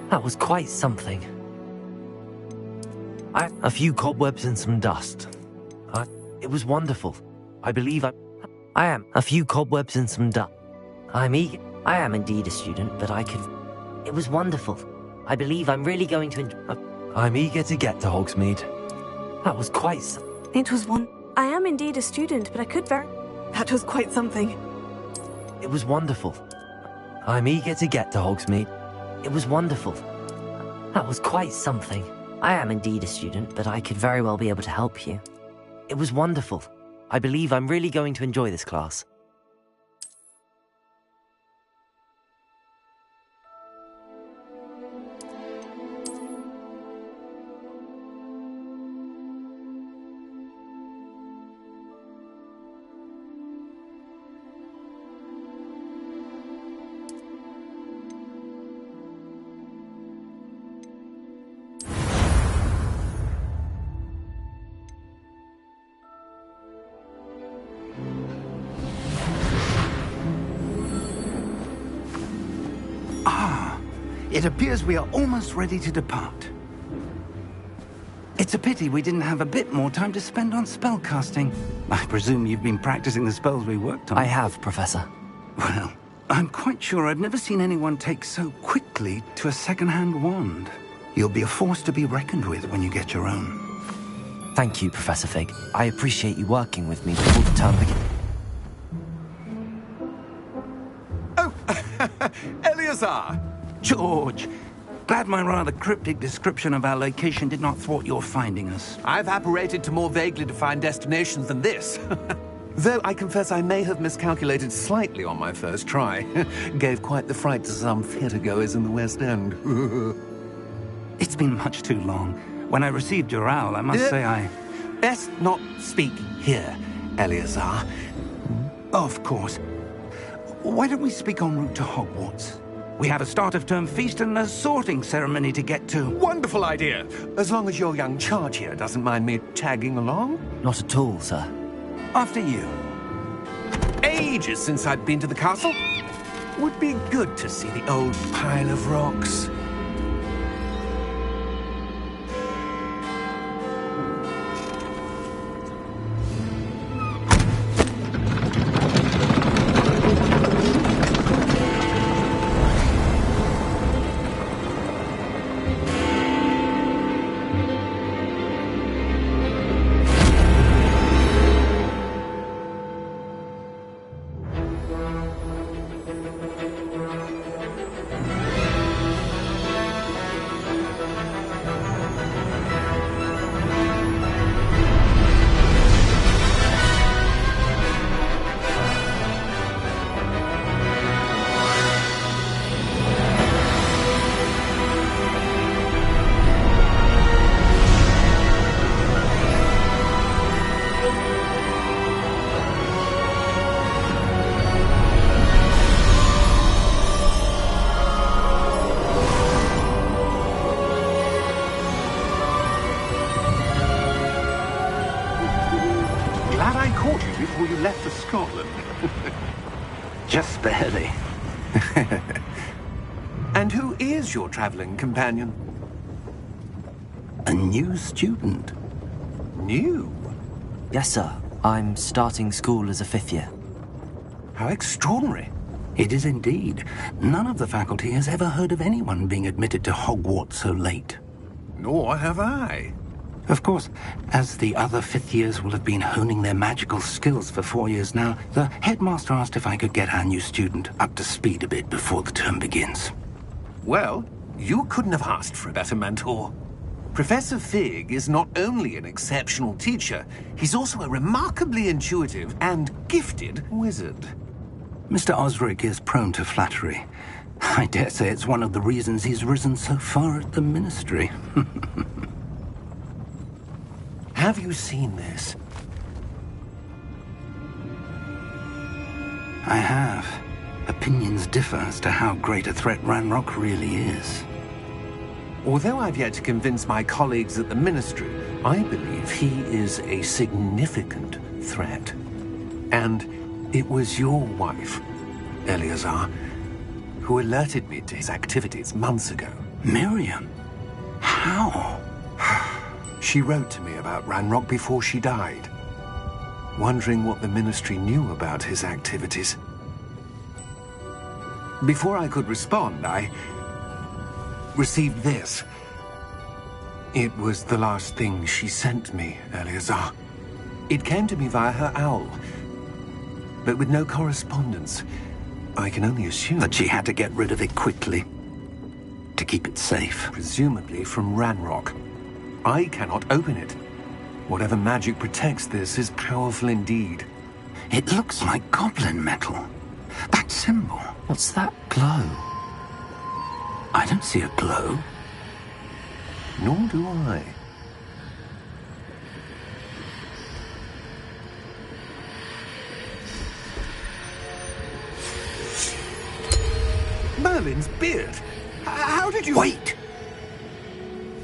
That was quite something. A few cobwebs and some dust. It was wonderful. I believe I am. A few cobwebs and some dust. I'm eager. I am indeed a student, but I could... It was wonderful. I believe I'm really going to I'm eager to get to Hogsmeade. That was quite... It was one... I am indeed a student, but I could very... That was quite something. It was wonderful. I'm eager to get to Hogsmeade. It was wonderful. That was quite something. I am indeed a student, but I could very well be able to help you. It was wonderful. I believe I'm really going to enjoy this class. It appears we are almost ready to depart. It's a pity we didn't have a bit more time to spend on spellcasting. I presume you've been practicing the spells we worked on. I have, Professor. Well, I'm quite sure I've never seen anyone take so quickly to a second-hand wand. You'll be a force to be reckoned with when you get your own. Thank you, Professor Fig. I appreciate you working with me before the term begins. Oh, Eleazar! George, glad my rather cryptic description of our location did not thwart your finding us. I've apparated to more vaguely defined destinations than this. Though I confess I may have miscalculated slightly on my first try. Gave quite the fright to some theatre-goers in the West End. It's been much too long. When I received your owl, I must say I... Best not speak here, Eleazar. Of course. Why don't we speak en route to Hogwarts? We have a start-of-term feast and a sorting ceremony to get to. Wonderful idea! As long as your young charge here doesn't mind me tagging along. Not at all, sir. After you. Ages since I'd been to the castle. Would be good to see the old pile of rocks. Before you left for Scotland. Just barely. And who is your traveling companion? A new student. New? Yes, sir. I'm starting school as a 5th year. How extraordinary. It is indeed. None of the faculty has ever heard of anyone being admitted to Hogwarts so late. Nor have I. Of course, as the other 5th years will have been honing their magical skills for 4 years now, the headmaster asked if I could get our new student up to speed a bit before the term begins. Well, you couldn't have asked for a better mentor. Professor Fig is not only an exceptional teacher, he's also a remarkably intuitive and gifted wizard. Mr. Osric is prone to flattery. I dare say it's one of the reasons he's risen so far at the ministry. Have you seen this? I have. Opinions differ as to how great a threat Ranrock really is. Although I've yet to convince my colleagues at the Ministry, I believe he is a significant threat. And it was your wife, Eleazar, who alerted me to his activities months ago. Miriam? How? She wrote to me about Ranrock before she died, wondering what the Ministry knew about his activities. Before I could respond, I received this. It was the last thing she sent me, Eleazar. It came to me via her owl, but with no correspondence. I can only assume That she had to get rid of it quickly to keep it safe. presumably from Ranrock. I cannot open it. Whatever magic protects this is powerful indeed. It looks like goblin metal. That symbol. What's that glow? I don't see a glow. Nor do I. Merlin's beard. How did you... Wait!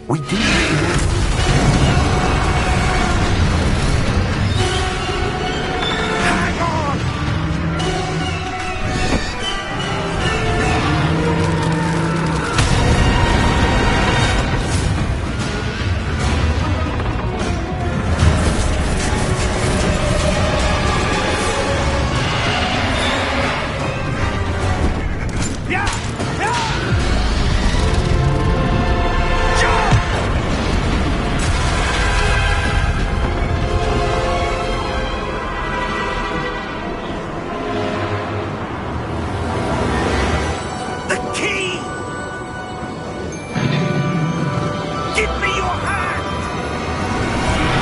We do. Hang on! Yeah! Yeah! Jump! The key! Give me your hand!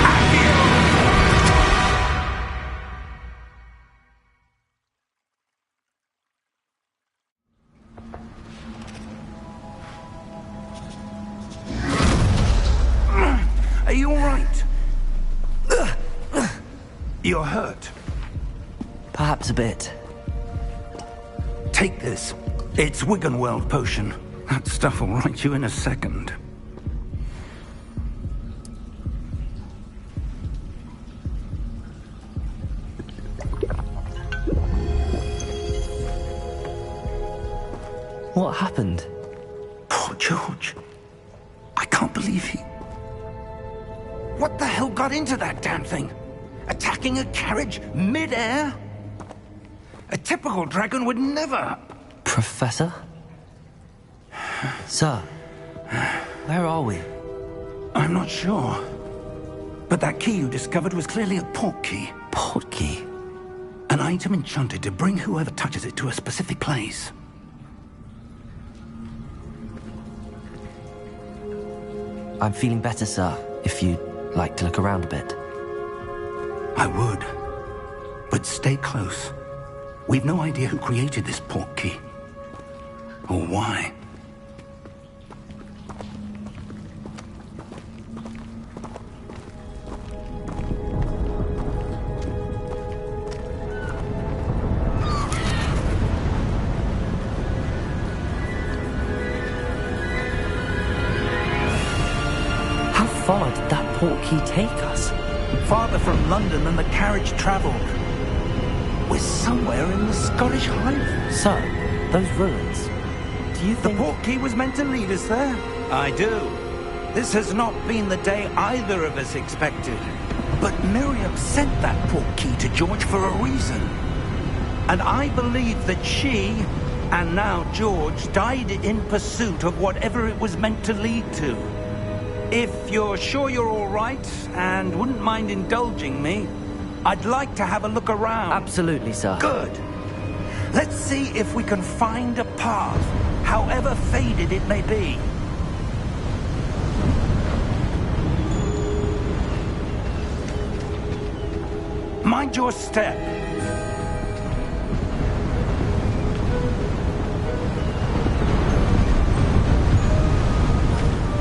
Have you? Are you all right? You're hurt. Perhaps a bit. Take this. It's Wiggenweld potion. That stuff will right you in a second. What happened? Poor George. I can't believe he... What the hell got into that damn thing? Attacking a carriage mid-air? A typical dragon would never... Professor? Sir, where are we? I'm not sure. But that key you discovered was clearly a port key. Port key? An item enchanted to bring whoever touches it to a specific place. I'm feeling better, sir, if you'd like to look around a bit. I would. But stay close. We've no idea who created this port key. Or why. How far did that port key take us? Farther from London than the carriage travelled. We're somewhere in the Scottish Highlands. Sir, those ruins. Do you The think... port key was meant to lead us there? I do. This has not been the day either of us expected. But Miriam sent that port key to George for a reason. And I believe that she, and now George, died in pursuit of whatever it was meant to lead to. If you're sure you're all right, and wouldn't mind indulging me, I'd like to have a look around. Absolutely, sir. Good. Let's see if we can find a path, however faded it may be. Mind your step.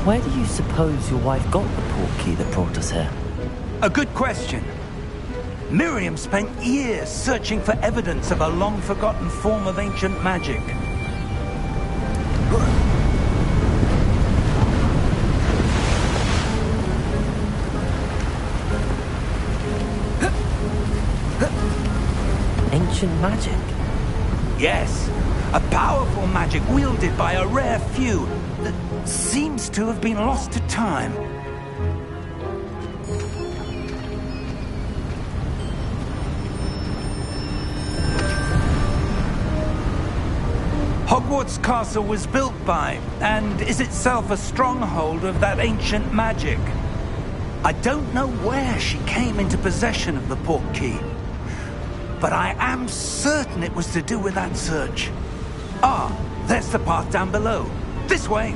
Where do you suppose your wife got the port key that brought us here? A good question. Miriam spent years searching for evidence of a long-forgotten form of ancient magic. Ancient magic? Yes, a powerful magic wielded by a rare few, that seems to have been lost to time. Hogwarts Castle was built by, and is itself a stronghold of that ancient magic. I don't know where she came into possession of the portkey, but I am certain it was to do with that search. Ah, there's the path down below. This way!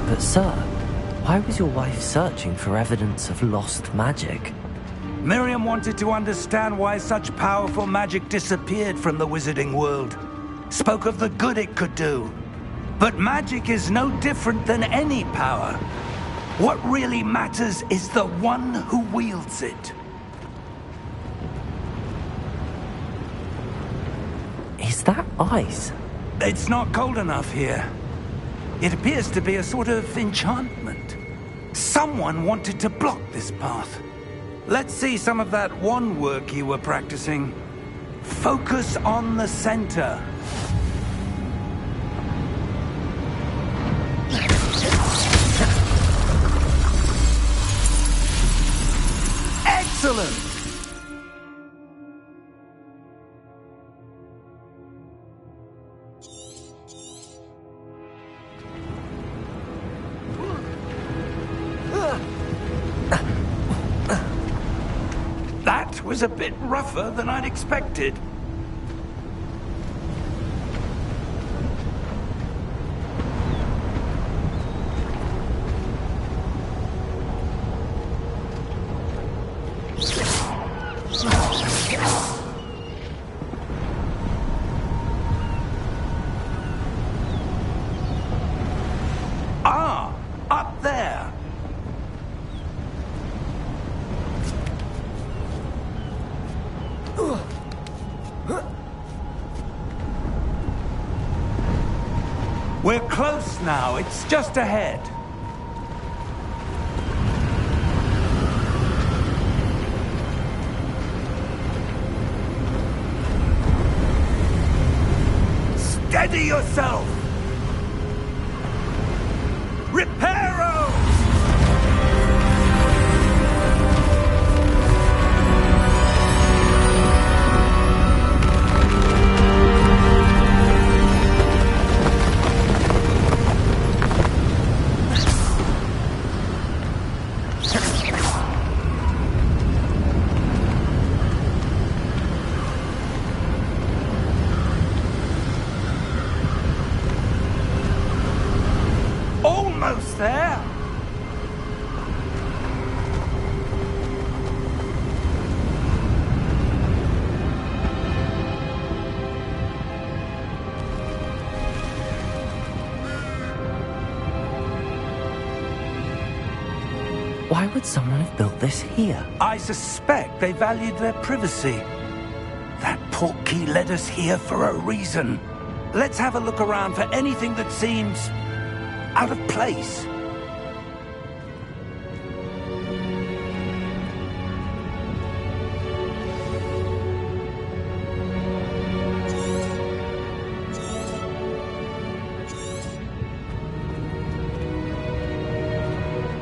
But sir, why was your wife searching for evidence of lost magic? Miriam wanted to understand why such powerful magic disappeared from the wizarding world. Spoke of the good it could do. But magic is no different than any power. What really matters is the one who wields it. Is that ice? It's not cold enough here. It appears to be a sort of enchantment. Someone wanted to block this path. Let's see some of that wand work you were practicing. Focus on the center. Excellent! That was a bit rougher than I'd expected. Ah, up there. We're close now. It's just ahead. Steady yourself! Reparo! Almost there. Why would someone have built this here? I suspect they valued their privacy. That portkey led us here for a reason. Let's have a look around for anything that seems out of place.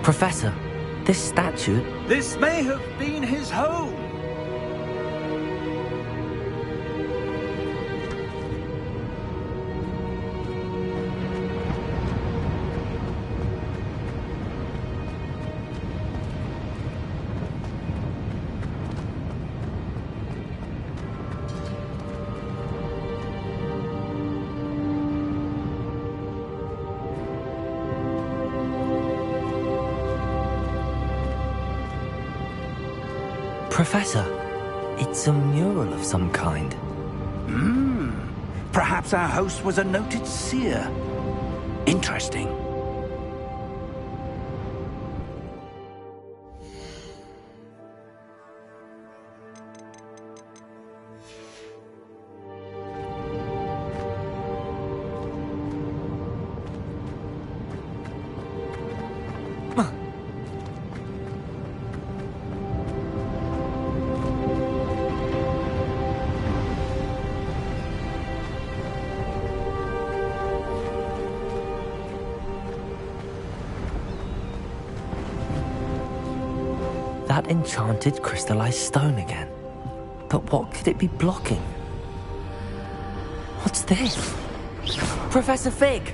Professor, this statue... This may have been his home. Professor, it's a mural of some kind. Perhaps our host was a noted seer. Interesting. that enchanted crystallized stone again. But what could it be blocking? What's this? Professor Fig!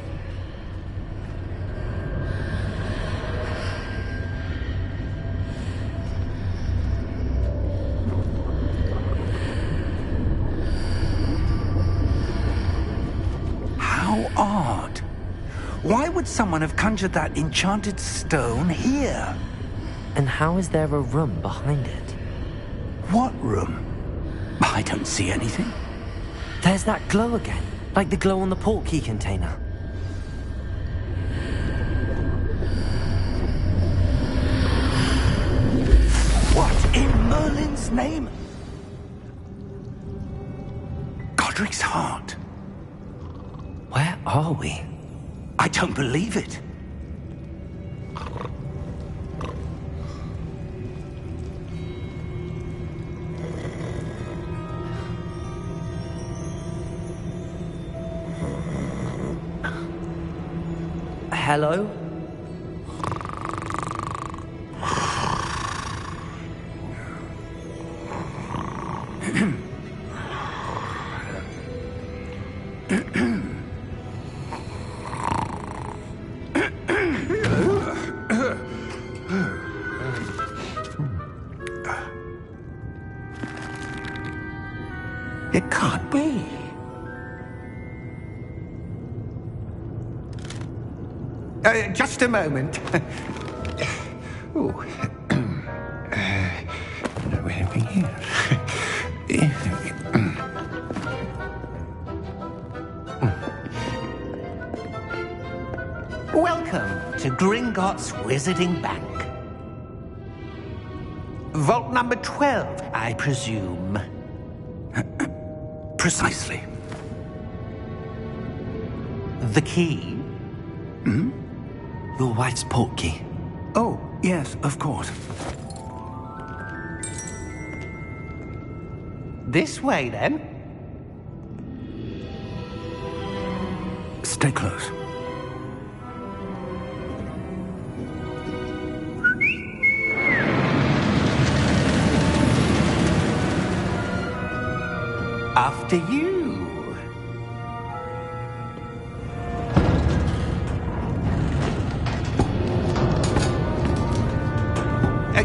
How odd. Why would someone have conjured that enchanted stone here? And how is there a room behind it? What room? I don't see anything. There's that glow again, like the glow on the portkey container. What in Merlin's name? Godric's heart. Where are we? I don't believe it. Hello? It can't be. Just a moment. Oh. Where are we here? Welcome to Gringotts Wizarding Bank. Vault number 12, I presume. Precisely. The key? Your wife's portkey. Oh, yes, of course. This way, then. Stay close. After you.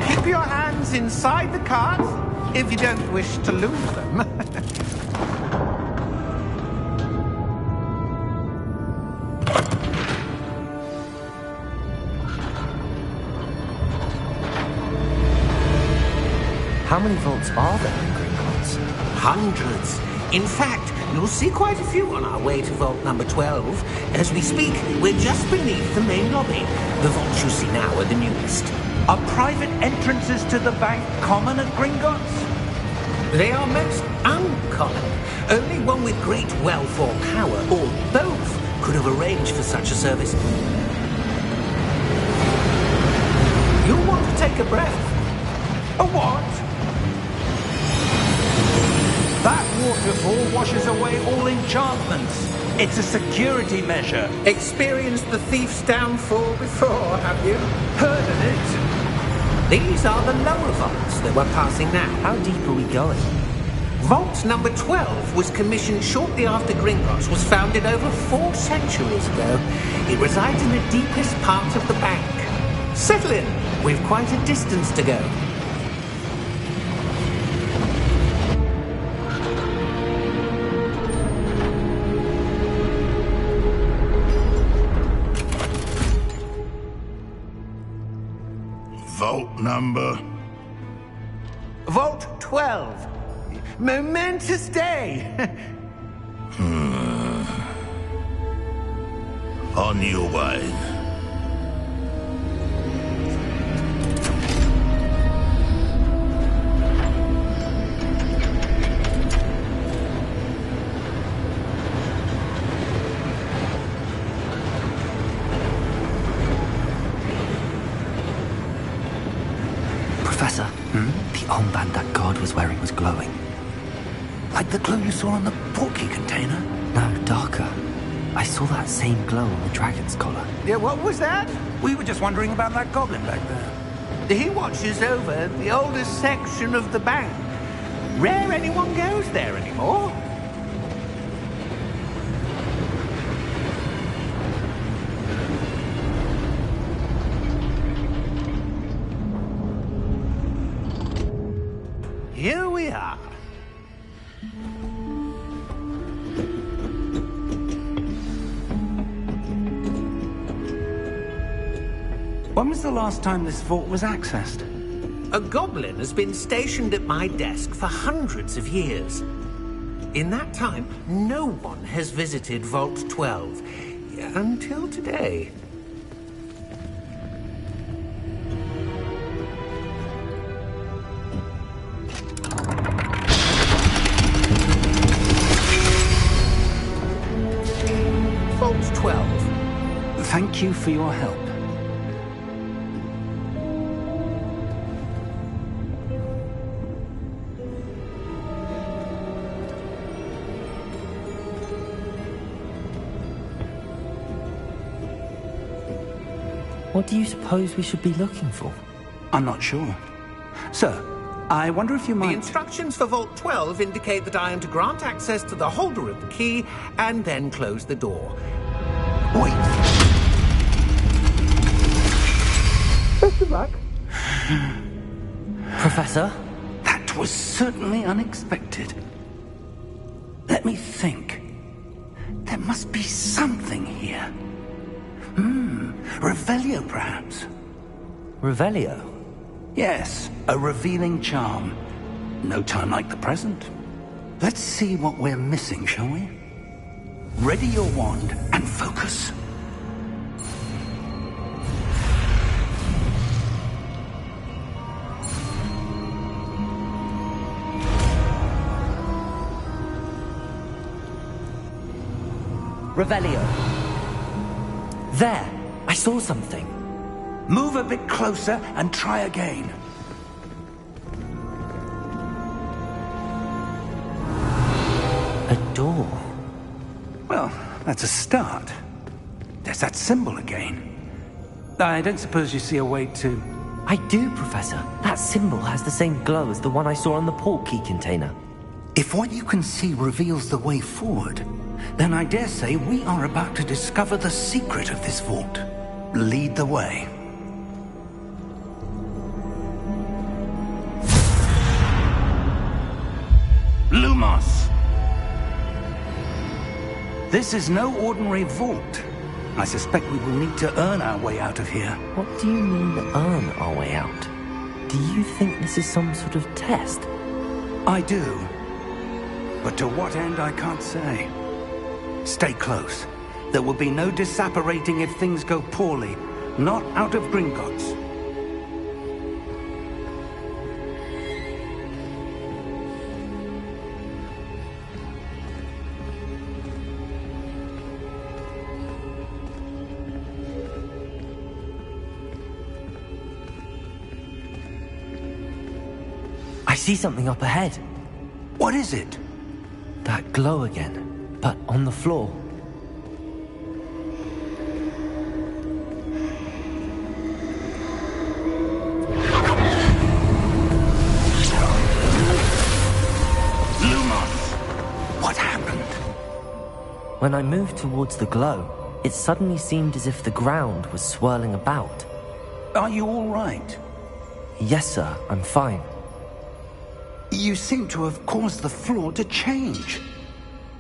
Keep your hands inside the cart if you don't wish to lose them. How many vaults are there in Gringotts? Hundreds. In fact, you'll see quite a few on our way to vault number 12. As we speak, we're just beneath the main lobby. The vaults you see now are the newest. Are private entrances to the bank common at Gringotts? They are most uncommon. Only one with great wealth or power, or both, could have arranged for such a service. You'll want to take a breath. A what? That waterfall washes away all enchantments. It's a security measure. Experienced the thief's downfall before, have you? Heard of it? These are the lower vaults that we're passing now. How deep are we going? Vault number 12 was commissioned shortly after Gringotts was founded over 4 centuries ago. It resides in the deepest part of the bank. Settle in. We've quite a distance to go. Vault number? Vault 12. Momentous day. On your way. Professor, the armband that guard was wearing was glowing. Like the glow you saw on the portkey container? No, darker. I saw that same glow on the dragon's collar. Yeah, what was that? We were just wondering about that goblin back there. He watches over the oldest section of the bank. Rare anyone goes there anymore. Here we are. When was the last time this vault was accessed? A goblin has been stationed at my desk for hundreds of years. In that time, no one has visited Vault 12 until today. Vault 12. Thank you for your help. What do you suppose we should be looking for? I'm not sure. Sir, I wonder if you The might... instructions for Vault 12 indicate that I am to grant access to the holder of the key and then close the door. Wait. Best of luck. Professor? That was certainly unexpected. Let me think. There must be something here. Revelio, perhaps? Revelio? Yes, a revealing charm. No time like the present. Let's see what we're missing, shall we? Ready your wand and focus. Revelio. There! I saw something. Move a bit closer and try again. A door. Well, that's a start. There's that symbol again. I don't suppose you see a way to... I do, Professor. That symbol has the same glow as the one I saw on the port key container. If what you can see reveals the way forward, then I dare say we are about to discover the secret of this vault. Lead the way. Lumos! This is no ordinary vault. I suspect we will need to earn our way out of here. What do you mean, earn our way out? Do you think this is some sort of test? I do. But to what end, I can't say. Stay close. There will be no disapparating if things go poorly. Not out of Gringotts. I see something up ahead. What is it? That glow again, but on the floor. What happened? When I moved towards the glow, it suddenly seemed as if the ground was swirling about. Are you all right? Yes, sir, I'm fine. You seem to have caused the floor to change.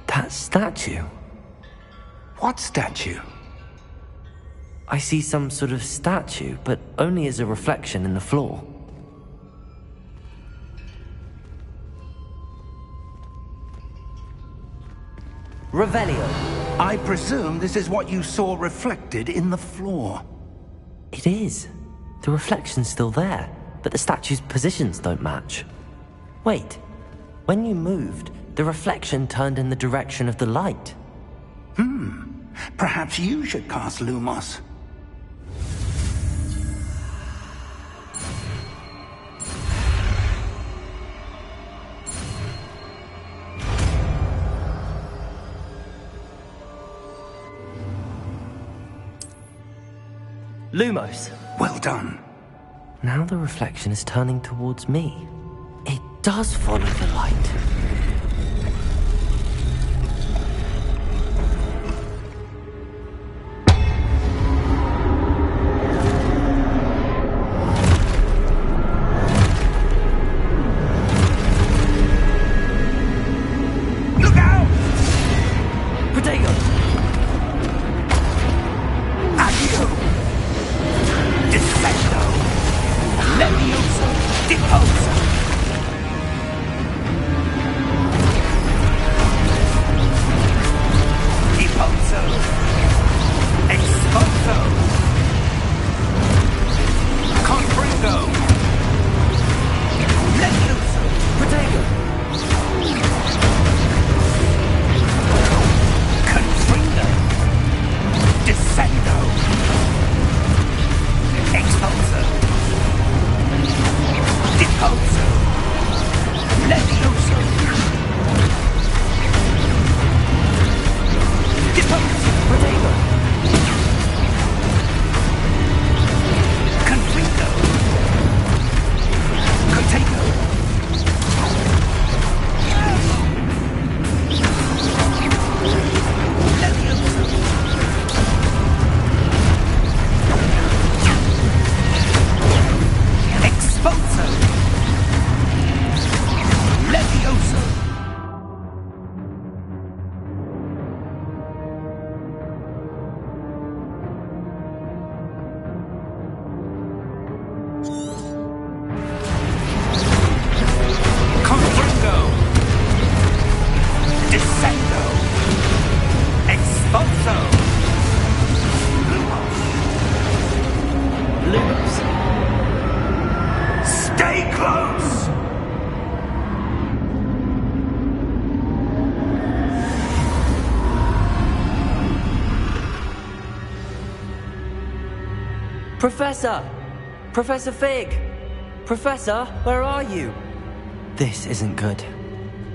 That statue? What statue? I see some sort of statue, but only as a reflection in the floor. Revelio. I presume this is what you saw reflected in the floor. It is. The reflection's still there, but the statue's positions don't match. Wait. When you moved, the reflection turned in the direction of the light. Perhaps you should cast Lumos. Lumos. Well done. Now the reflection is turning towards me. It does follow the light. Professor! Professor Fig! Professor, where are you? This isn't good.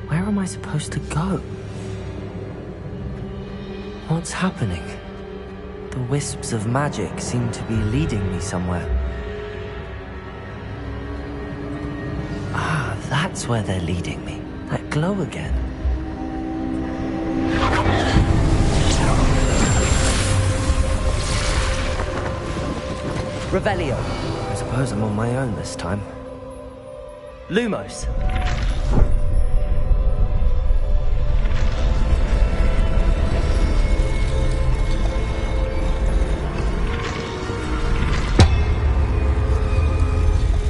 Where am I supposed to go? What's happening? The wisps of magic seem to be leading me somewhere. Ah, that's where they're leading me. That glow again. Revelio. I suppose I'm on my own this time. Lumos.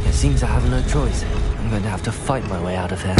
It seems I have no choice. I'm going to have to fight my way out of here.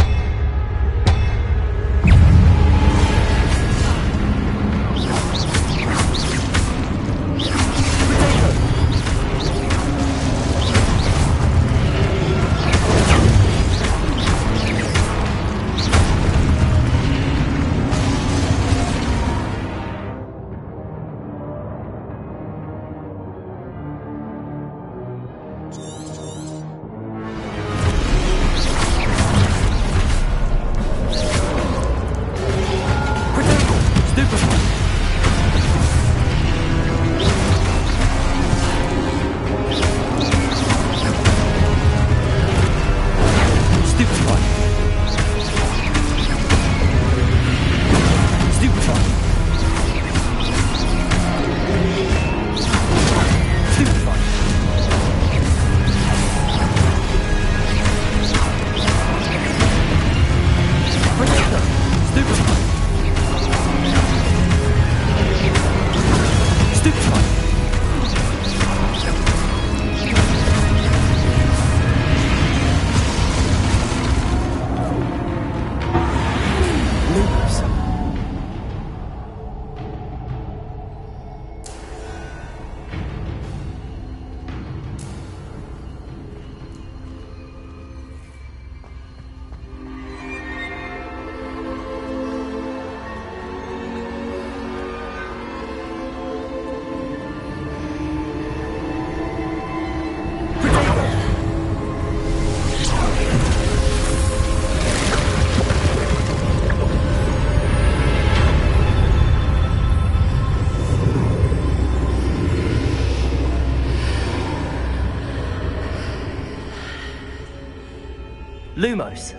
Lumos.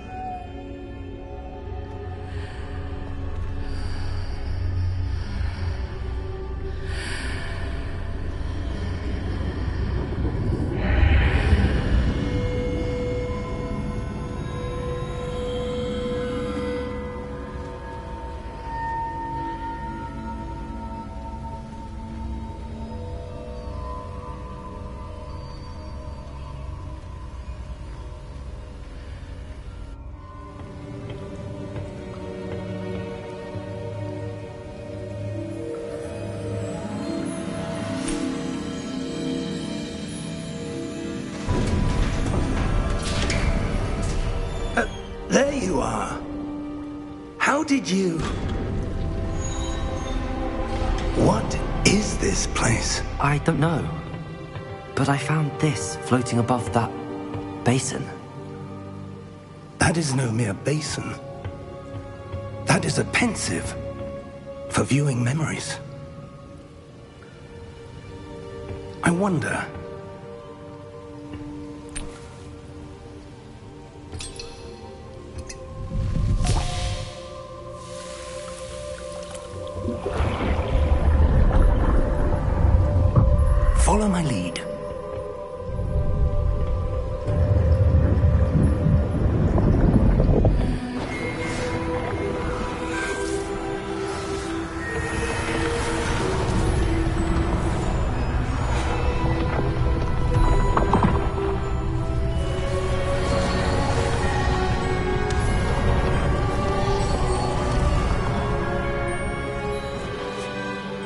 There you are. How did you... What is this place? I don't know. But I found this floating above that basin. That is no mere basin. That is a pensive for viewing memories. I wonder... Follow my lead.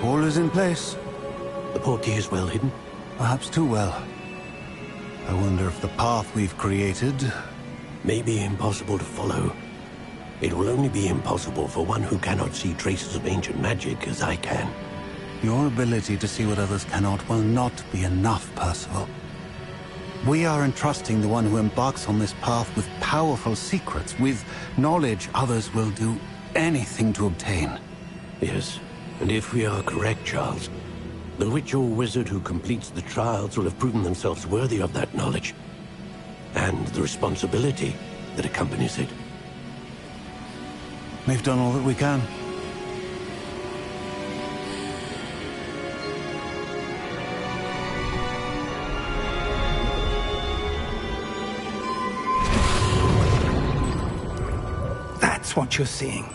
All is in place. The portkey is well hidden. Perhaps too well. I wonder if the path we've created... May be impossible to follow. It will only be impossible for one who cannot see traces of ancient magic as I can. Your ability to see what others cannot will not be enough, Percival. We are entrusting the one who embarks on this path with powerful secrets, with knowledge others will do anything to obtain. Yes, and if we are correct, Charles, the witch or wizard who completes the trials will have proven themselves worthy of that knowledge, and the responsibility that accompanies it. We've done all that we can. That's what you're seeing.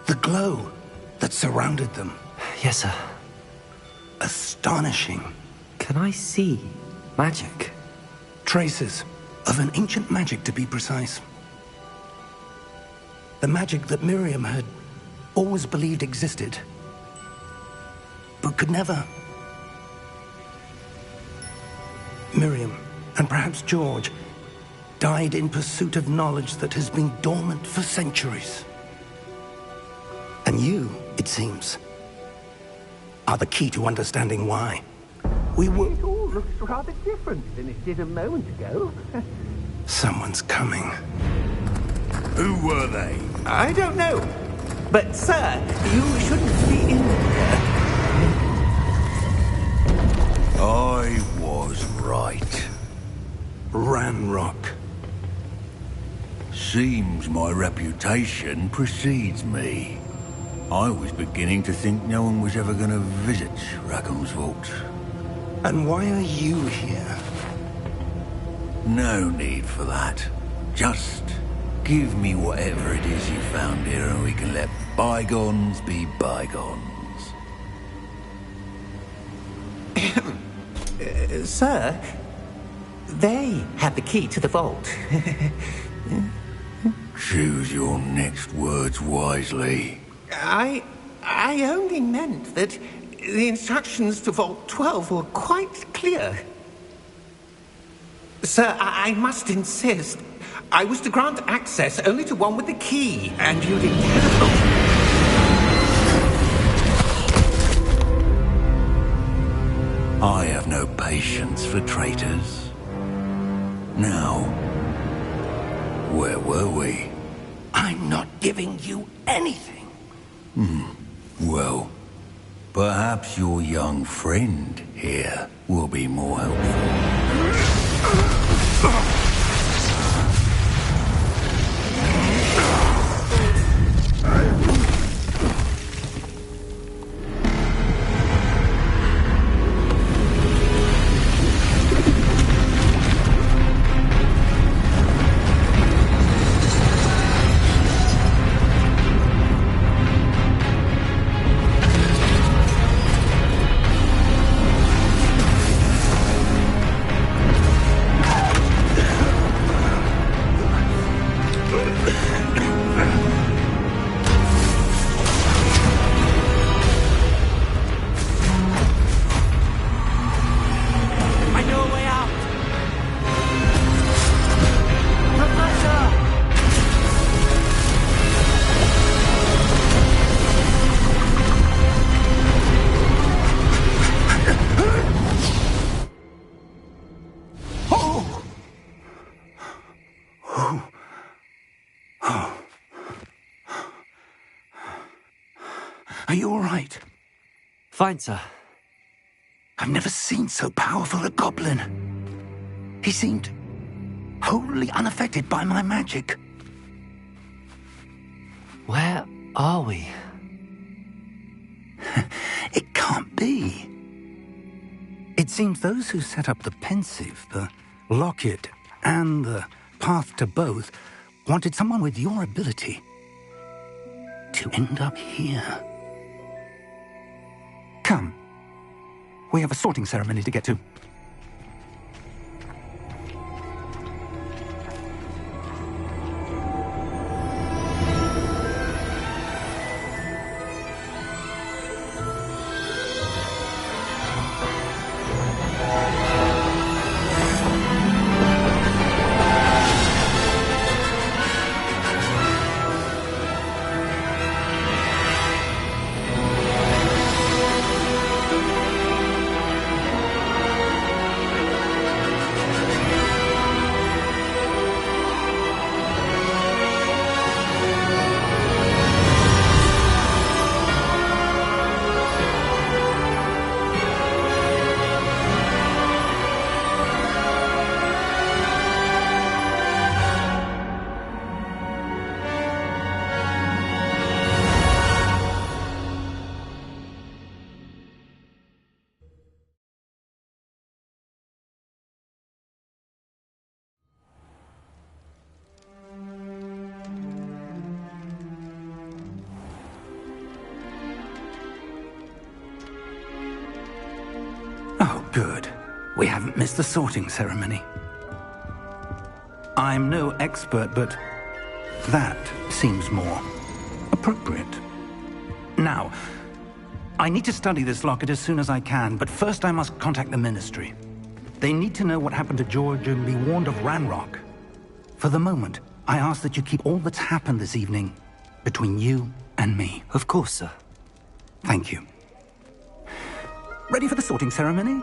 The glow that surrounded them. Yes, sir. Astonishing. Can I see magic? Traces of an ancient magic, to be precise. The magic that Miriam had always believed existed, but could never. Miriam, and perhaps George, died in pursuit of knowledge that has been dormant for centuries. And you, it seems, are the key to understanding why. We were... It all looks rather different than it did a moment ago. Someone's coming. Who were they? I don't know. But, sir, you shouldn't be in here. I was right. Ranrock. Seems my reputation precedes me. I was beginning to think no one was ever going to visit Rackham's vault. And why are you here? No need for that. Just give me whatever it is you found here and we can let bygones be bygones. Sir, they have the key to the vault. Choose your next words wisely. I only meant that the instructions to Vault 12 were quite clear. Sir, I must insist. I was to grant access only to one with the key, and you didn't have... I have no patience for traitors. Now, where were we? I'm not giving you anything. Well, perhaps your young friend here will be more helpful. Are you all right? Fine, sir. I've never seen so powerful a goblin. He seemed wholly unaffected by my magic. Where are we? It can't be. It seems those who set up the pensive, the locket, and the path to both wanted someone with your ability to end up here. Come. We have a sorting ceremony to get to. Oh, good. We haven't missed the sorting ceremony. I'm no expert, but that seems more appropriate. Now, I need to study this locket as soon as I can, but first I must contact the Ministry. They need to know what happened to George and be warned of Ranrock. For the moment, I ask that you keep all that's happened this evening between you and me. Of course, sir. Thank you. Ready for the sorting ceremony?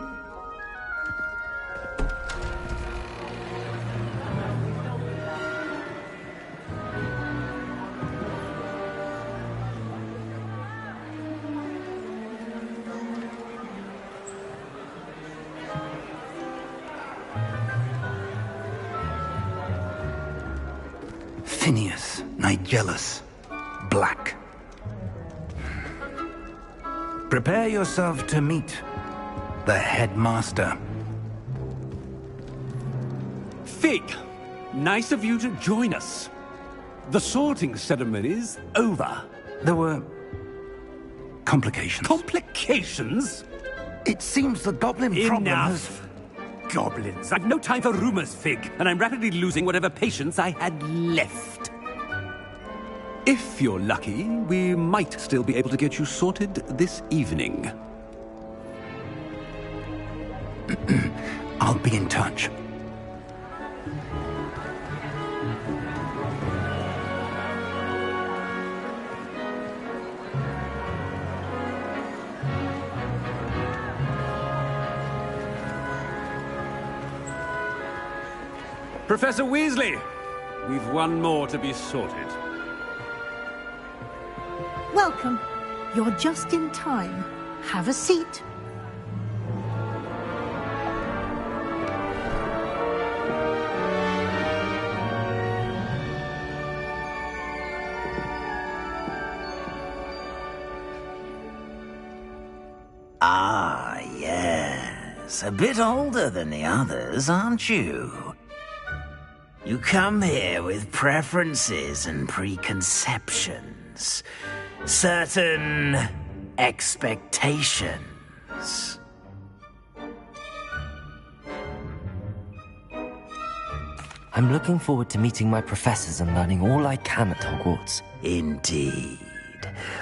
Phineas Nigellus Black. Prepare yourself to meet the headmaster. Fig, nice of you to join us. The sorting ceremony's over. There were complications. Complications? It seems the goblin problem has... Enough. Goblins. I've no time for rumors, Fig, and I'm rapidly losing whatever patience I had left. If you're lucky, we might still be able to get you sorted this evening. I'll be in touch. Professor Weasley, we've one more to be sorted. Welcome. You're just in time. Have a seat. Ah, yes. A bit older than the others, aren't you? You come here with preferences and preconceptions. Certain expectations. I'm looking forward to meeting my professors and learning all I can at Hogwarts. Indeed.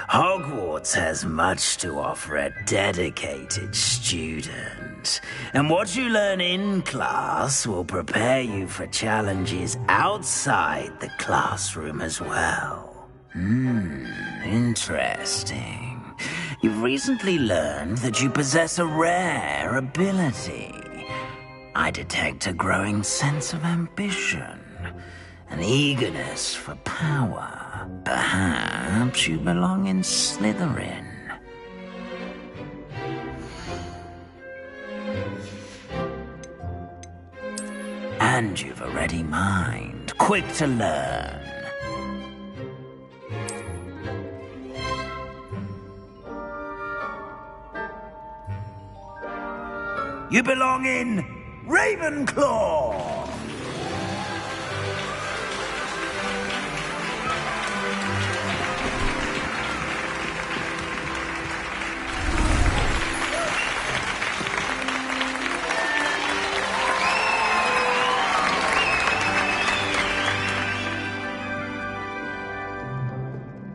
Hogwarts has much to offer a dedicated student. And what you learn in class will prepare you for challenges outside the classroom as well. Interesting. You've recently learned that you possess a rare ability. I detect a growing sense of ambition, an eagerness for power. Perhaps you belong in Slytherin. And you've a ready mind, quick to learn. You belong in Ravenclaw!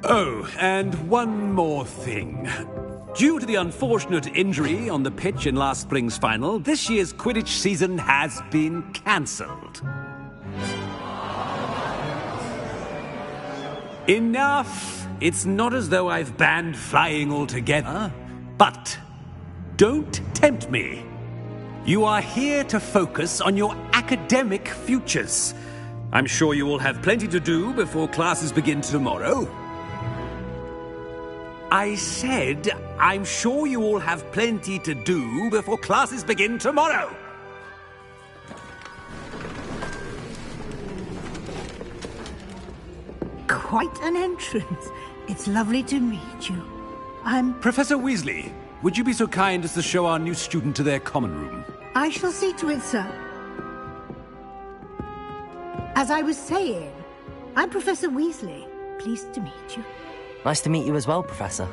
Oh, and one more thing. Due to the unfortunate injury on the pitch in last spring's final, this year's Quidditch season has been cancelled. Enough! It's not as though I've banned flying altogether, but don't tempt me. You are here to focus on your academic futures. I'm sure you will have plenty to do before classes begin tomorrow. I said, I'm sure you all have plenty to do before classes begin tomorrow. Quite an entrance. It's lovely to meet you. I'm... Professor Weasley, would you be so kind as to show our new student to their common room? I shall see to it, sir. As I was saying, I'm Professor Weasley. Pleased to meet you. Nice to meet you as well, Professor.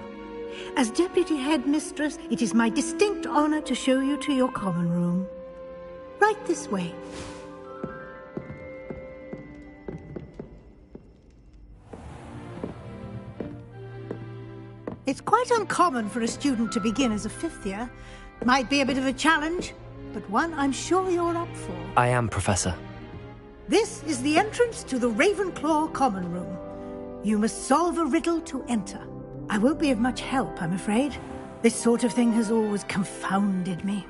As Deputy Headmistress, it is my distinct honor to show you to your common room. Right this way. It's quite uncommon for a student to begin as a fifth year. Might be a bit of a challenge, but one I'm sure you're up for. I am, Professor. This is the entrance to the Ravenclaw common room. You must solve a riddle to enter. I won't be of much help, I'm afraid. This sort of thing has always confounded me.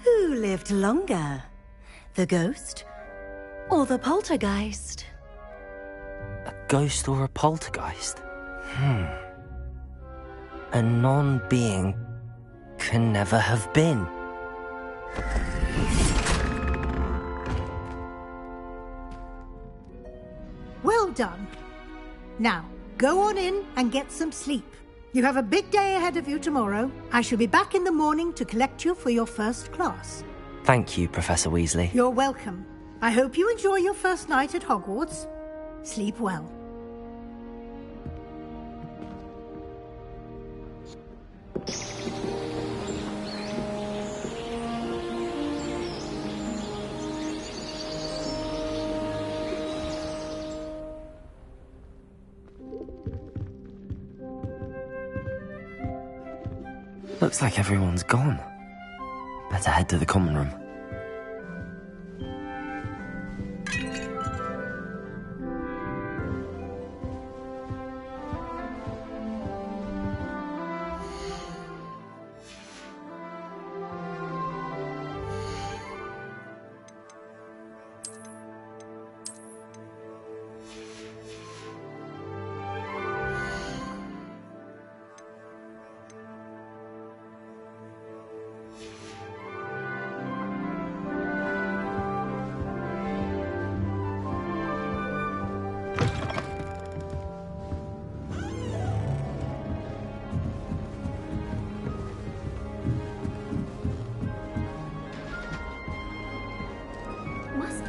Who lived longer? The ghost or the poltergeist? A ghost or a poltergeist? A non-being can never have been. Well done. Now, go on in and get some sleep. You have a big day ahead of you tomorrow. I shall be back in the morning to collect you for your first class. Thank you, Professor Weasley. You're welcome. I hope you enjoy your first night at Hogwarts. Sleep well. Looks like everyone's gone. Better head to the common room.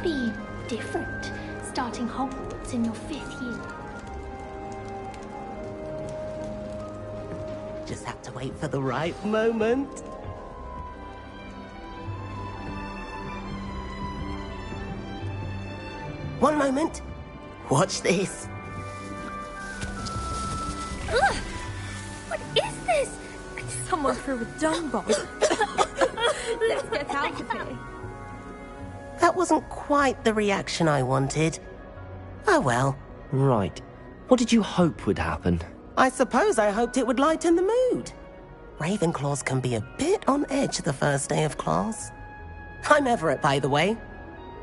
Be different, starting Hogwarts in your 5th year. Just have to wait for the right moment. One moment. Watch this. Ugh! What is this? Someone threw a dung bomb. Let's get out of here. That wasn't quite the reaction I wanted. Oh well. Right. What did you hope would happen? I suppose I hoped it would lighten the mood. Ravenclaws can be a bit on edge the first day of class. I'm Everett, by the way.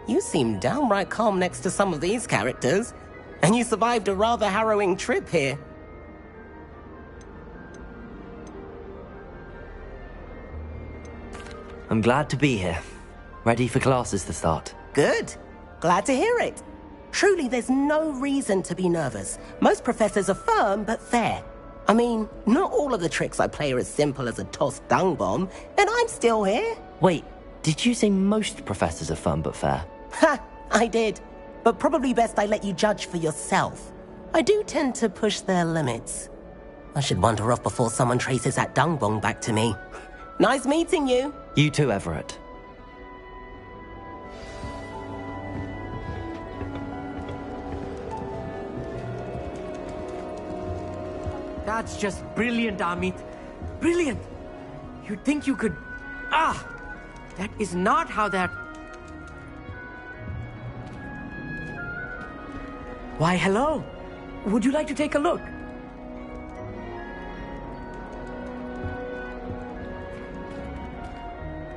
You seem downright calm next to some of these characters, and you survived a rather harrowing trip here. I'm glad to be here. Ready for classes to start. Good. Glad to hear it. Truly, there's no reason to be nervous. Most professors are firm but fair. I mean, not all of the tricks I play are as simple as a tossed dung bomb, and I'm still here. Wait, did you say most professors are firm but fair? Ha! I did. But probably best I let you judge for yourself. I do tend to push their limits. I should wander off before someone traces that dung bomb back to me. Nice meeting you. You too, Everett. That's just brilliant, Amit. Brilliant! You'd think you could... Ah! That is not how that... Why, hello. Would you like to take a look?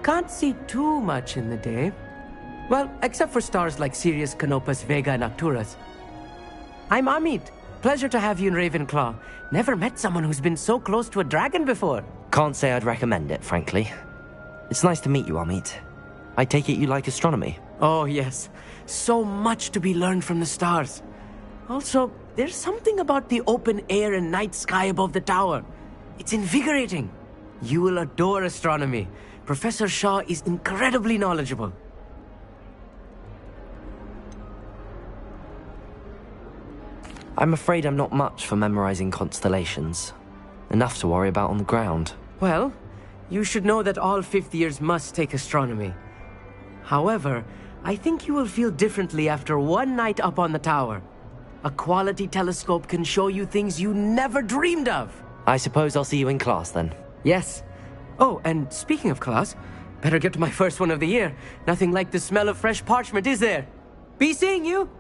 Can't see too much in the day. Well, except for stars like Sirius, Canopus, Vega, and Arcturus. I'm Amit. Pleasure to have you in Ravenclaw. Never met someone who's been so close to a dragon before. Can't say I'd recommend it, frankly. It's nice to meet you, Amit. I take it you like astronomy? Oh, yes. So much to be learned from the stars. Also, there's something about the open air and night sky above the tower. It's invigorating. You will adore astronomy. Professor Shaw is incredibly knowledgeable. I'm afraid I'm not much for memorizing constellations. Enough to worry about on the ground. Well, you should know that all fifth years must take astronomy. However, I think you will feel differently after one night up on the tower. A quality telescope can show you things you never dreamed of. I suppose I'll see you in class then. Yes. Oh, and speaking of class, better get to my first one of the year. Nothing like the smell of fresh parchment, is there? Be seeing you!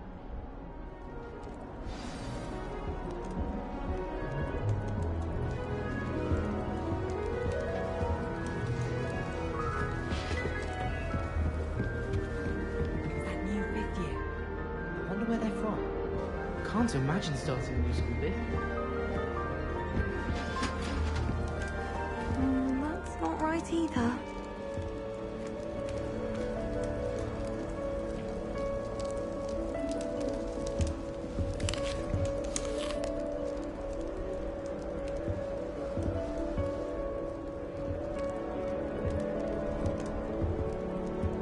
I can't imagine starting a new school there. That's not right either.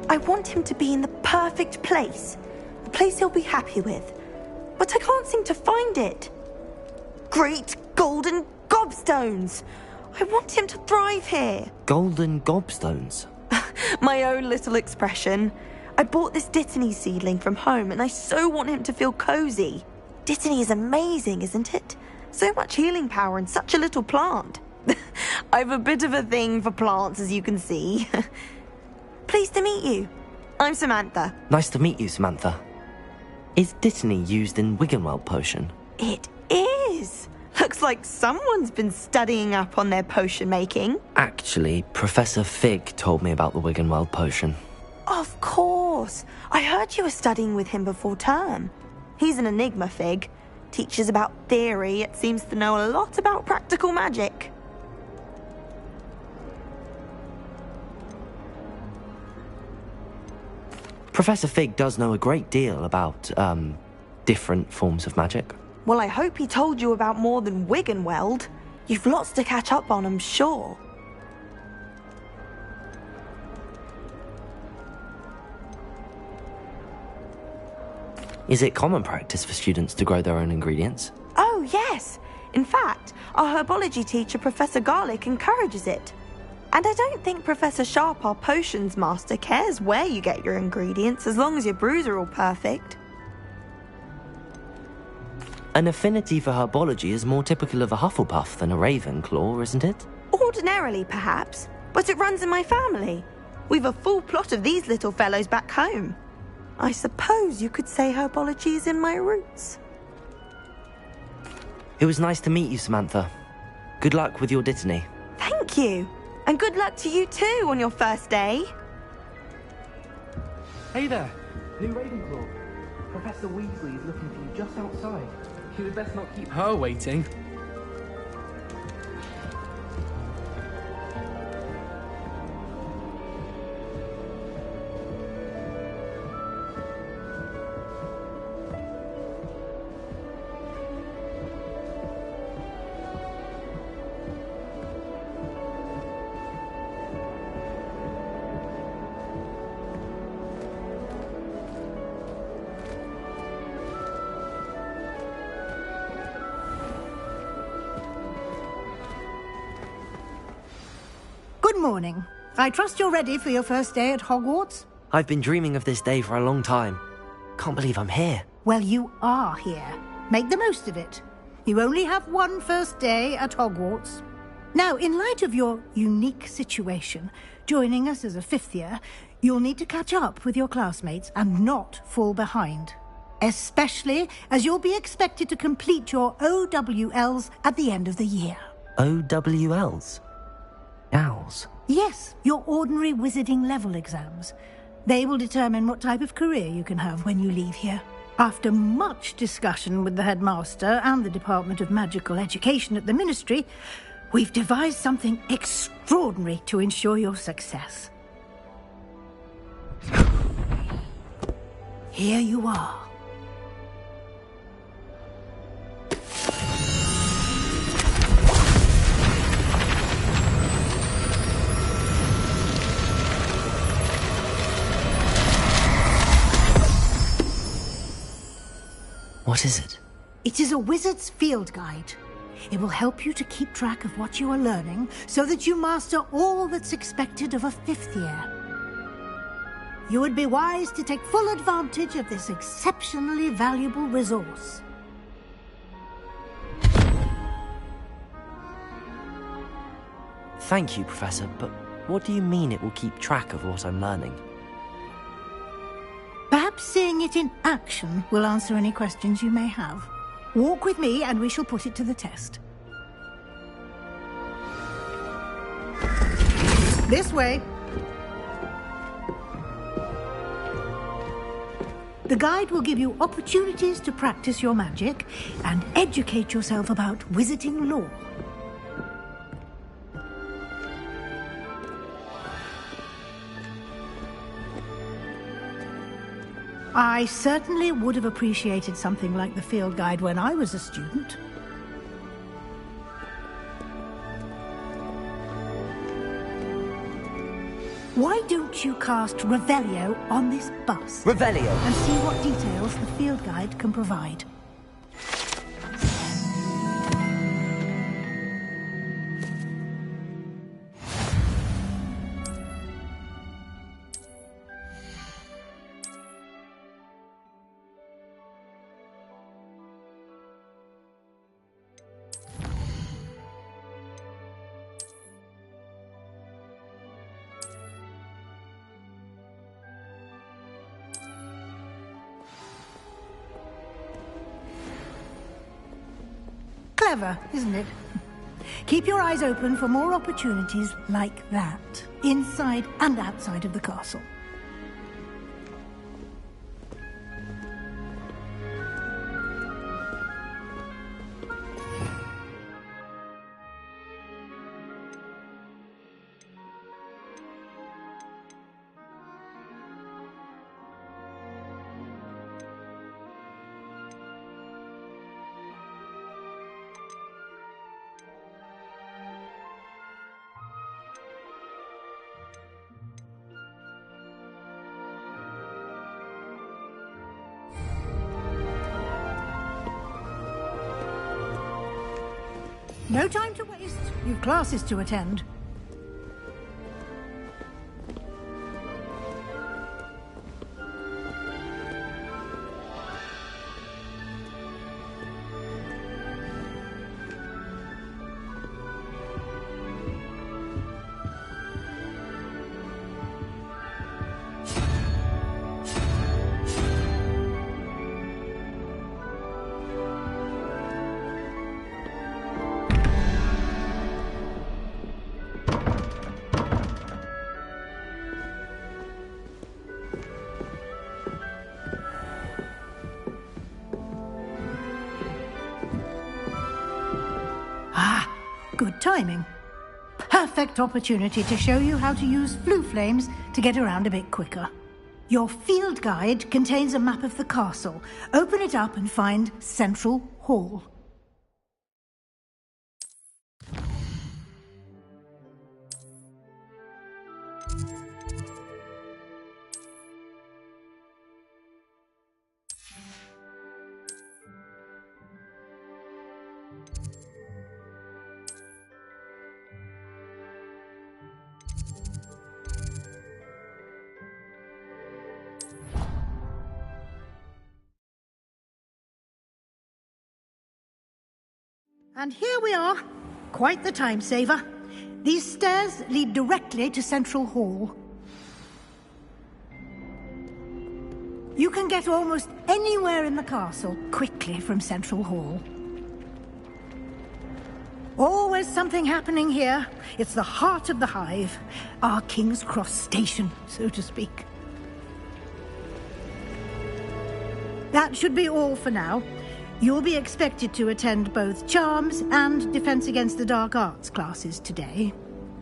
I want him to be in the perfect place. A place he'll be happy with. But I can't seem to find it. Great golden gobstones! I want him to thrive here. Golden gobstones? My own little expression. I bought this Dittany seedling from home and I so want him to feel cozy. Dittany is amazing, isn't it? So much healing power in such a little plant. I've a bit of a thing for plants, as you can see. Pleased to meet you. I'm Samantha. Nice to meet you, Samantha. Is Dittany used in Wiggenweld potion? It is. Looks like someone's been studying up on their potion making. Actually, Professor Fig told me about the Wiggenweld potion. Of course. I heard you were studying with him before term. He's an enigma, Fig. Teaches about theory, yet seems to know a lot about practical magic. Professor Fig does know a great deal about, different forms of magic. Well, I hope he told you about more than Wiggenweld. You've lots to catch up on, I'm sure. Is it common practice for students to grow their own ingredients? Oh, yes. In fact, our herbology teacher, Professor Garlick, encourages it. And I don't think Professor Sharp, our potions master, cares where you get your ingredients as long as your brews are all perfect. An affinity for herbology is more typical of a Hufflepuff than a Ravenclaw, isn't it? Ordinarily, perhaps, but it runs in my family. We've a full plot of these little fellows back home. I suppose you could say herbology is in my roots. It was nice to meet you, Samantha. Good luck with your Dittany. Thank you. And good luck to you too on your first day. Hey there, new Ravenclaw. Professor Weasley is looking for you just outside. You would best not keep her waiting. morning. I trust you're ready for your first day at Hogwarts? I've been dreaming of this day for a long time. Can't believe I'm here. Well, you are here. Make the most of it. You only have one first day at Hogwarts. Now, in light of your unique situation, joining us as a fifth year, you'll need to catch up with your classmates and not fall behind. Especially as you'll be expected to complete your OWLs at the end of the year. OWLs? Owls? Yes, your ordinary wizarding level exams. They will determine what type of career you can have when you leave here. After much discussion with the headmaster and the Department of Magical Education at the Ministry, we've devised something extraordinary to ensure your success. Here you are. What is it? It is a wizard's field guide. It will help you to keep track of what you are learning so that you master all that's expected of a fifth year. You would be wise to take full advantage of this exceptionally valuable resource. Thank you, Professor, but what do you mean it will keep track of what I'm learning? Perhaps seeing it in action will answer any questions you may have. Walk with me and we shall put it to the test. This way. The guide will give you opportunities to practice your magic and educate yourself about wizarding lore. I certainly would have appreciated something like the field guide when I was a student. Why don't you cast Revelio on this bus? Revelio? And see what details the field guide can provide. Clever, isn't it? Keep your eyes open for more opportunities like that, inside and outside of the castle. No time to waste. You've classes to attend. Good timing. Perfect opportunity to show you how to use flue flames to get around a bit quicker. Your field guide contains a map of the castle. Open it up and find Central Hall. And here we are. Quite the time saver. These stairs lead directly to Central Hall. You can get almost anywhere in the castle quickly from Central Hall. Always something happening here. It's the heart of the hive. Our King's Cross station, so to speak. That should be all for now. You'll be expected to attend both Charms and Defense Against the Dark Arts classes today.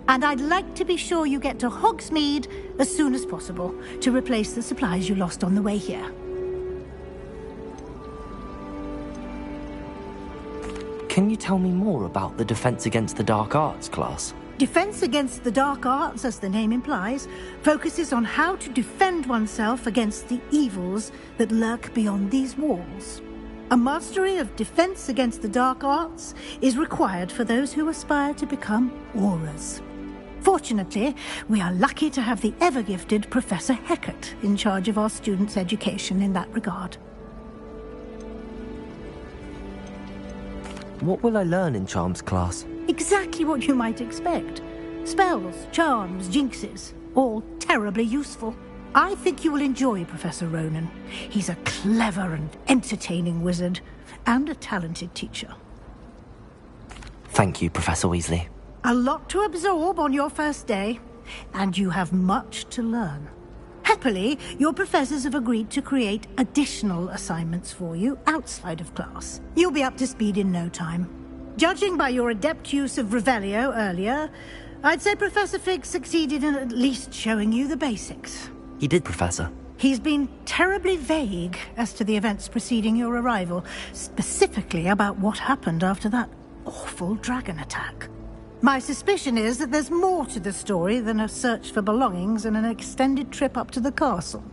And I'd like to be sure you get to Hogsmeade as soon as possible to replace the supplies you lost on the way here. Can you tell me more about the Defense Against the Dark Arts class? Defense Against the Dark Arts, as the name implies, focuses on how to defend oneself against the evils that lurk beyond these walls. A mastery of Defense Against the Dark Arts is required for those who aspire to become Aurors. Fortunately, we are lucky to have the ever-gifted Professor Hecat in charge of our students' education in that regard. What will I learn in Charms class? Exactly what you might expect. Spells, charms, jinxes, all terribly useful. I think you will enjoy Professor Ronan. He's a clever and entertaining wizard, and a talented teacher. Thank you, Professor Weasley. A lot to absorb on your first day, and you have much to learn. Happily, your professors have agreed to create additional assignments for you outside of class. You'll be up to speed in no time. Judging by your adept use of Revelio earlier, I'd say Professor Fig succeeded in at least showing you the basics. He did, Professor. He's been terribly vague as to the events preceding your arrival, specifically about what happened after that awful dragon attack. My suspicion is that there's more to the story than a search for belongings and an extended trip up to the castle.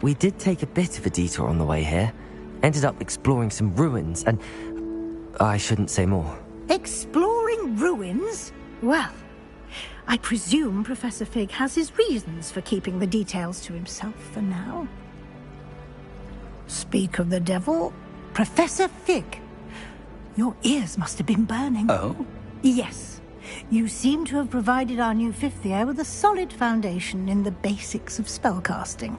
We did take a bit of a detour on the way here. Ended up exploring some ruins and... I shouldn't say more. Exploring ruins? Well, I presume Professor Fig has his reasons for keeping the details to himself for now. Speak of the devil, Professor Fig. Your ears must have been burning. Oh? Yes. You seem to have provided our new fifth year with a solid foundation in the basics of spellcasting.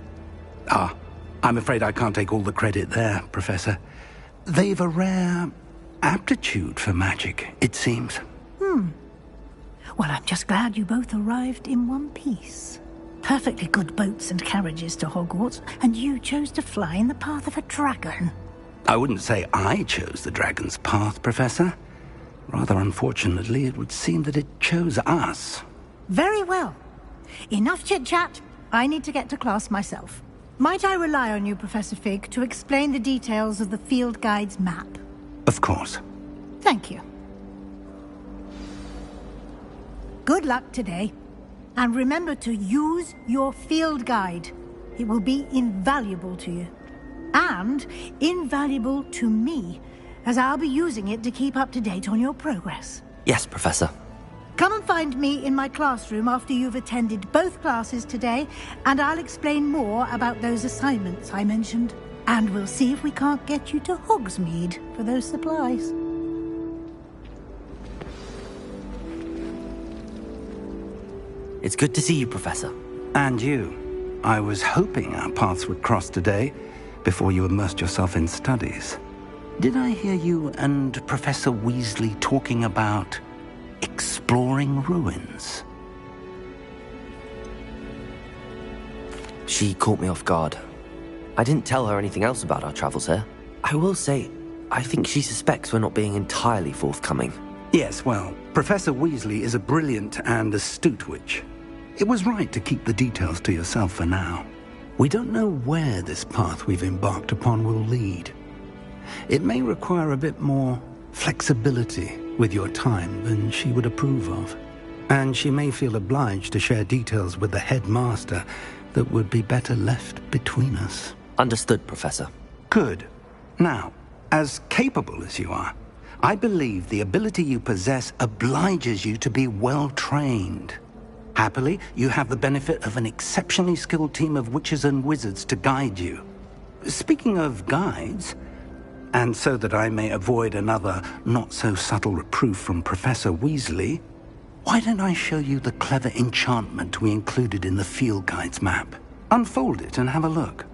Ah, I'm afraid I can't take all the credit there, Professor. They've a rare aptitude for magic, it seems. Well, I'm just glad you both arrived in one piece. Perfectly good boats and carriages to Hogwarts, and you chose to fly in the path of a dragon. I wouldn't say I chose the dragon's path, Professor. Rather unfortunately, it would seem that it chose us. Very well. Enough chit-chat. I need to get to class myself. Might I rely on you, Professor Fig, to explain the details of the field guide's map? Of course. Thank you. Good luck today. And remember to use your field guide. It will be invaluable to you. And invaluable to me, as I'll be using it to keep up to date on your progress. Yes, Professor. Come and find me in my classroom after you've attended both classes today, and I'll explain more about those assignments I mentioned. And we'll see if we can't get you to Hogsmeade for those supplies. It's good to see you, Professor. And you. I was hoping our paths would cross today, before you immersed yourself in studies. Did I hear you and Professor Weasley talking about exploring ruins? She caught me off guard. I didn't tell her anything else about our travels here. I will say, I think she suspects we're not being entirely forthcoming. Yes, well, Professor Weasley is a brilliant and astute witch. It was right to keep the details to yourself for now. We don't know where this path we've embarked upon will lead. It may require a bit more flexibility with your time than she would approve of. And she may feel obliged to share details with the headmaster that would be better left between us. Understood, Professor. Good. Now, as capable as you are, I believe the ability you possess obliges you to be well-trained. Happily, you have the benefit of an exceptionally skilled team of witches and wizards to guide you. Speaking of guides, and so that I may avoid another not-so-subtle reproof from Professor Weasley, why don't I show you the clever enchantment we included in the field guide's map? Unfold it and have a look.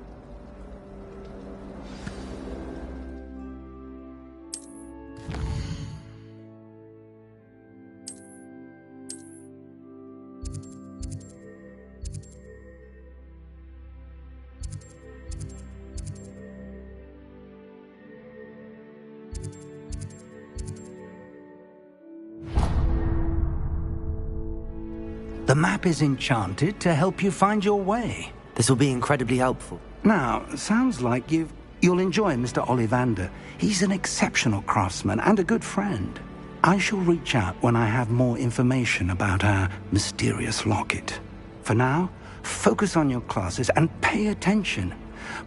The map is enchanted to help you find your way. This will be incredibly helpful. Now, sounds like you'll enjoy Mr. Ollivander. He's an exceptional craftsman and a good friend. I shall reach out when I have more information about our mysterious locket. For now, focus on your classes and pay attention.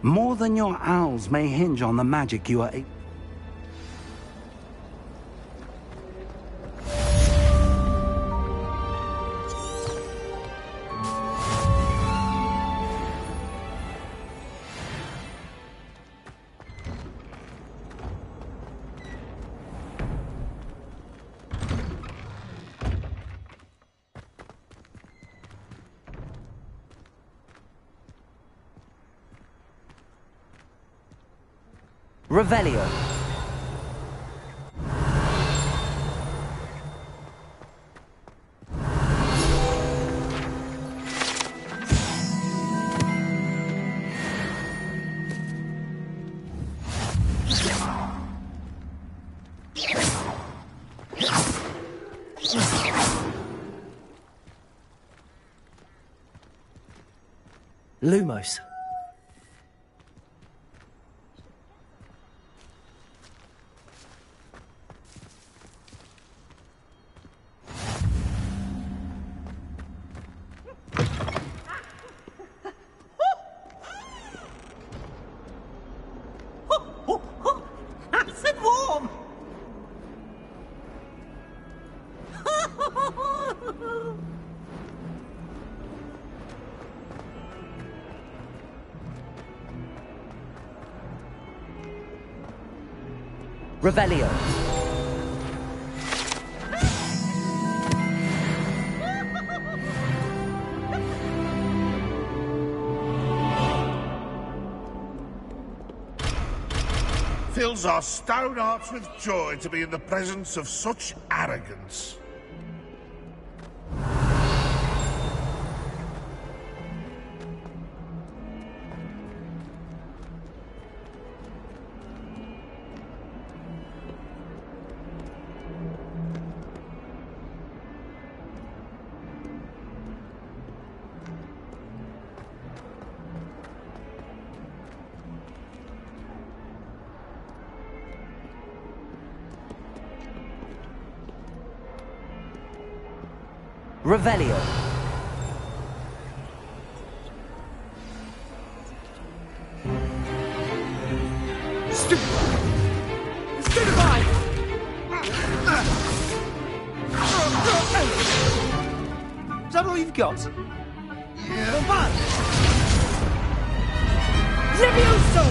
More than your owls may hinge on the magic you are able. Revelio. Lumos. Revelio. Fills our stout hearts with joy to be in the presence of such arrogance. Revelio. Stupefy! Is that all you've got? Yeah. But... Levioso!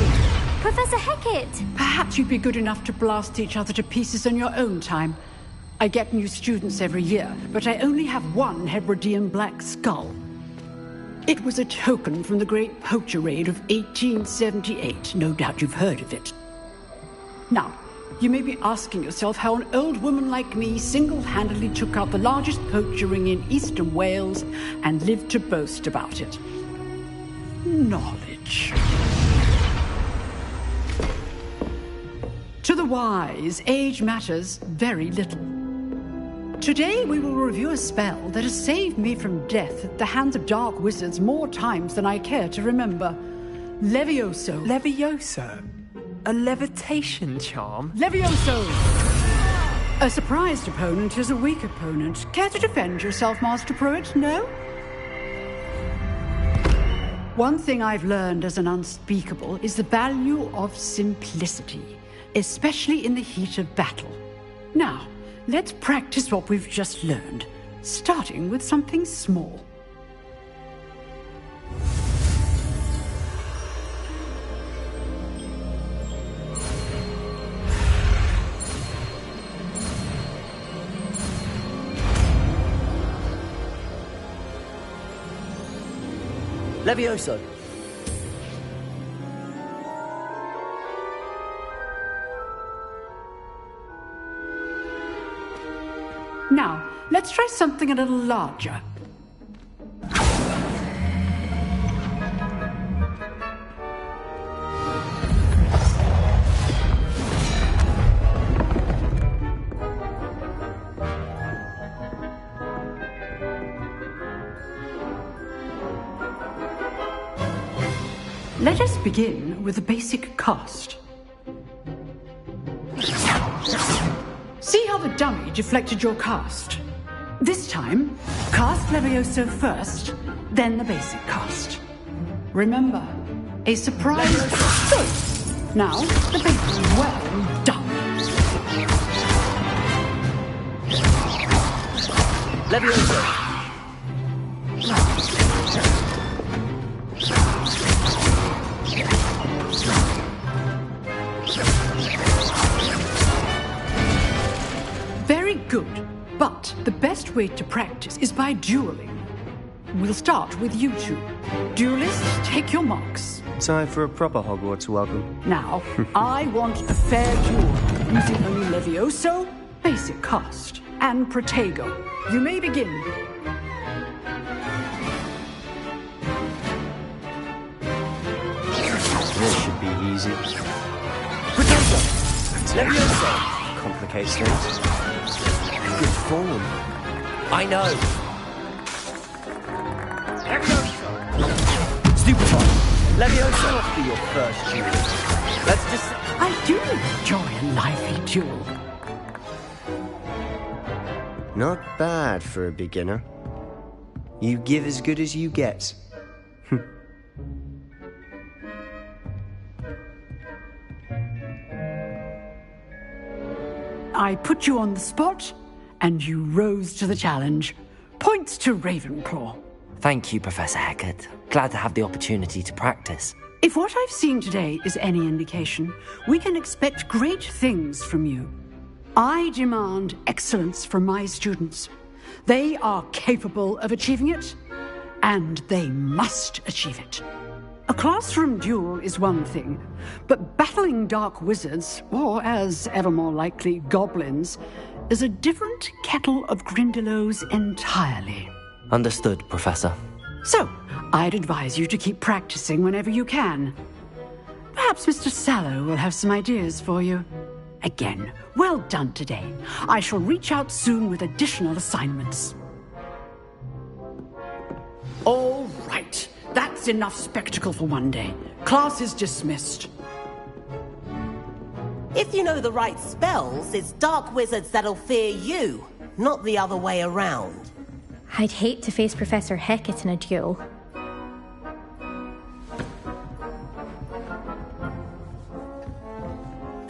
Professor Hecat! Perhaps you'd be good enough to blast each other to pieces on your own time. I get new students every year, but I only have one Hebridean black skull. It was a token from the Great Poacher Raid of 1878. No doubt you've heard of it. Now, you may be asking yourself how an old woman like me single-handedly took out the largest poacher ring in eastern Wales and lived to boast about it. Knowledge. To the wise, age matters very little. Today we will review a spell that has saved me from death at the hands of dark wizards more times than I care to remember. Levioso. Levioso? A levitation charm? Levioso! A surprised opponent is a weak opponent. Care to defend yourself, Master Pruitt? No? One thing I've learned as an unspeakable is the value of simplicity, especially in the heat of battle. Now, let's practice what we've just learned, starting with something small. Levioso. Now, let's try something a little larger. Let us begin with the basic cast. See how the dummy deflected your cast? This time, cast Levioso first, then the basic cast. Remember, a surprise. Good. Now, the basic. Well done. Levioso. Very good, but the best way to practice is by dueling. We'll start with you two. Duelists, take your marks. Time for a proper Hogwarts welcome. Now, I want a fair duel, using only Levioso, basic cast, and Protego. You may begin. This should be easy. Protego. Levioso. Complicates things. Good form. I know. Levioso. Stupefy. Levioso. Not be your first duel. Let's just... I do enjoy a lively duel. Not bad for a beginner. You give as good as you get. I put you on the spot, and you rose to the challenge. Points to Ravenclaw. Thank you, Professor Hecat. Glad to have the opportunity to practice. If what I've seen today is any indication, we can expect great things from you. I demand excellence from my students. They are capable of achieving it, and they must achieve it. A classroom duel is one thing, but battling dark wizards, or as ever more likely, goblins, is a different kettle of Grindylows entirely. Understood, Professor. So, I'd advise you to keep practicing whenever you can. Perhaps Mr. Sallow will have some ideas for you. Again, well done today. I shall reach out soon with additional assignments. All right. That's enough spectacle for one day. Class is dismissed. If you know the right spells, it's dark wizards that'll fear you, not the other way around. I'd hate to face Professor Hecat in a duel.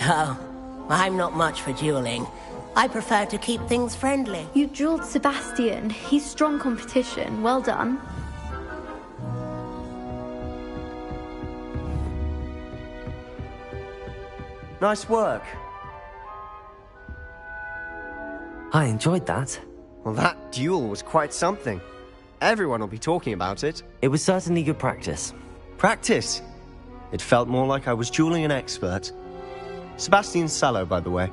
Oh, I'm not much for dueling. I prefer to keep things friendly. You dueled Sebastian. He's strong competition. Well done. Nice work. I enjoyed that. Well, that duel was quite something. Everyone will be talking about it. It was certainly good practice. Practice? It felt more like I was dueling an expert. Sebastian Sallow, by the way.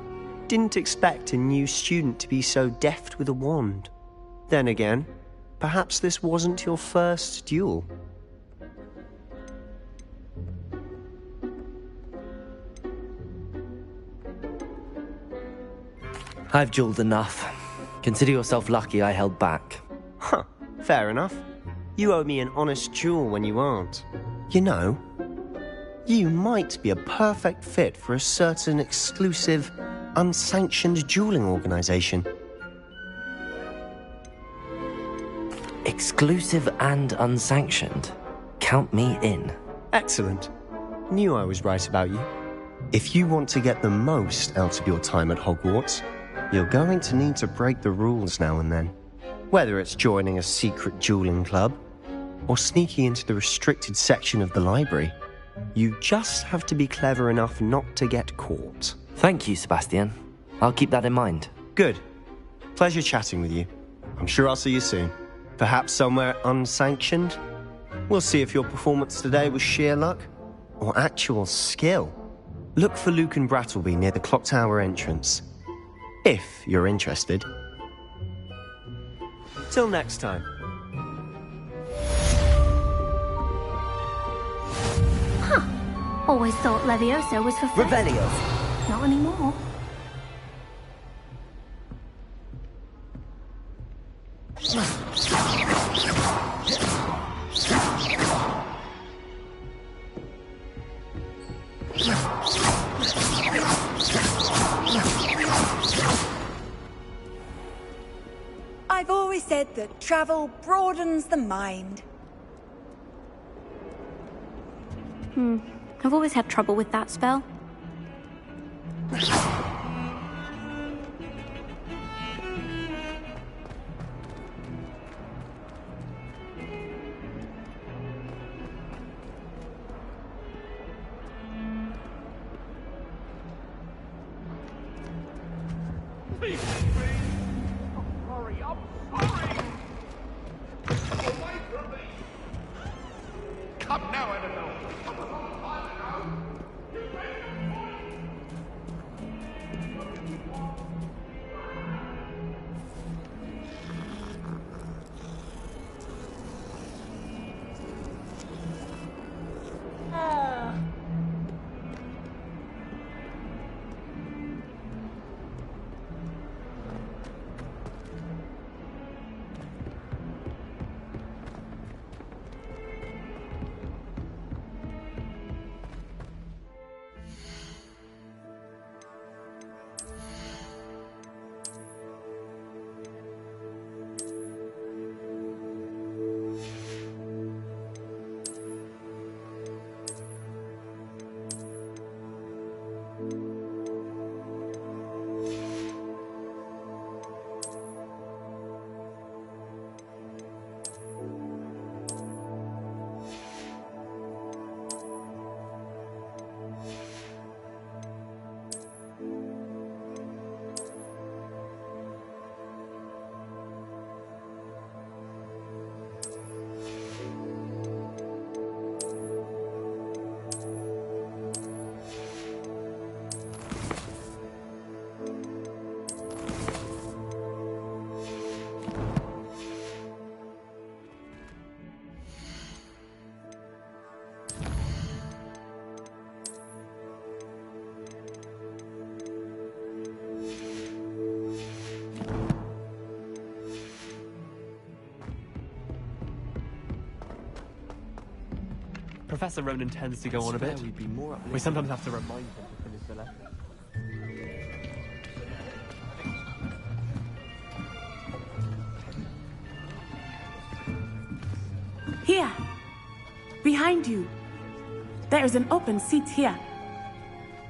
Didn't expect a new student to be so deft with a wand. Then again, perhaps this wasn't your first duel. I've dueled enough. Consider yourself lucky I held back. Huh, fair enough. You owe me an honest duel when you aren't. You know, you might be a perfect fit for a certain exclusive, unsanctioned dueling organization. Exclusive and unsanctioned. Count me in. Excellent. Knew I was right about you. If you want to get the most out of your time at Hogwarts, You're going to need to break the rules now and then. Whether it's joining a secret dueling club or sneaking into the restricted section of the library, you just have to be clever enough not to get caught. Thank you, Sebastian. I'll keep that in mind. Good. Pleasure chatting with you. I'm sure I'll see you soon. Perhaps somewhere unsanctioned? We'll see if your performance today was sheer luck or actual skill. Look for Luke and Brattleby near the clock tower entrance, if you're interested. Till next time. Huh. Always thought Levioso was for Revelio. Not anymore. I've always said that travel broadens the mind. I've always had trouble with that spell. Come now, Annabelle. Professor Ronan tends to go on a bit. We sometimes have to remind him to finish the lesson. Here! Behind you! There is an open seat here.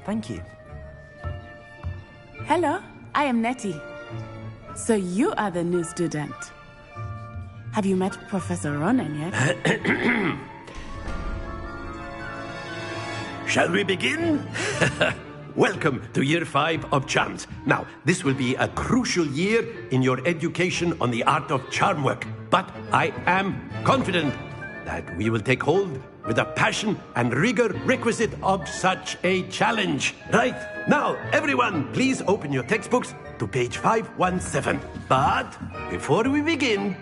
Thank you. Hello, I am Nettie. So you are the new student. Have you met Professor Ronan yet? Shall we begin? Welcome to Year 5 of Charms. Now, this will be a crucial year in your education on the art of charm work. But I am confident that we will take hold with the passion and rigor requisite of such a challenge. Right, now, everyone, please open your textbooks to page 517. But before we begin,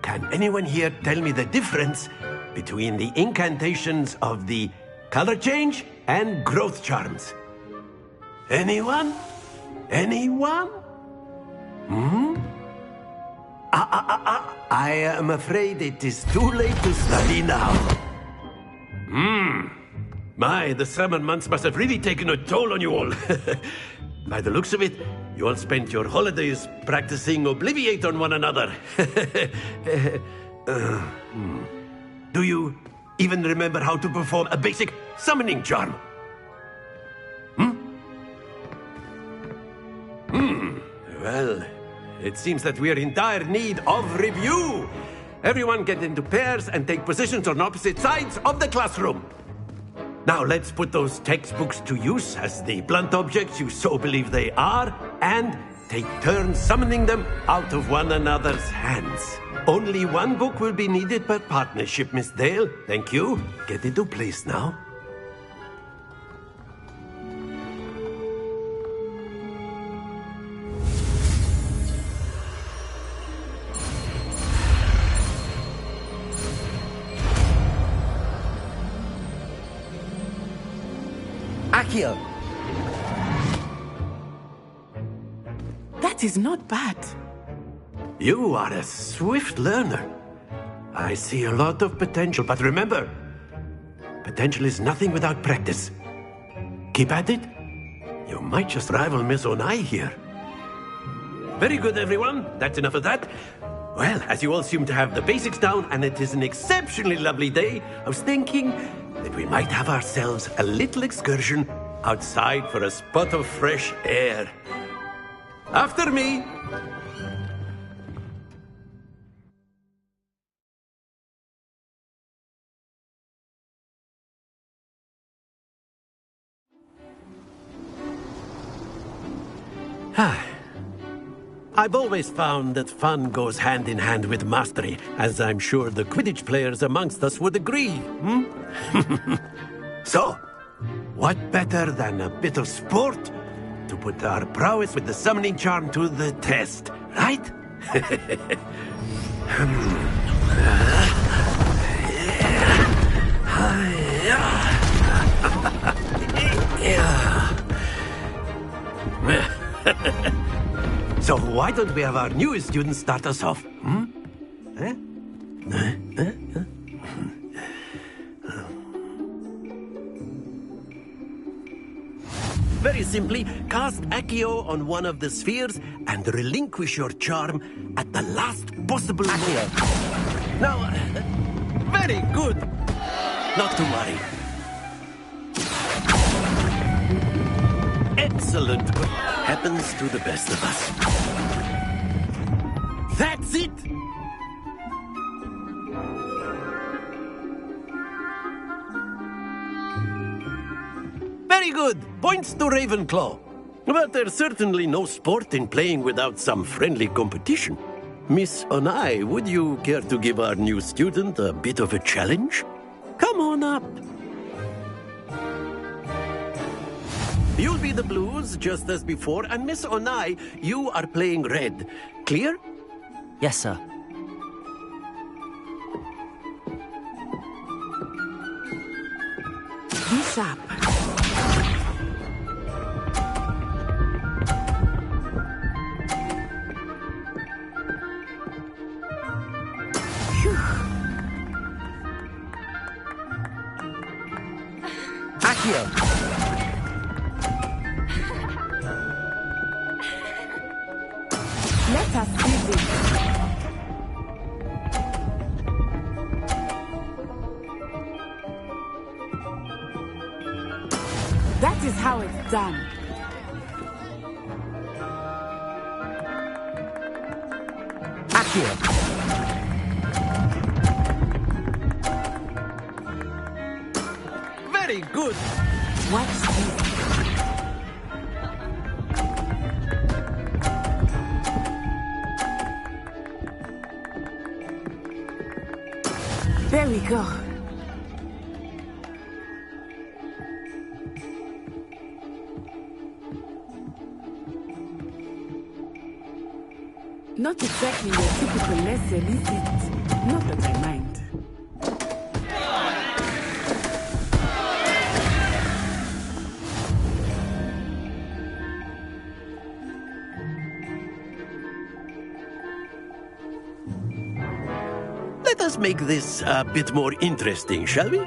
can anyone here tell me the difference between the incantations of the color change and growth charms? Anyone? Anyone? I am afraid it is too late to study now. My, the summer months must have really taken a toll on you all. By the looks of it, you all spent your holidays practicing Obliviate on one another. Do you even remember how to perform a basic summoning charm? Well, it seems that we are in dire need of review. Everyone get into pairs and take positions on opposite sides of the classroom. Now let's put those textbooks to use as the blunt objects you so believe they are, and take turns summoning them out of one another's hands. Only one book will be needed per partnership, Miss Dale. Thank you. Get into place now. Accio! That is not bad. You are a swift learner. I see a lot of potential, but remember, potential is nothing without practice. Keep at it. You might just rival Miss Onai here. Very good, everyone. That's enough of that. Well, as you all seem to have the basics down, and it is an exceptionally lovely day, I was thinking that we might have ourselves a little excursion outside for a spot of fresh air. After me. I've always found that fun goes hand in hand with mastery, as I'm sure the Quidditch players amongst us would agree. So, what better than a bit of sport to put our prowess with the summoning charm to the test, right? So why don't we have our newest student start us off? Very simply, cast Accio on one of the spheres and relinquish your charm at the last possible moment. Now, very good. Not to worry. Excellent. Happens to the best of us. That's it! Very good. Points to Ravenclaw. But there's certainly no sport in playing without some friendly competition. Miss Onai, would you care to give our new student a bit of a challenge? Come on up. You'll be the blues, just as before, and Miss Onai, you are playing red. Clear? Yes, sir. Be sharp. Accio! Let us see this. That is how it's done. Accio! Very good. Watch this. There we go. Not exactly your typical lesson, is it? Not that I mind. Let us make this a bit more interesting, shall we?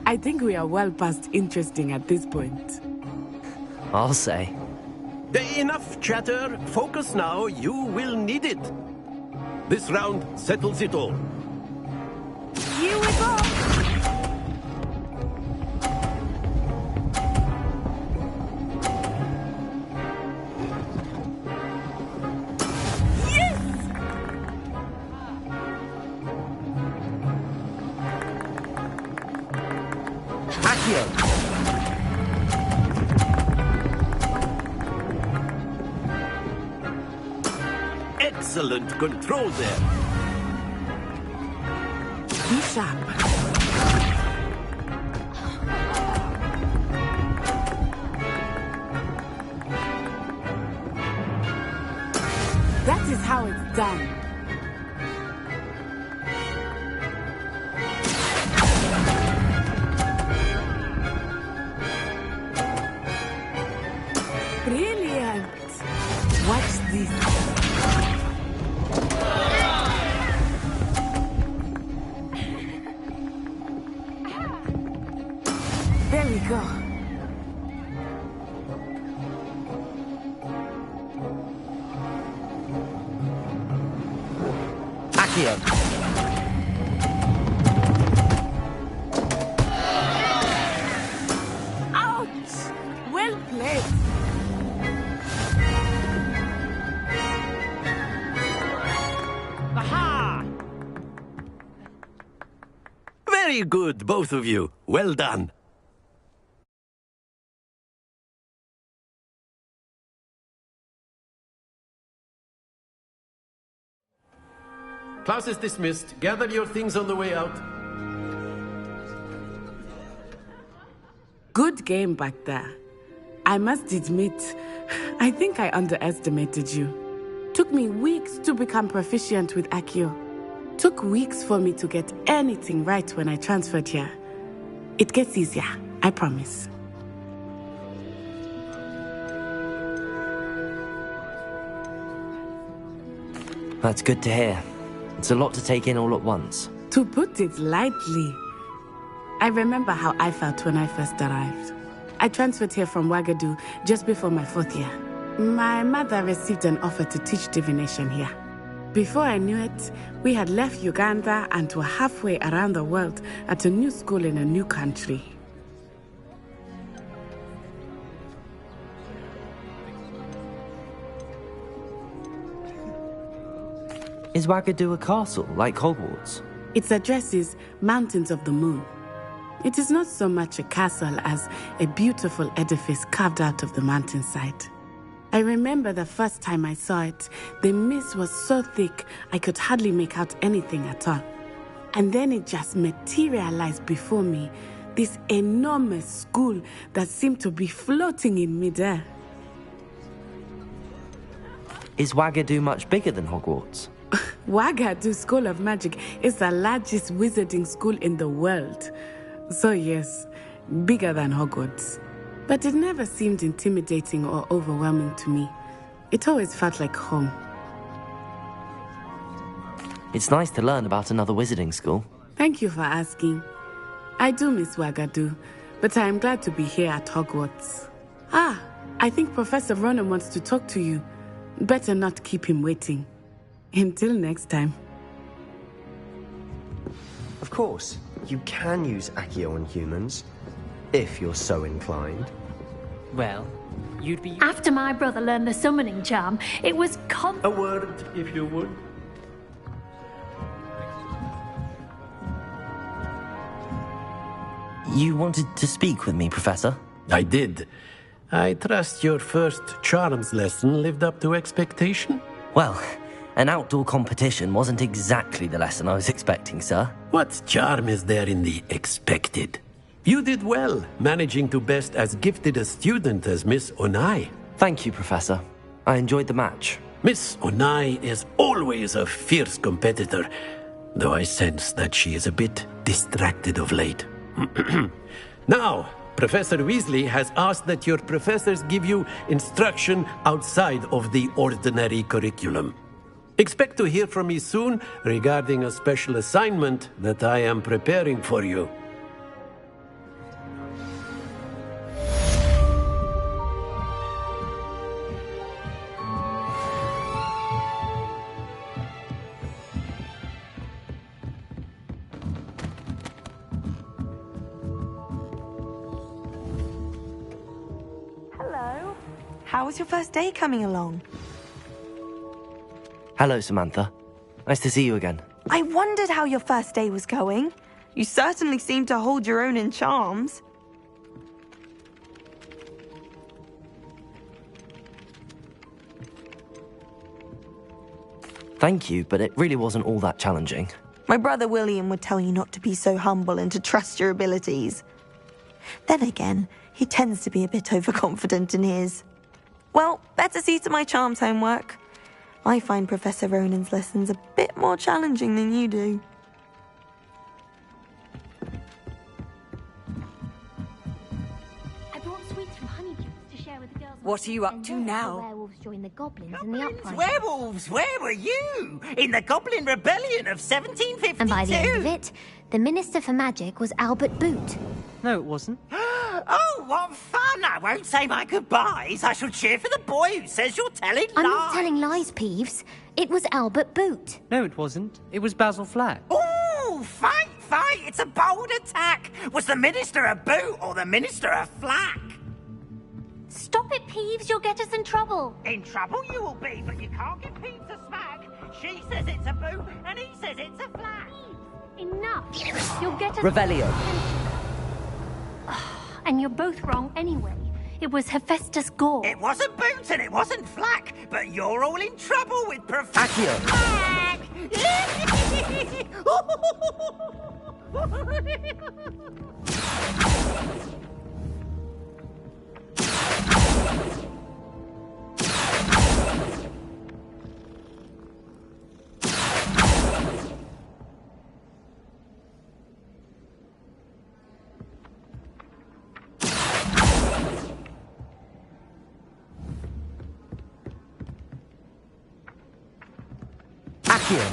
I think we are well past interesting at this point. I'll say. Enough chatter. Focus now. You will need it. This round settles it all. Here we go! excellent control there. Be sharp. That is how it's done. Brilliant! Watch this. There we go. Accio. Ouch! Well played. Aha! Very good, both of you. Well done. Class is dismissed. Gather your things on the way out. Good game back there. I must admit, I think I underestimated you. Took me weeks to become proficient with Accio. Took weeks for me to get anything right when I transferred here. It gets easier, I promise. That's good to hear. It's a lot to take in all at once. To put it lightly, I remember how I felt when I first arrived. I transferred here from Ouagadougou just before my 4th year. My mother received an offer to teach divination here. Before I knew it, we had left Uganda and were halfway around the world at a new school in a new country. Is Ouagadougou a castle, like Hogwarts? Its address is Mountains of the Moon. It is not so much a castle as a beautiful edifice carved out of the mountainside. I remember the first time I saw it, the mist was so thick I could hardly make out anything at all. And then it just materialized before me, this enormous school that seemed to be floating in midair. Is Ouagadougou much bigger than Hogwarts? Ouagadougou School of Magic is the largest wizarding school in the world. So yes, bigger than Hogwarts. But it never seemed intimidating or overwhelming to me. It always felt like home. It's nice to learn about another wizarding school. Thank you for asking. I do miss Ouagadougou, but I am glad to be here at Hogwarts. Ah, I think Professor Ronan wants to talk to you. Better not keep him waiting. Until next time. Of course, you can use Accio on humans, if you're so inclined. Well, you'd be... After my brother learned the summoning charm, it was A word, if you would. You wanted to speak with me, Professor? I did. I trust your first charms lesson lived up to expectation? Well, an outdoor competition wasn't exactly the lesson I was expecting, sir. What charm is there in the expected? You did well, managing to best as gifted a student as Miss Onai. Thank you, Professor. I enjoyed the match. Miss Onai is always a fierce competitor, though I sense that she is a bit distracted of late. Now, Professor Weasley has asked that your professors give you instruction outside of the ordinary curriculum. Expect to hear from me soon regarding a special assignment that I am preparing for you. Hello. How was your first day coming along? Hello, Samantha. Nice to see you again. I wondered how your first day was going. You certainly seem to hold your own in charms. Thank you, but it really wasn't all that challenging. My brother William would tell you not to be so humble and to trust your abilities. Then again, he tends to be a bit overconfident in his. Well, better see to my charms homework. I find Professor Ronan's lessons a bit more challenging than you do. I brought sweets from Honeydews to share with the girls. What are you up to now? The werewolves joined the goblins in the uprising. Werewolves, where were you? In the Goblin Rebellion of 1752. And by the end of it, the Minister for Magic was Albert Boot. No, it wasn't. Oh, what fun! I won't say my goodbyes. I shall cheer for the boy who says you're telling lies. I'm not telling lies, Peeves. It was Albert Boot. No, it wasn't. It was Basil Flack. Ooh, fight, fight! It's a bold attack. Was the Minister a boot or the Minister a flack? Stop it, Peeves. You'll get us in trouble. In trouble you will be, but you can't give Peeves a smack. She says it's a boot and he says it's a flack. Enough. You'll get us... Revelio. And you're both wrong anyway. It was Hephaestus Gore. It wasn't boot and it wasn't flack, but you're all in trouble with Professor Accio. Flack. Accio.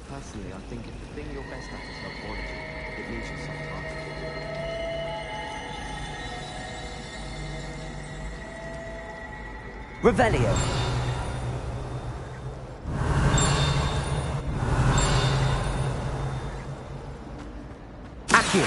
Personally, I think if the thing you're best at is herbology, it leaves you some time. Revelio. Accio.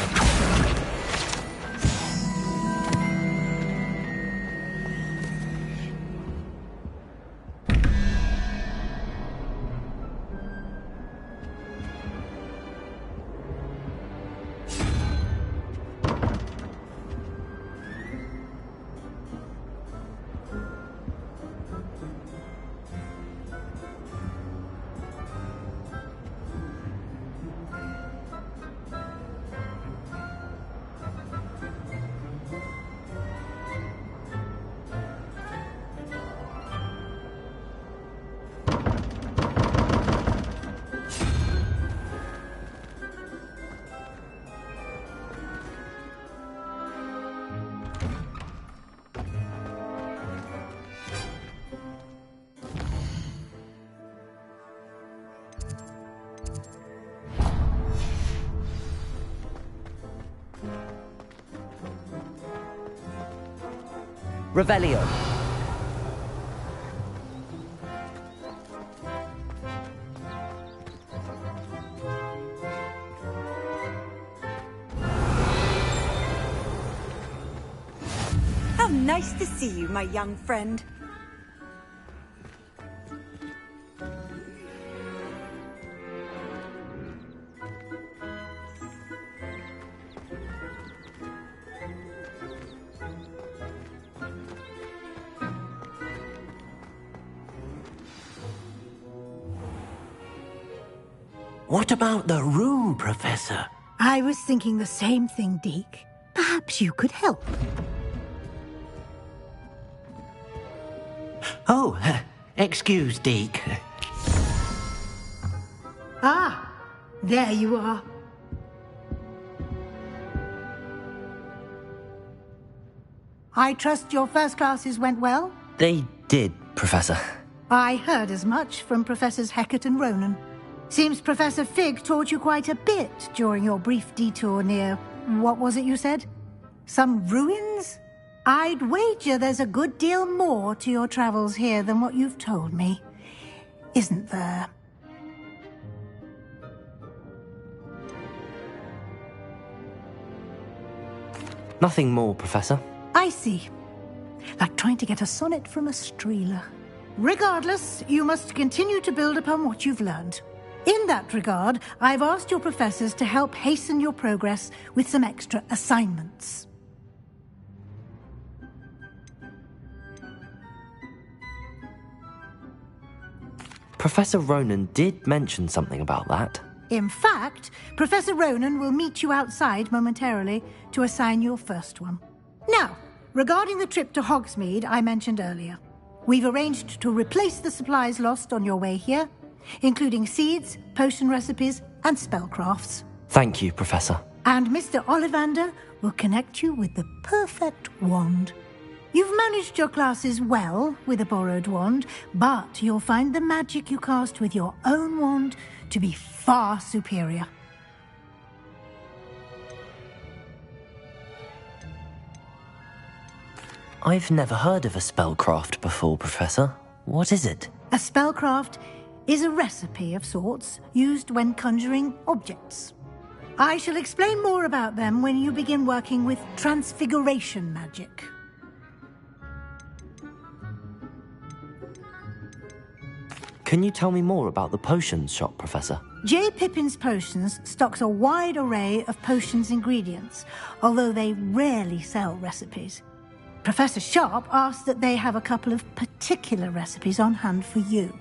Revelio. How nice to see you, my young friend. What about the room, Professor? I was thinking the same thing, Deke. Perhaps you could help. Oh, excuse, Deke. Ah, there you are. I trust your first classes went well? They did, Professor. I heard as much from Professors Hecat and Ronan. Seems Professor Fig taught you quite a bit during your brief detour near... what was it you said? Some ruins? I'd wager there's a good deal more to your travels here than what you've told me. Isn't there? Nothing more, Professor. I see. Like trying to get a sonnet from a streeler. Regardless, you must continue to build upon what you've learned. In that regard, I've asked your professors to help hasten your progress with some extra assignments. Professor Ronan did mention something about that. In fact, Professor Ronan will meet you outside momentarily to assign your first one. Now, regarding the trip to Hogsmeade I mentioned earlier, we've arranged to replace the supplies lost on your way here, including seeds, potion recipes, and spellcrafts. Thank you, Professor. And Mr. Ollivander will connect you with the perfect wand. You've managed your classes well with a borrowed wand, but you'll find the magic you cast with your own wand to be far superior. I've never heard of a spellcraft before, Professor. What is it? A spellcraft is a recipe of sorts used when conjuring objects. I shall explain more about them when you begin working with transfiguration magic. Can you tell me more about the potions shop, Professor? J. Pippin's Potions stocks a wide array of potions ingredients, although they rarely sell recipes. Professor Sharp asked that they have a couple of particular recipes on hand for you.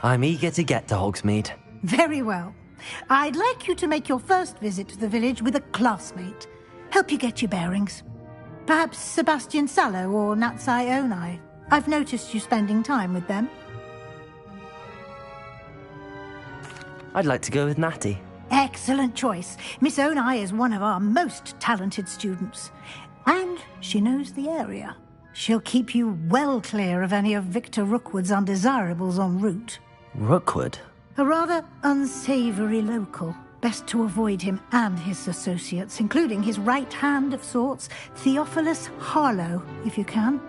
I'm eager to get to Hogsmeade. Very well. I'd like you to make your first visit to the village with a classmate. Help you get your bearings. Perhaps Sebastian Sallow or Natsai Onai. I've noticed you spending time with them. I'd like to go with Natty. Excellent choice. Miss Onai is one of our most talented students. And she knows the area. She'll keep you well clear of any of Victor Rookwood's undesirables en route. Rookwood? A rather unsavoury local. Best to avoid him and his associates, including his right hand of sorts, Theophilus Harlow, if you can.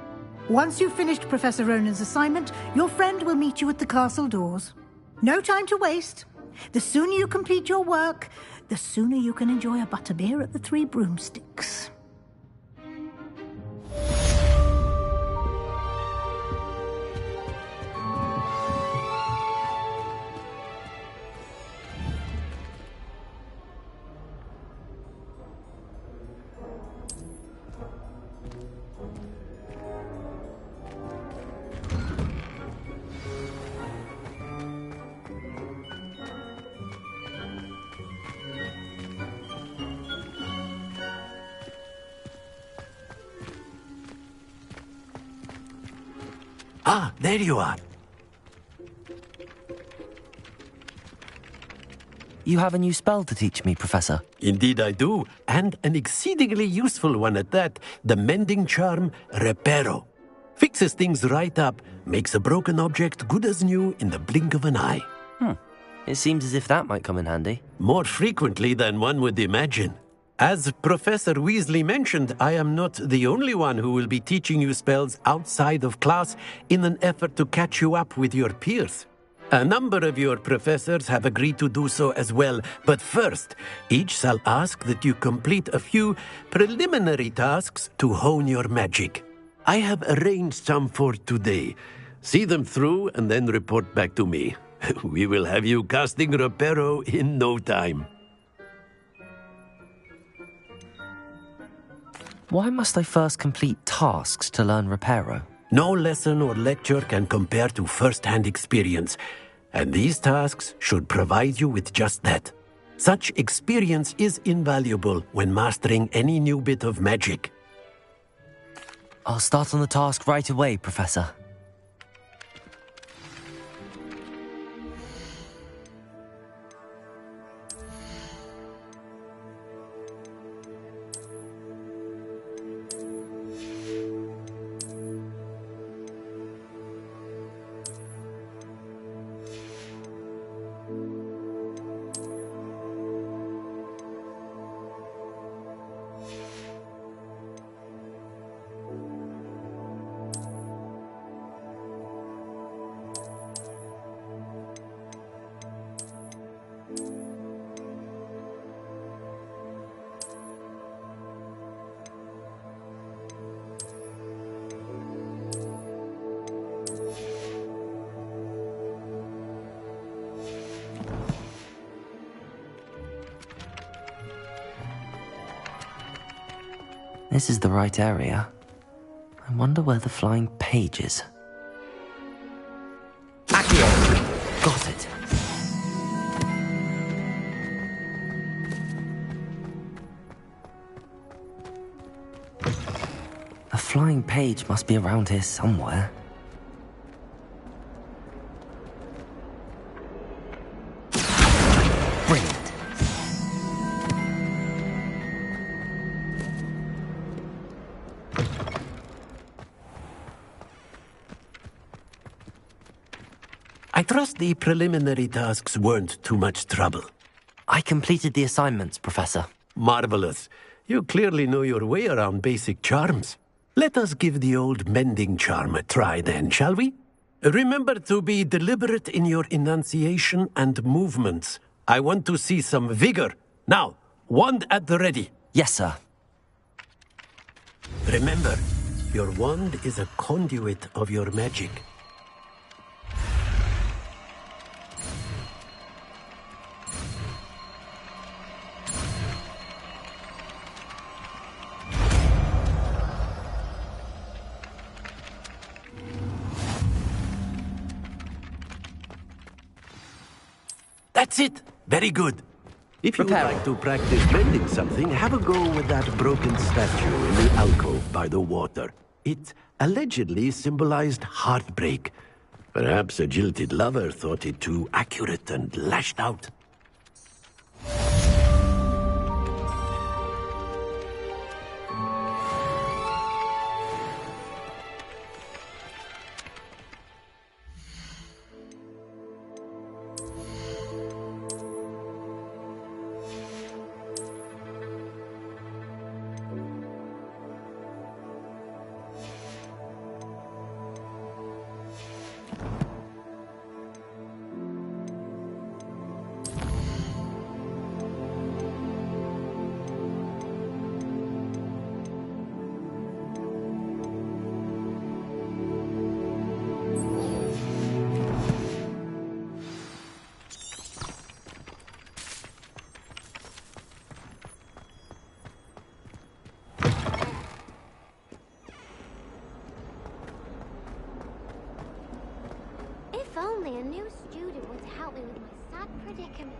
Once you've finished Professor Ronan's assignment, your friend will meet you at the castle doors. No time to waste. The sooner you complete your work, the sooner you can enjoy a butterbeer at the Three Broomsticks. Ah, there you are. You have a new spell to teach me, Professor. Indeed I do, and an exceedingly useful one at that. The mending charm, Reparo. Fixes things right up, makes a broken object good as new in the blink of an eye. It seems as if that might come in handy. More frequently than one would imagine. As Professor Weasley mentioned, I am not the only one who will be teaching you spells outside of class in an effort to catch you up with your peers. A number of your professors have agreed to do so as well, but first, each shall ask that you complete a few preliminary tasks to hone your magic. I have arranged some for today. See them through and then report back to me. We will have you casting Reparo in no time. Why must I first complete tasks to learn Reparo? No lesson or lecture can compare to first-hand experience, and these tasks should provide you with just that. Such experience is invaluable when mastering any new bit of magic. I'll start on the task right away, Professor. This is the right area. I wonder where the flying page is. Accio! Got it. The flying page must be around here somewhere. Brilliant. I trust the preliminary tasks weren't too much trouble. I completed the assignments, Professor. Marvelous. You clearly know your way around basic charms. Let us give the old mending charm a try then, shall we? Remember to be deliberate in your enunciation and movements. I want to see some vigor. Now, wand at the ready. Yes, sir. Remember, your wand is a conduit of your magic. That's it. Very good. If you would like to practice mending something, have a go with that broken statue in the alcove by the water. It allegedly symbolized heartbreak. Perhaps a jilted lover thought it too accurate and lashed out. If only a new student would help me with my sad predicament.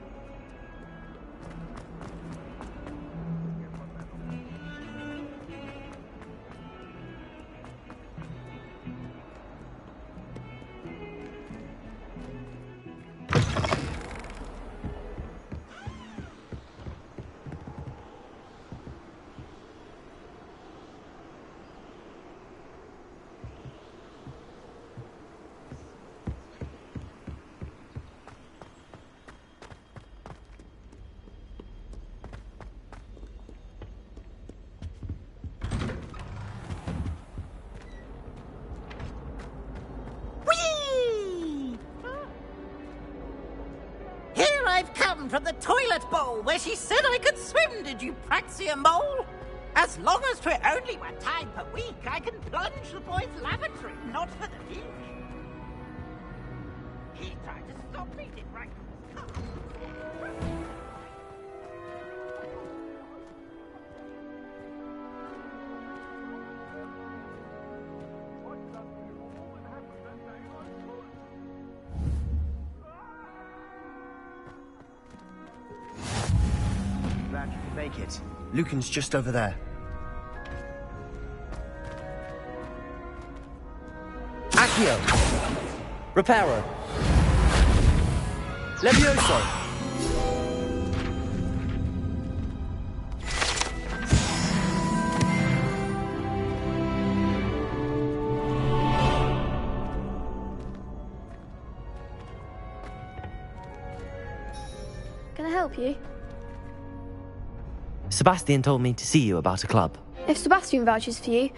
come from the toilet bowl where she said I could swim, did you praxia mole? As long as we're only one time per week, I can plunge the boys' lavatory, not for the future. He tried to stop me, did right? Glad you could make it. Lucan's just over there. Accio! Reparo! Levioso! Can I help you? Sebastian told me to see you about a club. If Sebastian vouches for you,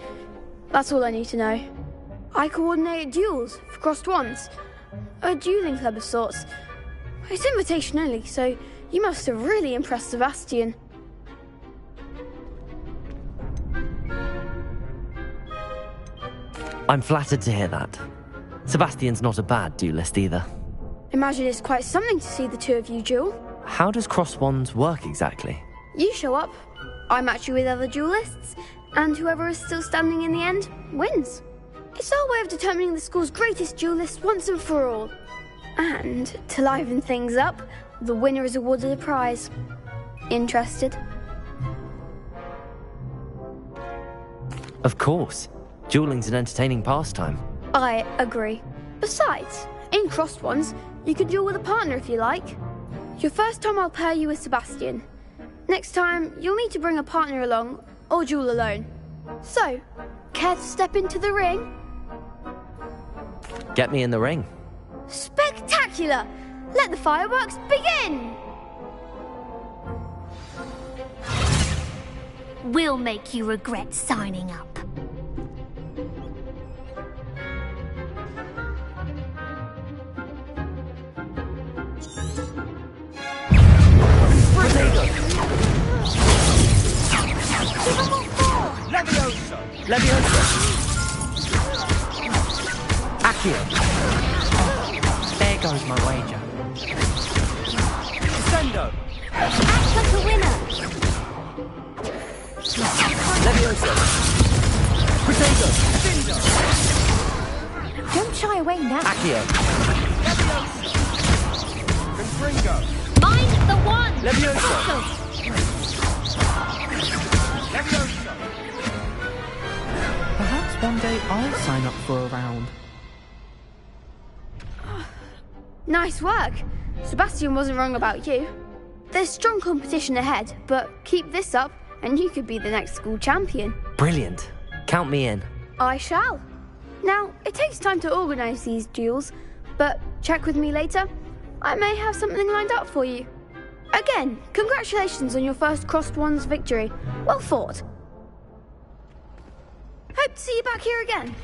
that's all I need to know. I coordinate duels for crossed wands. A dueling club of sorts. It's invitation only, so you must have really impressed Sebastian. I'm flattered to hear that. Sebastian's not a bad duelist either. Imagine it's quite something to see the two of you duel. How does cross wands work exactly? You show up, I match you with other duelists, and whoever is still standing in the end wins. It's our way of determining the school's greatest duelist once and for all. And to liven things up, the winner is awarded a prize. Interested? Of course. Dueling's an entertaining pastime. I agree. Besides, in crossed ones, you can duel with a partner if you like. Your first time I'll pair you with Sebastian. Next time, you'll need to bring a partner along, or duel alone. So, care to step into the ring? Get me in the ring. Spectacular! Let the fireworks begin! We'll make you regret signing up. Levioso! Levioso! Accio! There goes my wager. Descendo! Act like a winner! Levioso! Protego! Don't shy away now. Accio! Confringo! Mind the one! Levioso! Levioso! Perhaps one day I'll sign up for a round. Nice work. Sebastian wasn't wrong about you. There's strong competition ahead, but keep this up and you could be the next school champion. Brilliant. Count me in. I shall. Now, it takes time to organise these duels, but check with me later. I may have something lined up for you. Again, congratulations on your first crossed wands victory. Well fought. Hope to see you back here again.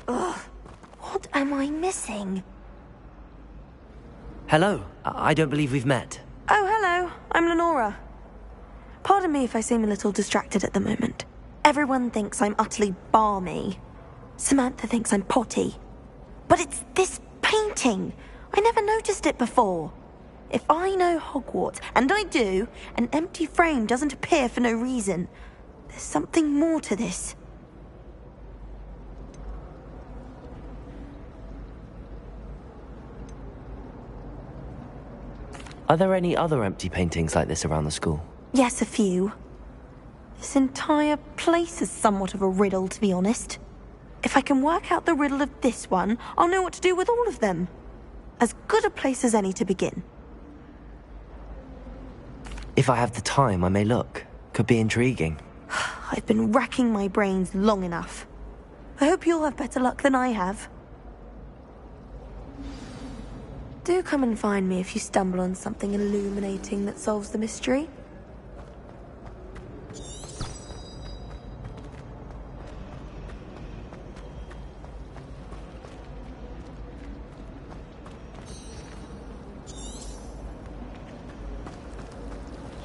What am I missing? Hello. I don't believe we've met. Oh, hello. I'm Lenora. Pardon me if I seem a little distracted at the moment. Everyone thinks I'm utterly balmy. Samantha thinks I'm potty. But it's this painting. I never noticed it before. If I know Hogwarts, and I do, an empty frame doesn't appear for no reason. There's something more to this. Are there any other empty paintings like this around the school? Yes, a few. This entire place is somewhat of a riddle, to be honest. If I can work out the riddle of this one, I'll know what to do with all of them. As good a place as any to begin. If I have the time, I may look. Could be intriguing. I've been racking my brains long enough. I hope you'll have better luck than I have. Do come and find me if you stumble on something illuminating that solves the mystery.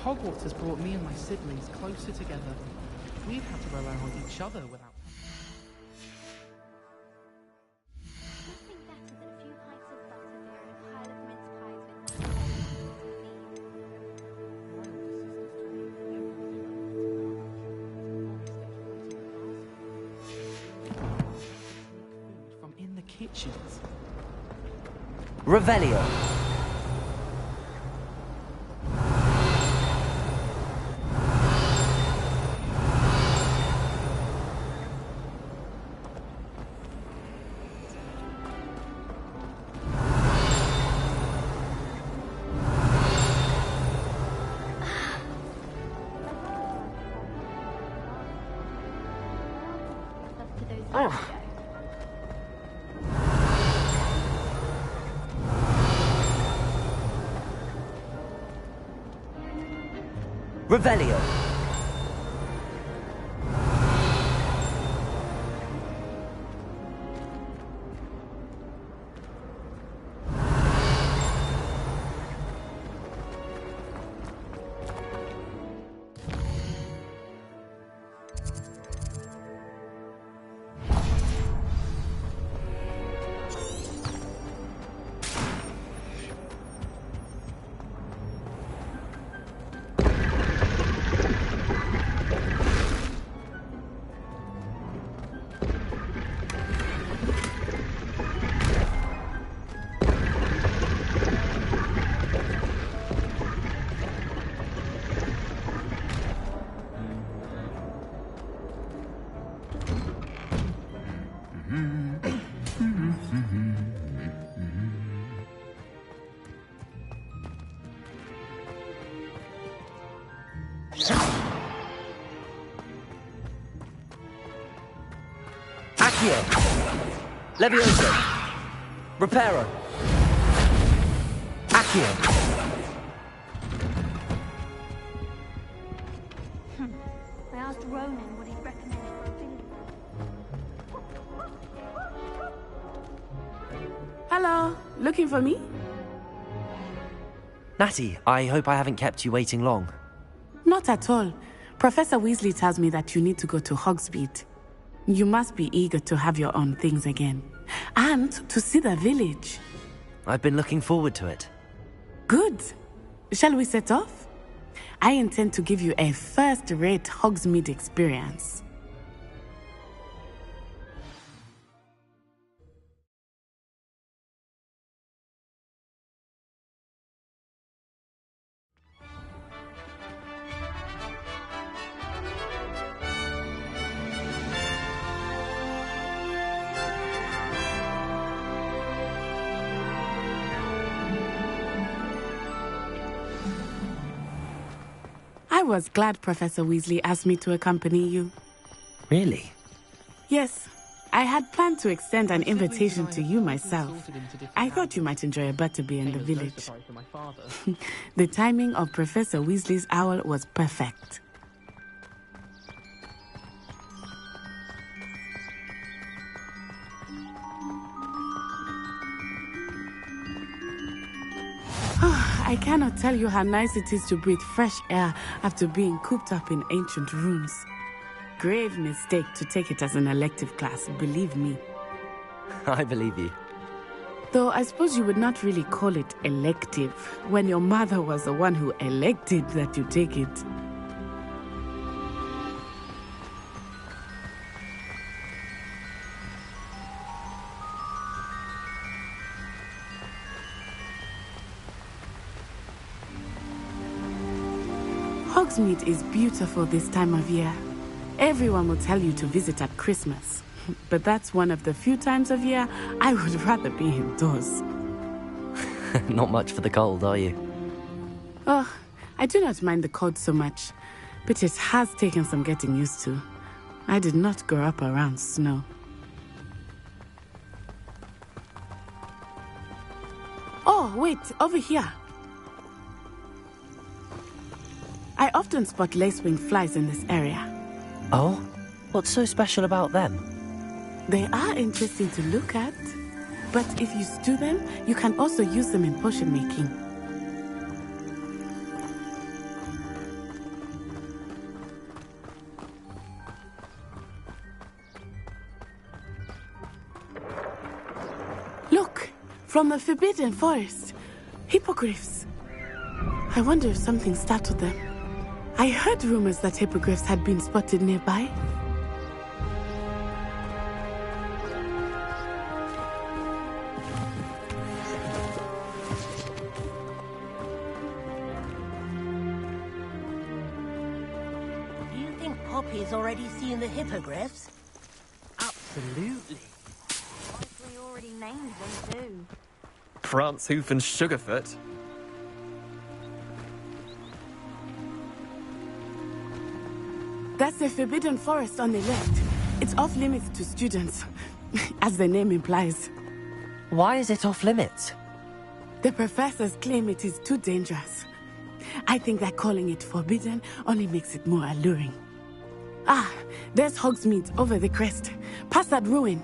Hogwarts has brought me and my siblings closer together. We've had to rely on each other without... From in the kitchens. Revelio. Revelio. Accio. Levioso. Reparo. Accio. I asked Ronan what he'd recommend for a village. Hello, looking for me? Natty, I hope I haven't kept you waiting long. Not at all. Professor Weasley tells me that you need to go to Hogsmeade. You must be eager to have your own things again. And to see the village. I've been looking forward to it. Good. Shall we set off? I intend to give you a first-rate Hogsmeade experience. I was glad Professor Weasley asked me to accompany you. Really? Yes. I had planned to extend an invitation to you myself. I thought you might enjoy a butterbeer in the village. The timing of Professor Weasley's owl was perfect. I cannot tell you how nice it is to breathe fresh air after being cooped up in ancient rooms. Grave mistake to take it as an elective class, believe me. I believe you. Though I suppose you would not really call it elective when your mother was the one who elected that you take it. Hogsmeade is beautiful this time of year. Everyone will tell you to visit at Christmas. But that's one of the few times of year I would rather be indoors. Not much for the cold, are you? Oh, I do not mind the cold so much, but it has taken some getting used to. I did not grow up around snow. Oh, wait, over here. I often spot lacewing flies in this area. Oh? What's so special about them? They are interesting to look at, but if you stew them, you can also use them in potion making. Look, from the Forbidden Forest, hippogriffs. I wonder if something startled them. I heard rumors that hippogriffs had been spotted nearby. Do you think Poppy's already seen the hippogriffs? Absolutely. We already named them too. Francehoof and Sugarfoot. That's the Forbidden Forest on the left. It's off limits to students, as the name implies. Why is it off limits? The professors claim it is too dangerous. I think that calling it forbidden only makes it more alluring. Ah, there's Hogsmeade over the crest. Past that ruin.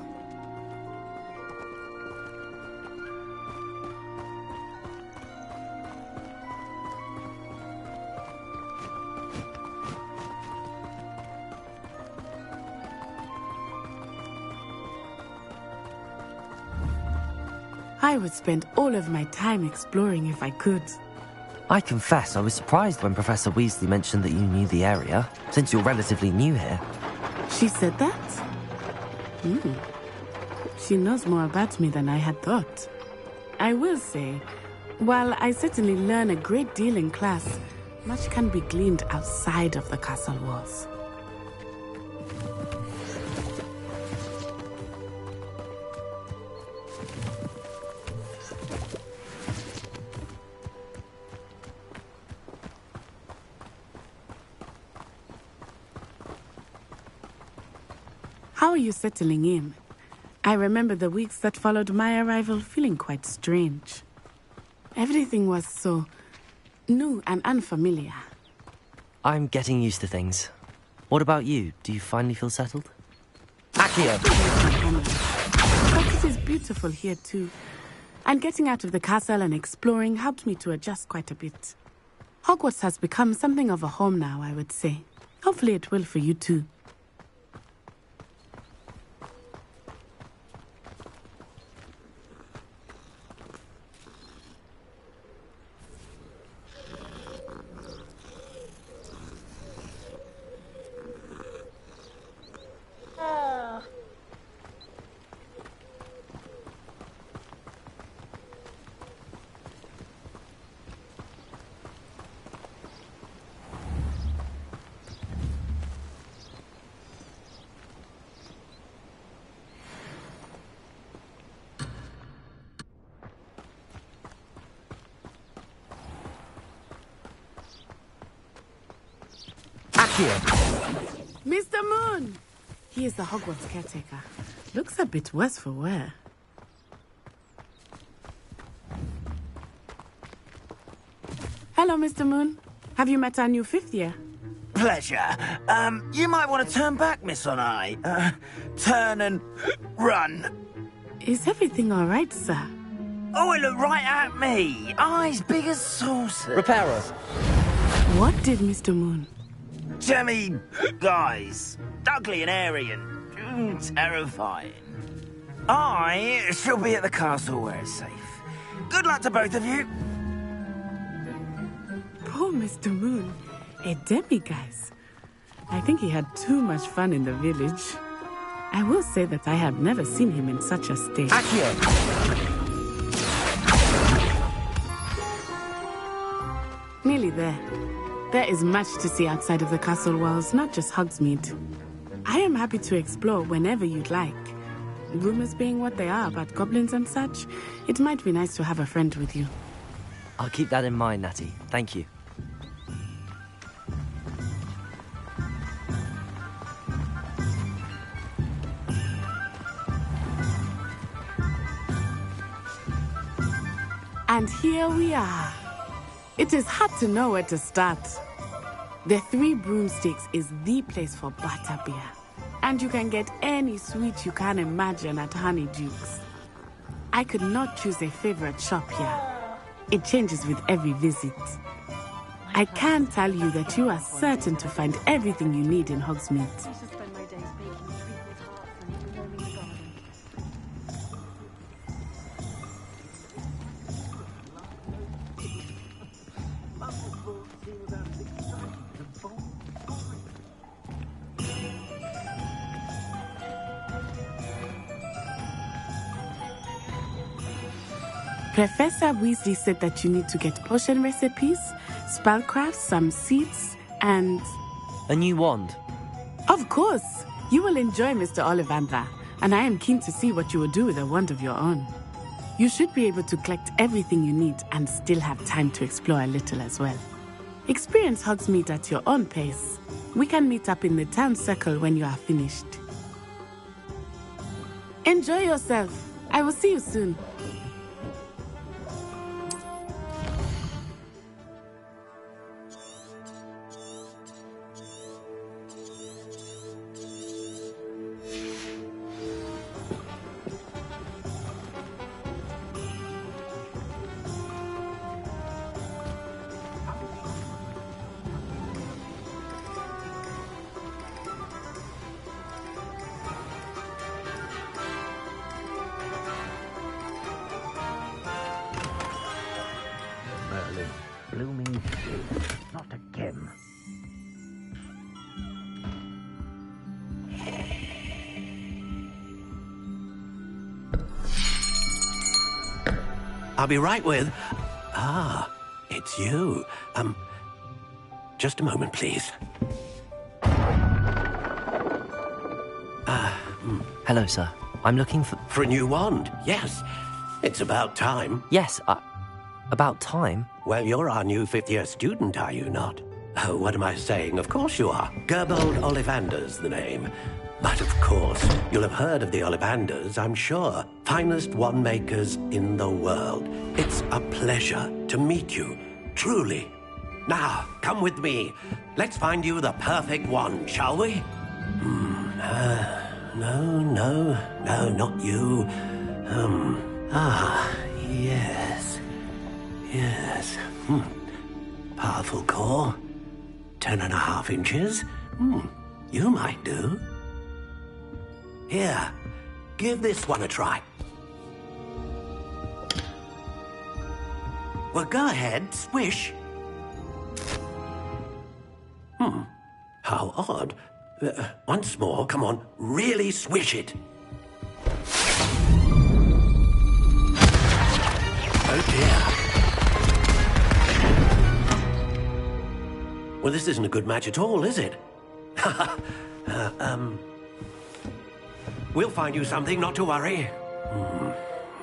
I would spend all of my time exploring if I could. I confess I was surprised when Professor Weasley mentioned that you knew the area, since you're relatively new here. She said that? She knows more about me than I had thought. I will say, while I certainly learn a great deal in class, much can be gleaned outside of the castle walls. How are you settling in? I remember the weeks that followed my arrival feeling quite strange. Everything was so new and unfamiliar. I'm getting used to things. What about you? Do you finally feel settled? Accio! But it is beautiful here too. And getting out of the castle and exploring helped me to adjust quite a bit. Hogwarts has become something of a home now, I would say. Hopefully it will for you too. Mr. Moon! He is the Hogwarts caretaker. Looks a bit worse for wear. Hello, Mr. Moon. Have you met our new fifth year? Pleasure. You might want to turn back, Miss Onai. Turn and run. Is everything all right, sir? Oh, it looked right at me. Eyes big as saucers. Reparo. What did Mr. Moon? Jemmy guys. Ugly and airy and terrifying. I shall be at the castle where it's safe. Good luck to both of you. Poor Mr. Moon. A demiguise. I think he had too much fun in the village. I will say that I have never seen him in such a state. Accio! Nearly there. There is much to see outside of the castle walls, not just Hogsmeade. I am happy to explore whenever you'd like. Rumors being what they are about goblins and such, it might be nice to have a friend with you. I'll keep that in mind, Natty. Thank you. And here we are. It is hard to know where to start. The Three Broomsticks is the place for butterbeer. And you can get any sweet you can imagine at Honeyduke's. I could not choose a favorite shop here. It changes with every visit. I can tell you that you are certain to find everything you need in Hogsmeade. Professor Weasley said that you need to get potion recipes, spellcrafts, some seeds, and... a new wand. Of course! You will enjoy Mr. Ollivander, and I am keen to see what you will do with a wand of your own. You should be able to collect everything you need and still have time to explore a little as well. Experience Hogsmeade at your own pace. We can meet up in the town circle when you are finished. Enjoy yourself. I will see you soon. Blooming shit. Not again. I'll be right with... Ah, it's you. Just a moment, please. Hello, sir. I'm looking for... For a new wand, yes. It's about time. Yes, about time? Well, you're our new fifth-year student, are you not? Oh, what am I saying? Of course you are. Gerbold Ollivander's the name. But of course, you'll have heard of the Ollivanders, I'm sure. Finest wand makers in the world. It's a pleasure to meet you, truly. Now, come with me. Let's find you the perfect wand, shall we? No, not you. Yes. Powerful core. 10.5 inches. You might do. Here, give this one a try. Well, go ahead, swish. How odd. Once more, come on, really swish it. Oh dear. Well, this isn't a good match at all, is it? We'll find you something, not to worry.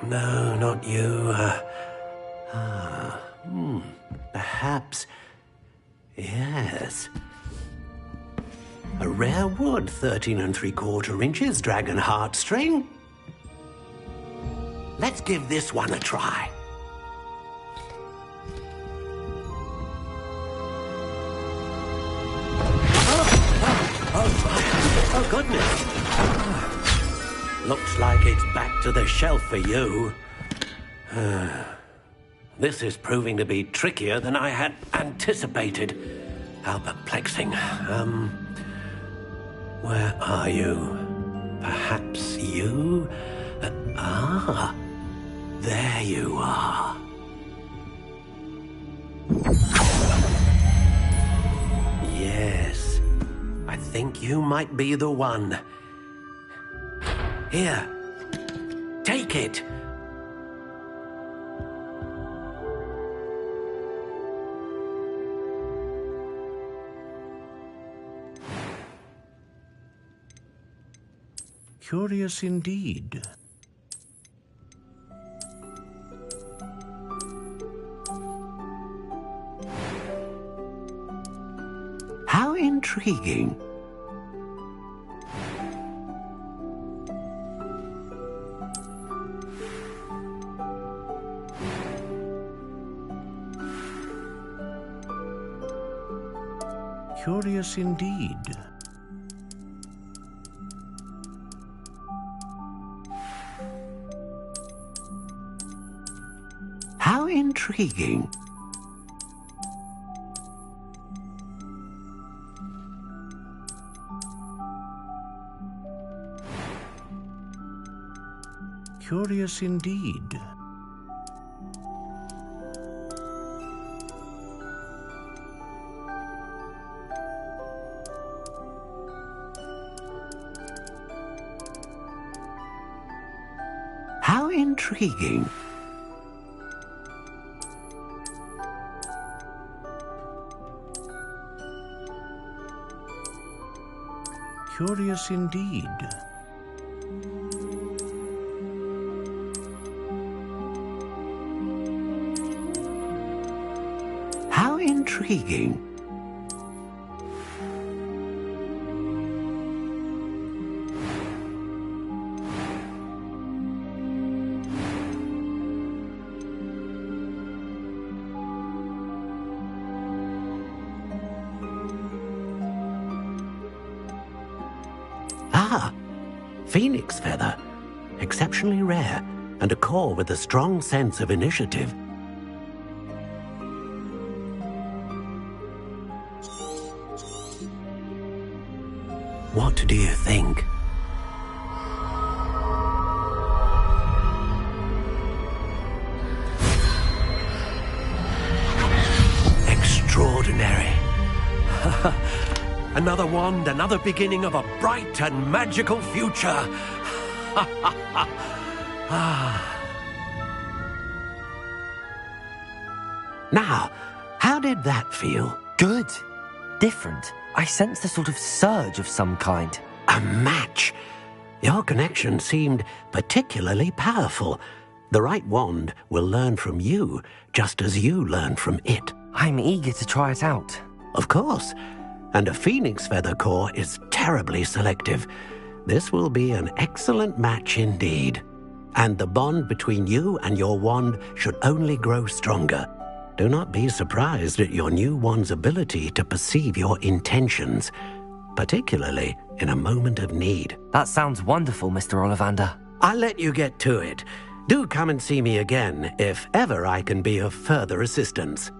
No, not you. Perhaps... Yes. A rare wood, 13 3/4 inches, dragon heartstring. Let's give this one a try. Oh, goodness. Looks like it's back to the shelf for you. This is proving to be trickier than I had anticipated. How perplexing. Where are you? Perhaps you? There you are. Yes, I think you might be the one. Here, take it. Curious indeed. How intriguing. Curious indeed. How intriguing. Curious indeed. How intriguing. Curious indeed. How intriguing. Ah, phoenix feather. Exceptionally rare, and a core with a strong sense of initiative. What do you think? Extraordinary. Another wand, another beginning of a bright and magical future. Now, how did that feel? Good. Different. I sensed a sort of surge of some kind. A match. Your connection seemed particularly powerful. The right wand will learn from you, just as you learn from it. I'm eager to try it out. Of course. And a phoenix feather core is terribly selective. This will be an excellent match indeed. And the bond between you and your wand should only grow stronger. Do not be surprised at your new wand's ability to perceive your intentions, particularly in a moment of need. That sounds wonderful, Mr. Ollivander. I'll let you get to it. Do come and see me again if ever I can be of further assistance.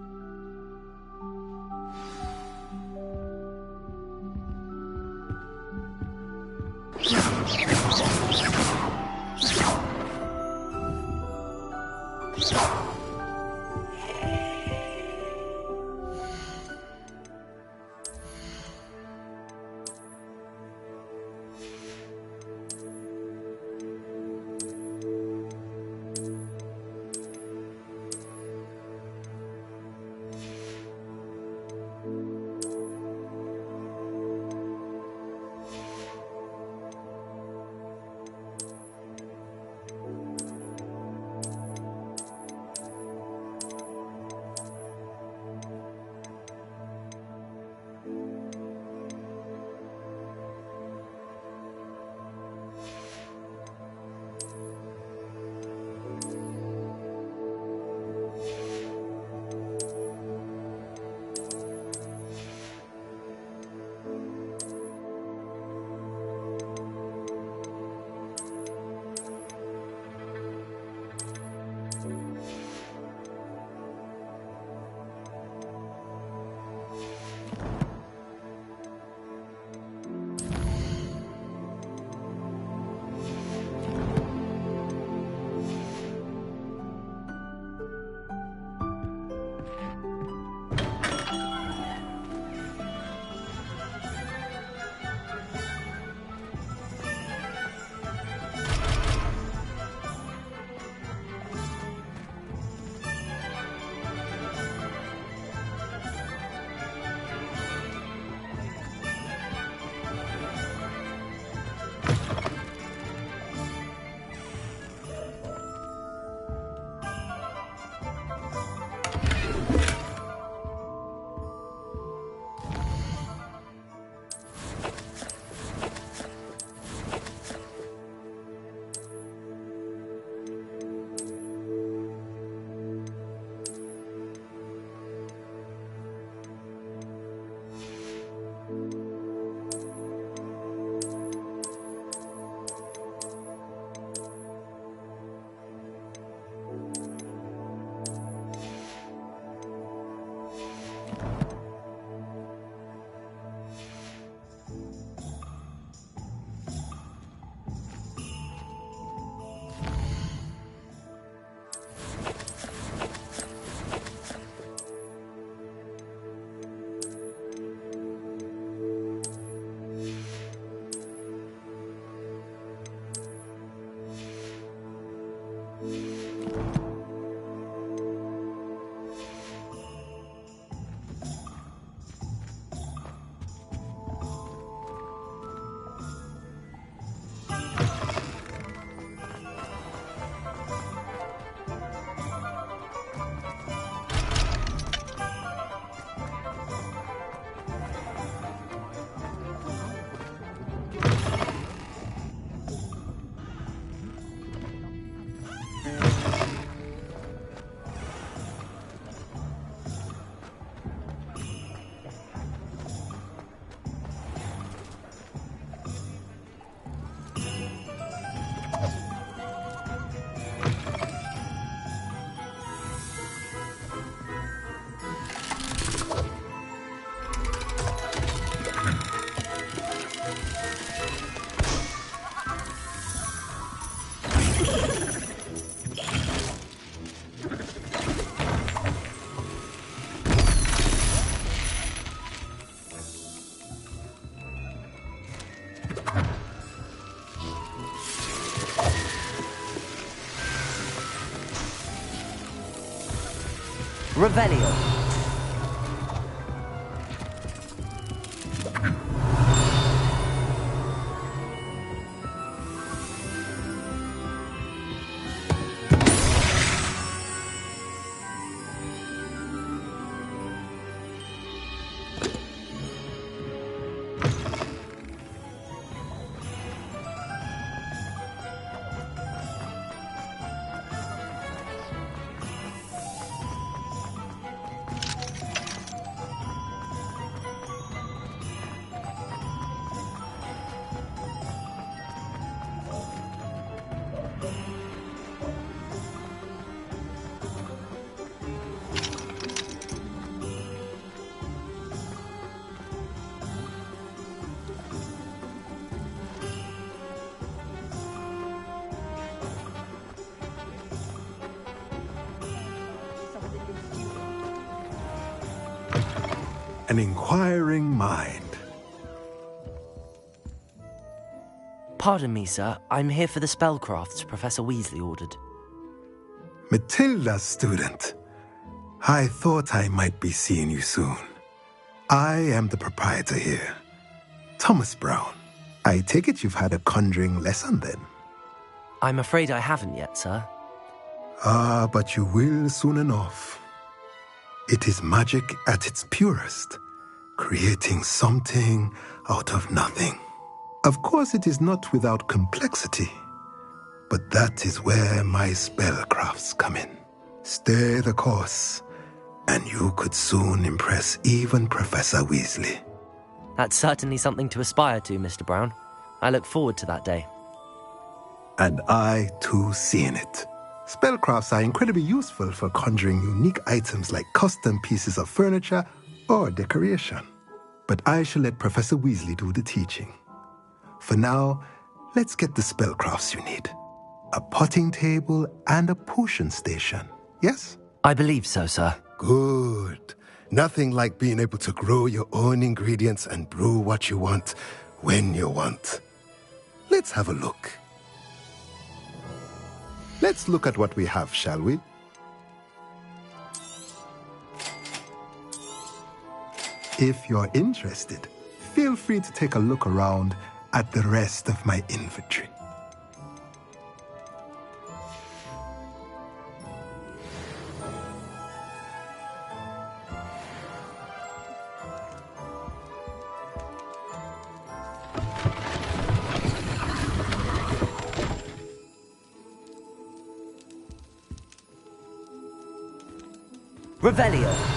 Revelio. An inquiring mind. Pardon me, sir. I'm here for the spellcrafts Professor Weasley ordered. Matilda's student. I thought I might be seeing you soon. I am the proprietor here, Thomas Brown. I take it you've had a conjuring lesson then? I'm afraid I haven't yet, sir. Ah, but you will soon enough. It is magic at its purest, creating something out of nothing. Of course, it is not without complexity, but that is where my spellcrafts come in. Stay the course, and you could soon impress even Professor Weasley. That's certainly something to aspire to, Mr. Brown. I look forward to that day. And I, too, seeing it. Spellcrafts are incredibly useful for conjuring unique items like custom pieces of furniture or decoration. But I shall let Professor Weasley do the teaching. For now, let's get the spellcrafts you need. A potting table and a potion station, yes? I believe so, sir. Good. Nothing like being able to grow your own ingredients and brew what you want, when you want. Let's have a look. Let's look at what we have, shall we? If you're interested, feel free to take a look around at the rest of my inventory. Revelio.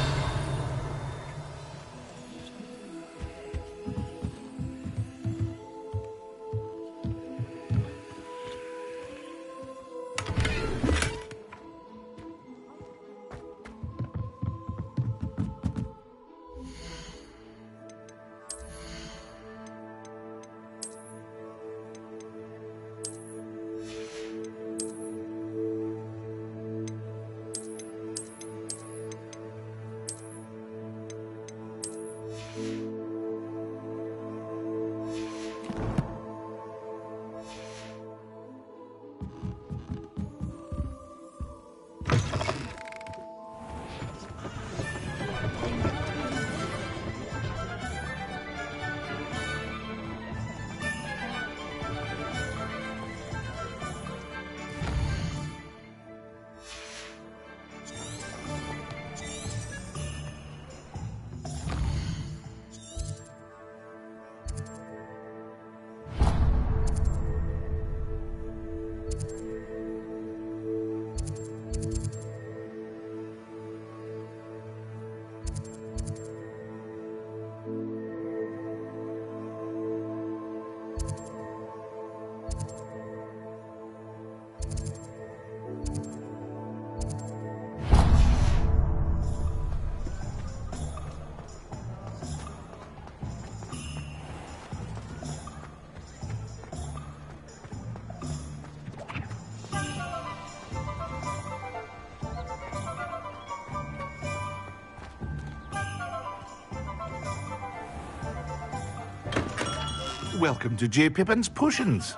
Welcome to J. Pippin's Potions.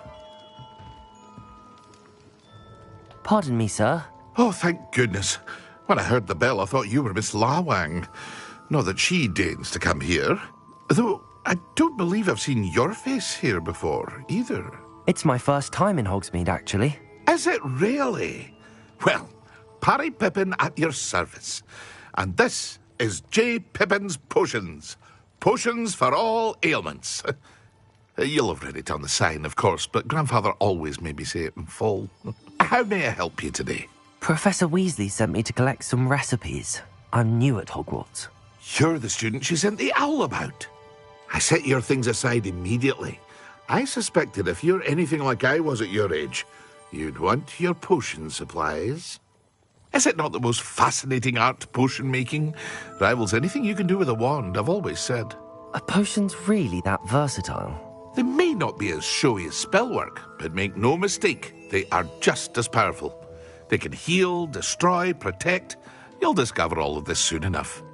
Pardon me, sir. Oh, thank goodness. When I heard the bell, I thought you were Miss Lawang. Not that she deigns to come here. Though I don't believe I've seen your face here before, either. It's my first time in Hogsmeade, actually. Is it really? Well, Parry Pippin at your service. And this is J. Pippin's Potions. Potions for all ailments. You'll have read it on the sign, of course, but Grandfather always made me say it in full. How may I help you today? Professor Weasley sent me to collect some recipes. I'm new at Hogwarts. You're the student she sent the owl about. I set your things aside immediately. I suspected if you're anything like I was at your age, you'd want your potion supplies. Is it not the most fascinating art, potion making? Rivals anything you can do with a wand, I've always said. Are potions really that versatile? They may not be as showy as spellwork, but make no mistake, they are just as powerful. They can heal, destroy, protect. You'll discover all of this soon enough.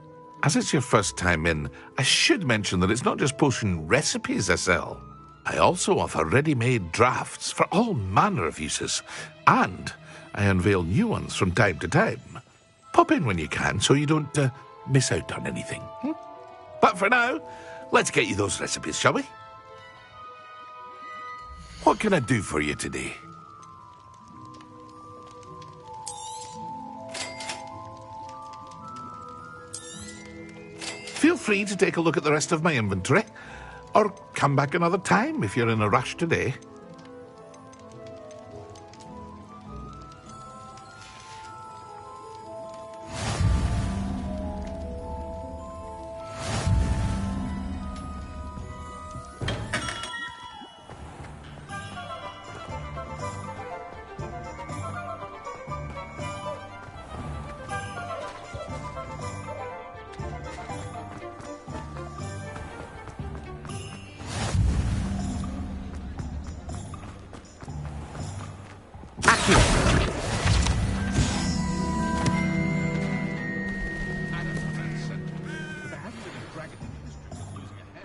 As it's your first time in, I should mention that it's not just potion recipes I sell. I also offer ready-made drafts for all manner of uses, and I unveil new ones from time to time. Pop in when you can so you don't miss out on anything. But for now, let's get you those recipes, shall we? What can I do for you today? Feel free to take a look at the rest of my inventory, or come back another time if you're in a rush today.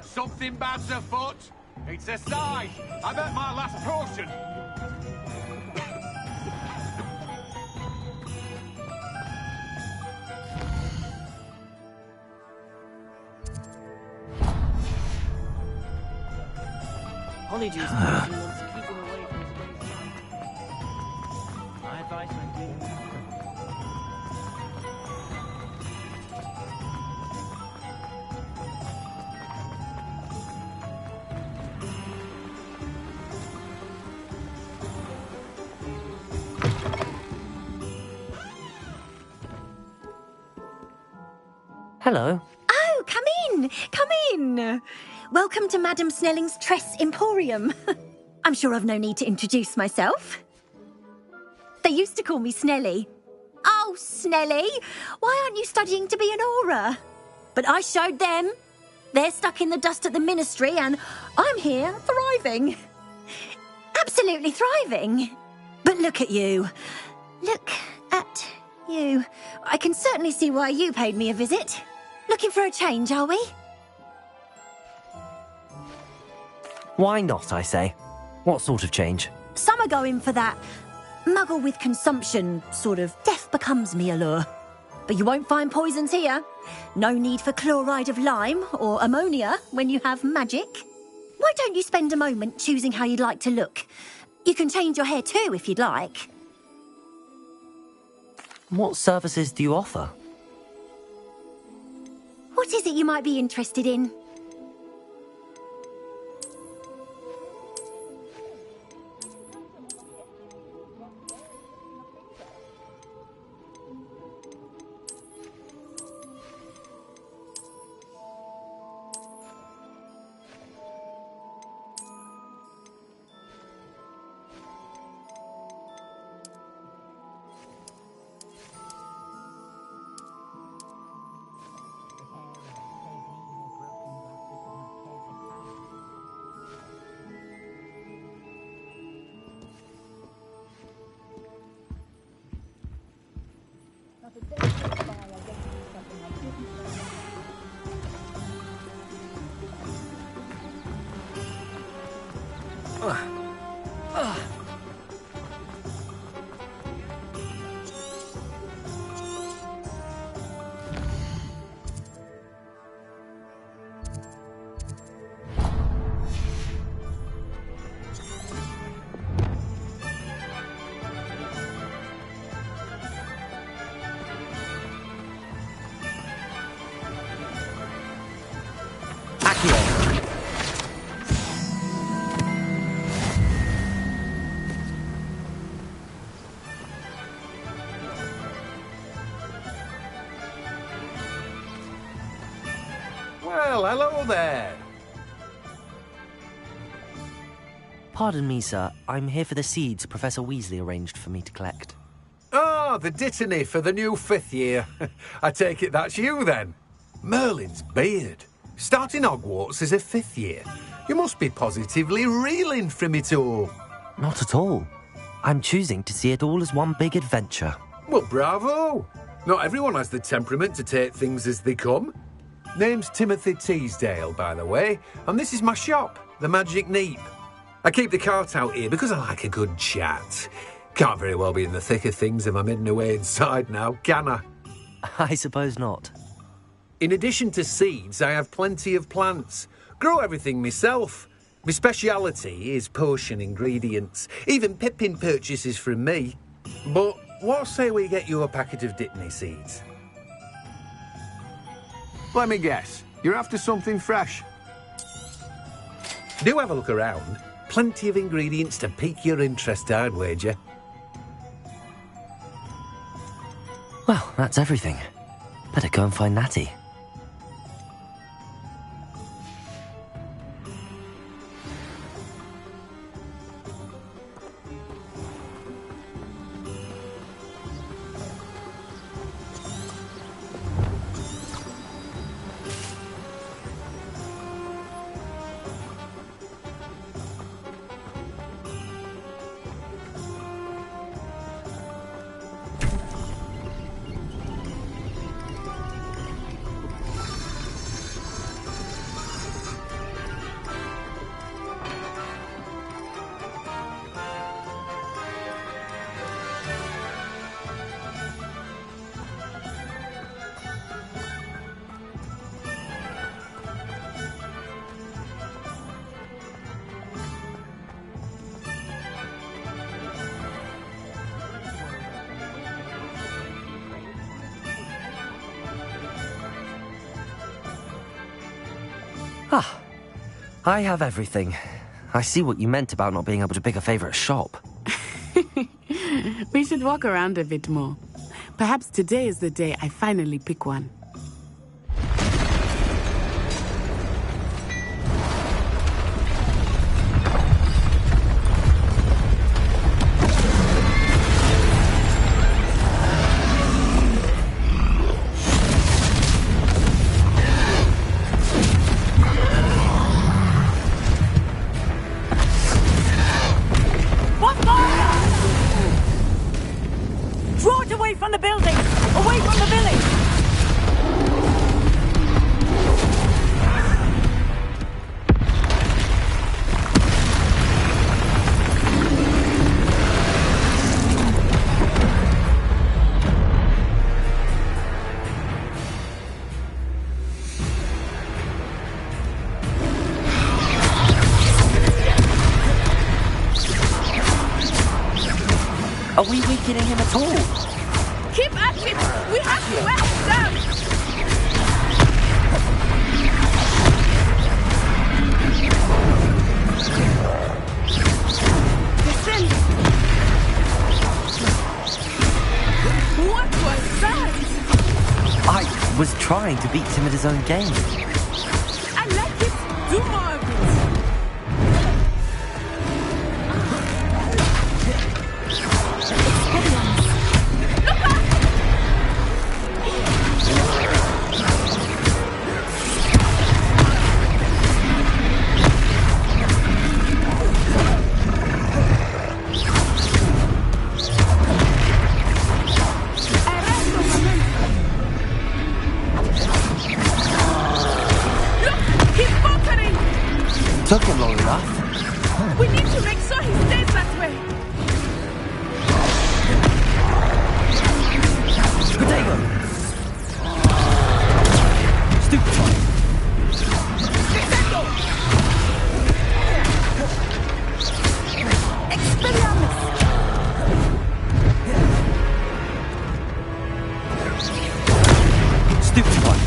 Something bad's afoot. It's a sign. I'm at my last potion. Polyjuice wants to keep him away from his great son. My advice would be... Hello. Oh, come in! Come in! Welcome to Madame Snelling's Tress Emporium. I'm sure I've no need to introduce myself. They used to call me Snelly. Oh, Snelly! Why aren't you studying to be an aura? But I showed them. They're stuck in the dust at the Ministry and I'm here, thriving. Absolutely thriving. But look at you. Look at you. I can certainly see why you paid me a visit. Looking for a change, are we? Why not, I say? What sort of change? Some are going for that muggle with consumption, sort of death becomes me allure. But you won't find poisons here. No need for chloride of lime or ammonia when you have magic. Why don't you spend a moment choosing how you'd like to look? You can change your hair too if you'd like. What services do you offer? What is it you might be interested in? here. Well, hello there. Pardon me, sir. I'm here for the seeds Professor Weasley arranged for me to collect. Ah, the dittany for the new 5th year. I take it that's you, then. Merlin's beard. Starting Hogwarts as a 5th year. You must be positively reeling from it all. Not at all. I'm choosing to see it all as one big adventure. Well, bravo. Not everyone has the temperament to take things as they come. Name's Timothy Teasdale, by the way, and this is my shop, the Magic Neep. I keep the cart out here because I like a good chat. Can't very well be in the thick of things if I'm hidden away inside now, can I? I suppose not. In addition to seeds, I have plenty of plants. Grow everything myself. My speciality is potion ingredients. Even Pippin purchases from me. But what say we get you a packet of Dittany seeds? Let me guess. You're after something fresh. Do have a look around. Plenty of ingredients to pique your interest, I'd wager. Well, that's everything. Better go and find Natty. Ah, I have everything. I see what you meant about not being able to pick a favourite shop. We should walk around a bit more. Perhaps today is the day I finally pick one. Are we weakening him at all? Keep at it! We have to wear him down! Descend! What was that? I was trying to beat him at his own game. I like it! Do more of it! Took him long enough. We need to make sure he stays that way. Potato! Stupid one. Expelliarmus! Stupid one.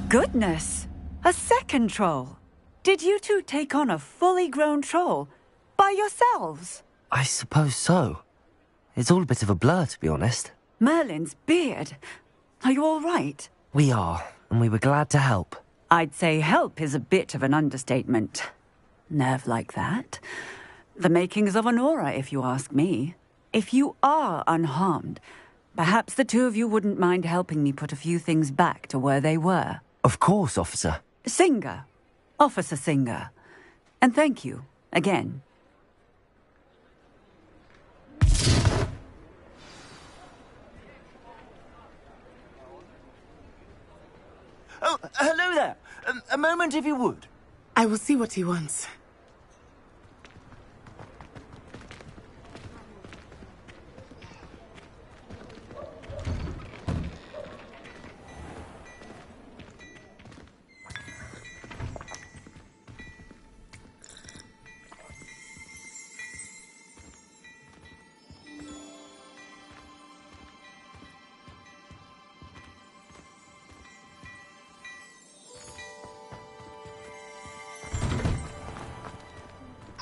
Goodness! A second troll! Did you two take on a fully grown troll by yourselves? I suppose so. It's all a bit of a blur, to be honest. Merlin's beard. Are you all right? We are, and we were glad to help. I'd say help is a bit of an understatement. Nerve like that. The makings of an aura, if you ask me. If you are unharmed, perhaps the two of you wouldn't mind helping me put a few things back to where they were. Of course, officer. Singer. Officer Singer. And thank you, again. Oh, hello there. A moment, if you would. I will see what he wants.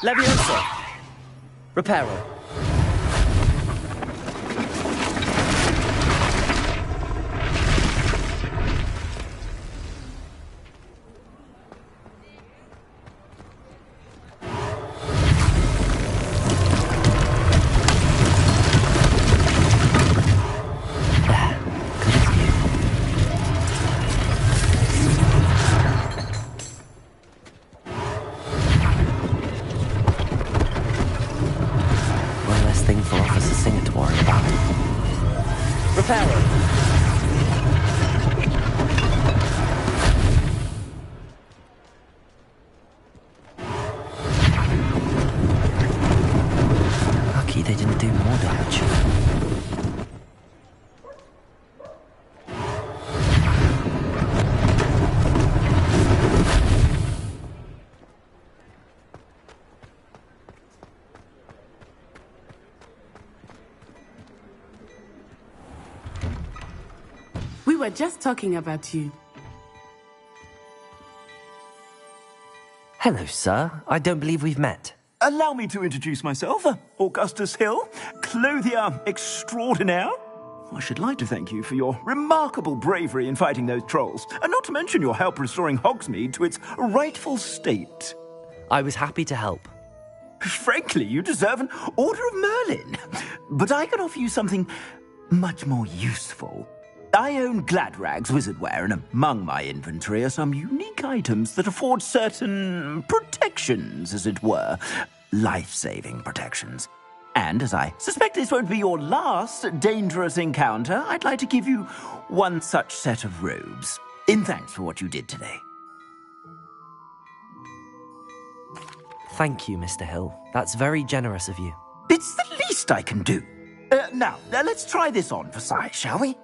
Leviosa. Reparo. Lucky they didn't do more damage. We were just talking about you. Hello, sir. I don't believe we've met. Allow me to introduce myself, Augustus Hill, clothier extraordinaire. I should like to thank you for your remarkable bravery in fighting those trolls, and not to mention your help restoring Hogsmeade to its rightful state. I was happy to help. Frankly, you deserve an Order of Merlin. But I can offer you something much more useful. I own Gladrag's wizardware, and among my inventory are some unique items that afford certain protections, as it were. Life-saving protections. And as I suspect this won't be your last dangerous encounter, I'd like to give you one such set of robes, in thanks for what you did today. Thank you, Mr. Hill. That's very generous of you. It's the least I can do. Now, let's try this on for size, shall we?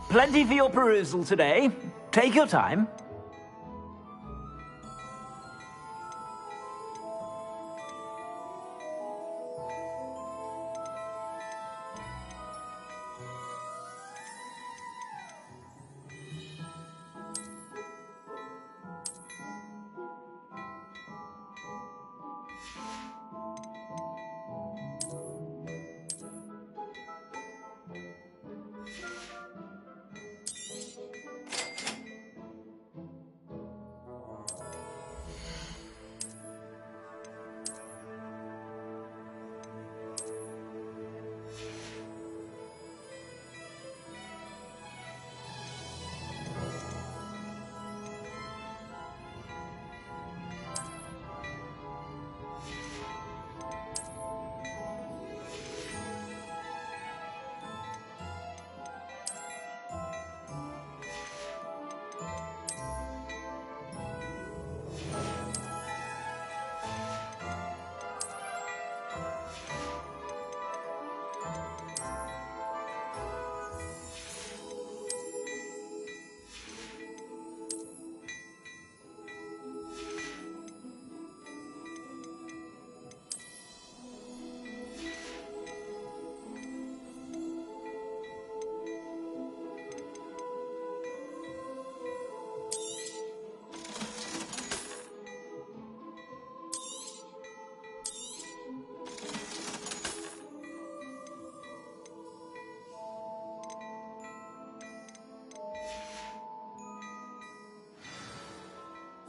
Plenty for your perusal today. Take your time.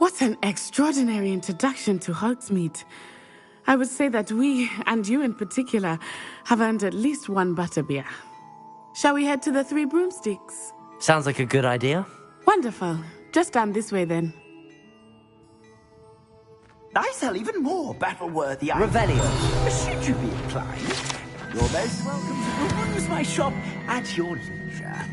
What an extraordinary introduction to Hogsmeade. I would say that we, and you in particular, have earned at least one butterbeer. Shall we head to the Three Broomsticks? Sounds like a good idea. Wonderful. Just down this way then. I sell even more battle-worthy Revelio. Should you be inclined, you're most welcome to peruse my shop at your leisure.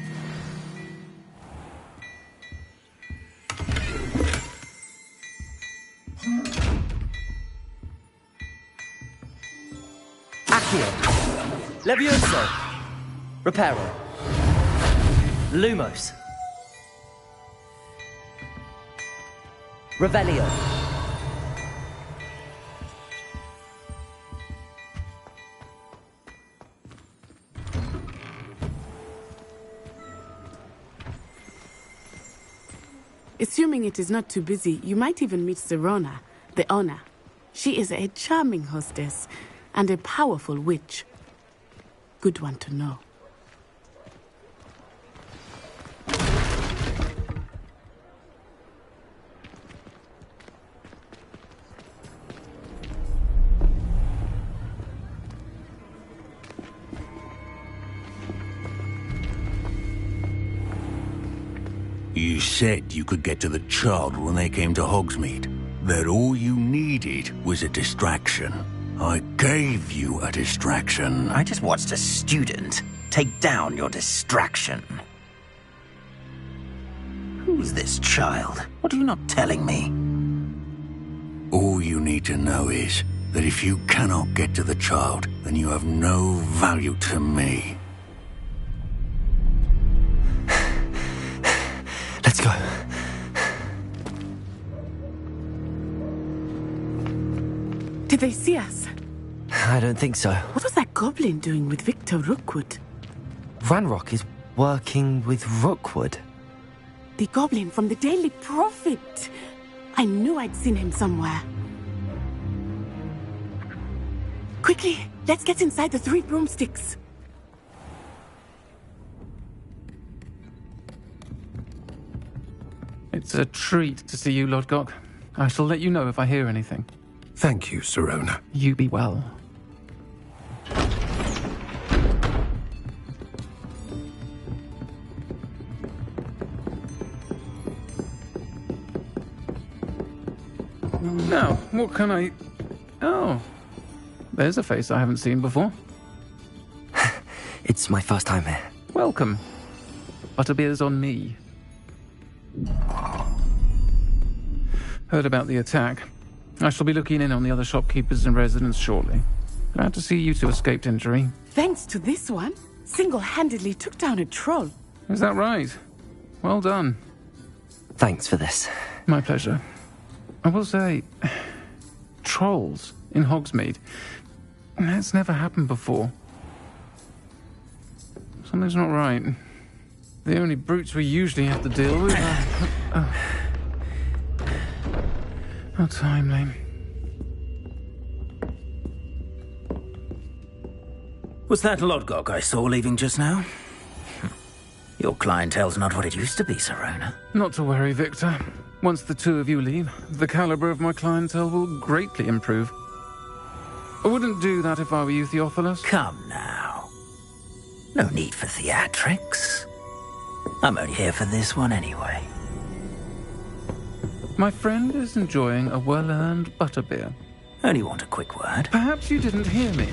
Accio. Levioso. Reparo. Lumos. Revelio. Assuming it is not too busy, you might even meet Sirona, the owner. She is a charming hostess and a powerful witch. Good one to know. You said you could get to the child when they came to Hogsmeade. That all you needed was a distraction. I gave you a distraction. I just watched a student take down your distraction. Who's this child? What are you not telling me? All you need to know is that if you cannot get to the child, then you have no value to me. Let's go. Did they see us? I don't think so. What was that goblin doing with Victor Rookwood? Ranrock is working with Rookwood. The goblin from the Daily Prophet. I knew I'd seen him somewhere. Quickly, let's get inside the Three Broomsticks. It's a treat to see you, Lodgok. I shall let you know if I hear anything. Thank you, Sirona. You be well. Now, what can I... Oh, there's a face I haven't seen before. It's my first time here. Welcome. Butterbeer's on me. Heard about the attack. I shall be looking in on the other shopkeepers and residents shortly. Glad to see you two escaped injury. Thanks to this one, single-handedly took down a troll. Is that right? Well done. Thanks for this. My pleasure. I will say, trolls in Hogsmeade. That's never happened before. Something's not right. The only brutes we usually have to deal with are... How timely. Was that Lodgok I saw leaving just now? Your clientele's not what it used to be, Sirona. Not to worry, Victor. Once the two of you leave, the caliber of my clientele will greatly improve. I wouldn't do that if I were you, Theophilus. Come now. No need for theatrics. I'm only here for this one anyway. My friend is enjoying a well-earned butterbeer. Only want a quick word. Perhaps you didn't hear me.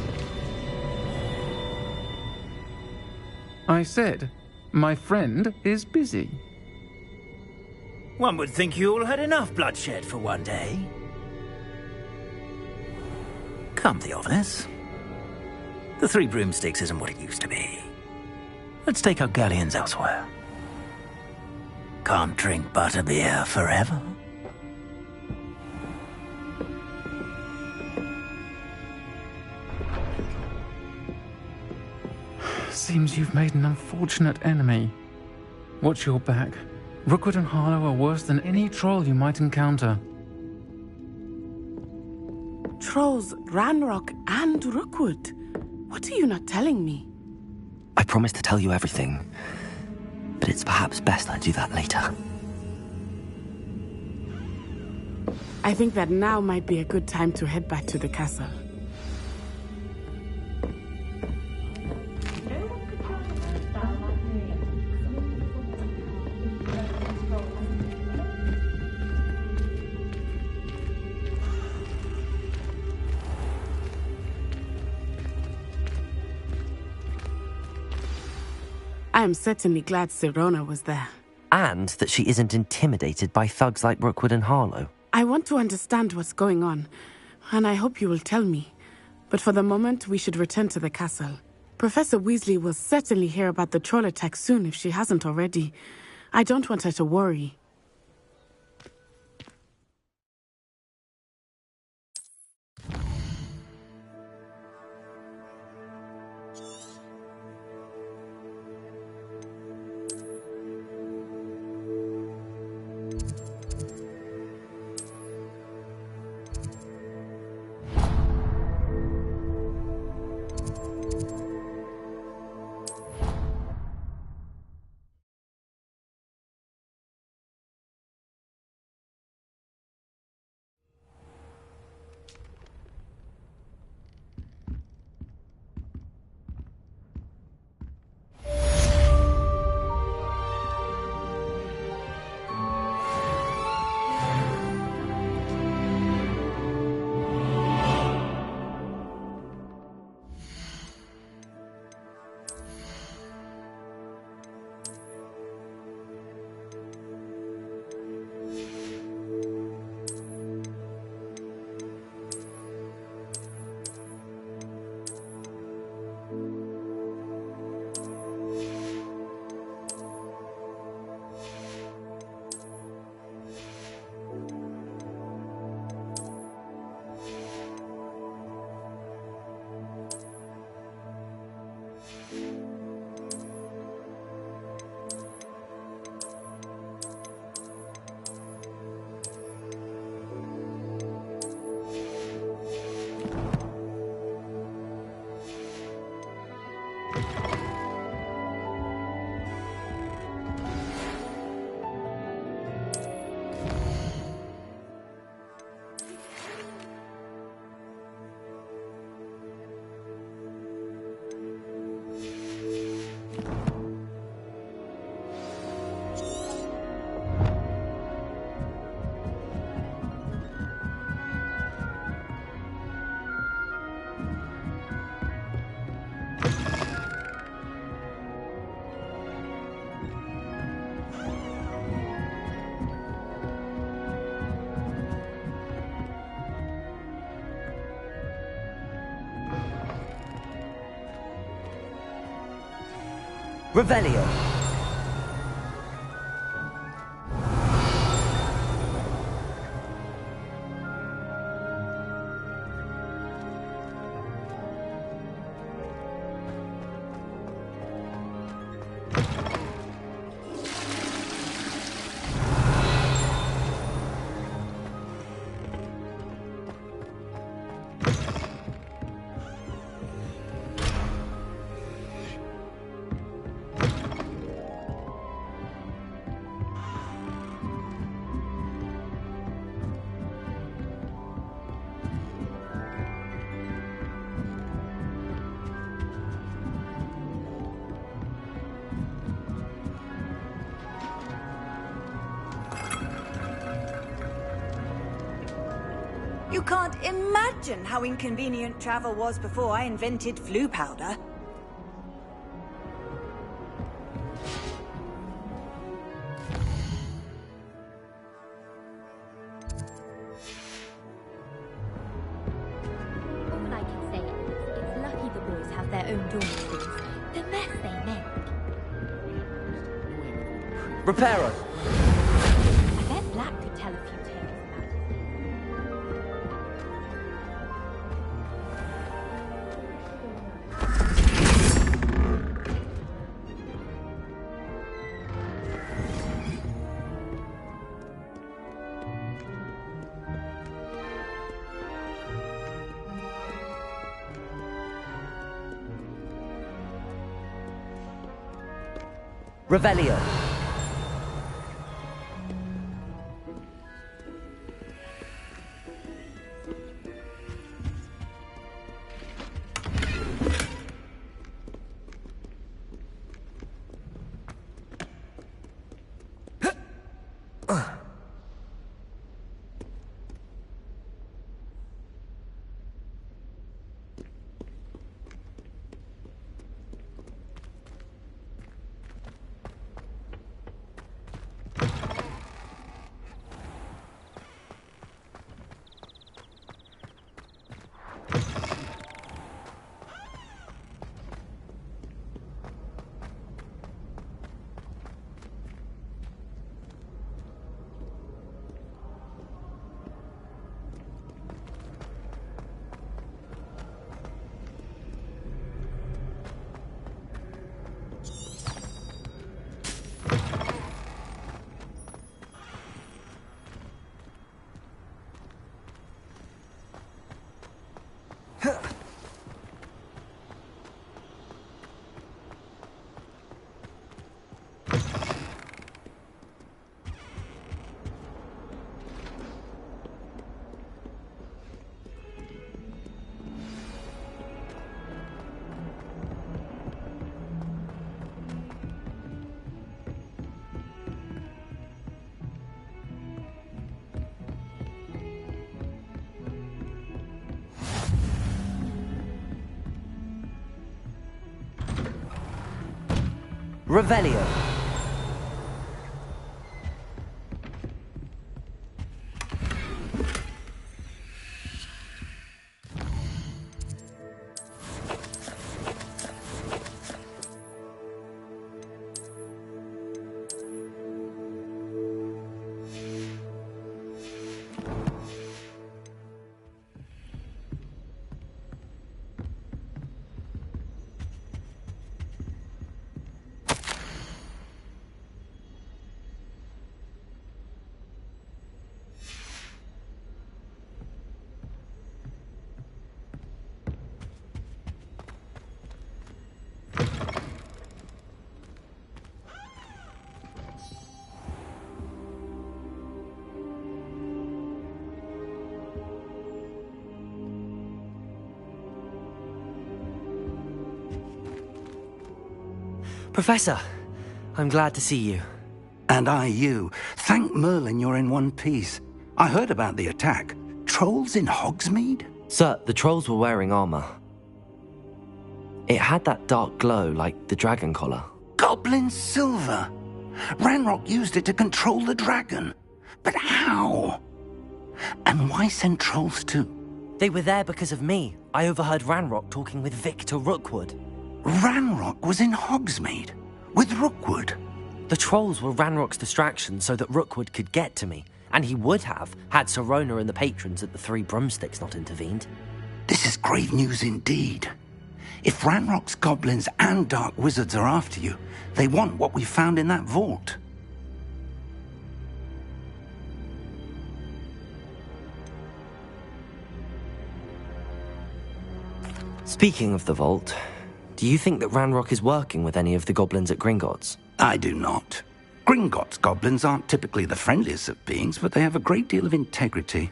I said, my friend is busy. One would think you all had enough bloodshed for one day. Come, Theophilus. The Three Broomsticks isn't what it used to be. Let's take our galleons elsewhere. Can't drink butterbeer forever. Seems you've made an unfortunate enemy. Watch your back. Rookwood and Harlow are worse than any troll you might encounter. Trolls, Ranrock, and Rookwood. What are you not telling me? I promise to tell you everything, but it's perhaps best I do that later. I think that now might be a good time to head back to the castle. I am certainly glad Sirona was there. And that she isn't intimidated by thugs like Rookwood and Harlow. I want to understand what's going on, and I hope you will tell me. But for the moment, we should return to the castle. Professor Weasley will certainly hear about the troll attack soon if she hasn't already. I don't want her to worry. Revelio. You can't imagine how inconvenient travel was before I invented flu powder. All I can say is, it's lucky the boys have their own dormitories. The mess they make. Reparo. I bet Black could tell a few tales. Revelio. Revelio. Professor, I'm glad to see you. And I you. Thank Merlin you're in one piece. I heard about the attack. Trolls in Hogsmeade? Sir, the trolls were wearing armor. It had that dark glow like the dragon collar. Goblin silver! Ranrock used it to control the dragon. But how? And why send trolls too? They were there because of me. I overheard Ranrock talking with Victor Rookwood. Ranrock was in Hogsmeade? With Rookwood? The trolls were Ranrock's distraction so that Rookwood could get to me. And he would have, had Sirona and the patrons at the Three Broomsticks not intervened. This is grave news indeed. If Ranrock's goblins and dark wizards are after you, they want what we found in that vault. Speaking of the vault, do you think that Ranrock is working with any of the goblins at Gringotts? I do not. Gringotts goblins aren't typically the friendliest of beings, but they have a great deal of integrity.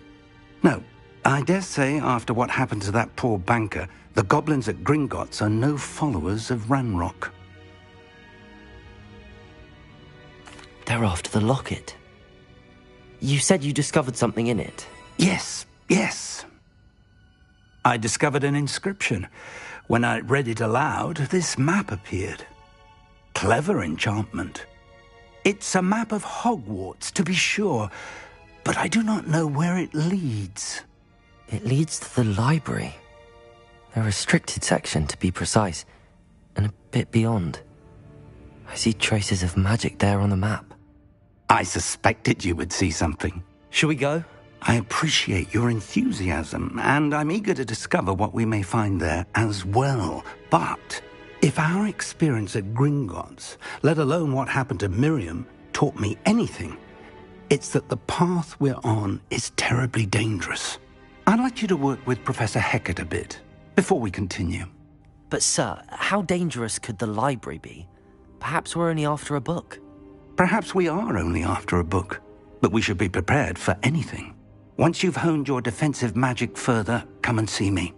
No, I dare say after what happened to that poor banker, the goblins at Gringotts are no followers of Ranrock. They're after the locket. You said you discovered something in it. Yes. I discovered an inscription. When I read it aloud, this map appeared. Clever enchantment. It's a map of Hogwarts, to be sure, but I do not know where it leads. It leads to the library. A restricted section, to be precise, and a bit beyond. I see traces of magic there on the map. I suspected you would see something. Shall we go? I appreciate your enthusiasm, and I'm eager to discover what we may find there as well. But if our experience at Gringotts, let alone what happened to Miriam, taught me anything, it's that the path we're on is terribly dangerous. I'd like you to work with Professor Hecat a bit before we continue. But sir, how dangerous could the library be? Perhaps we're only after a book. Perhaps we are only after a book, but we should be prepared for anything. Once you've honed your defensive magic further, come and see me.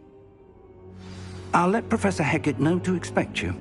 I'll let Professor Hecat know to expect you.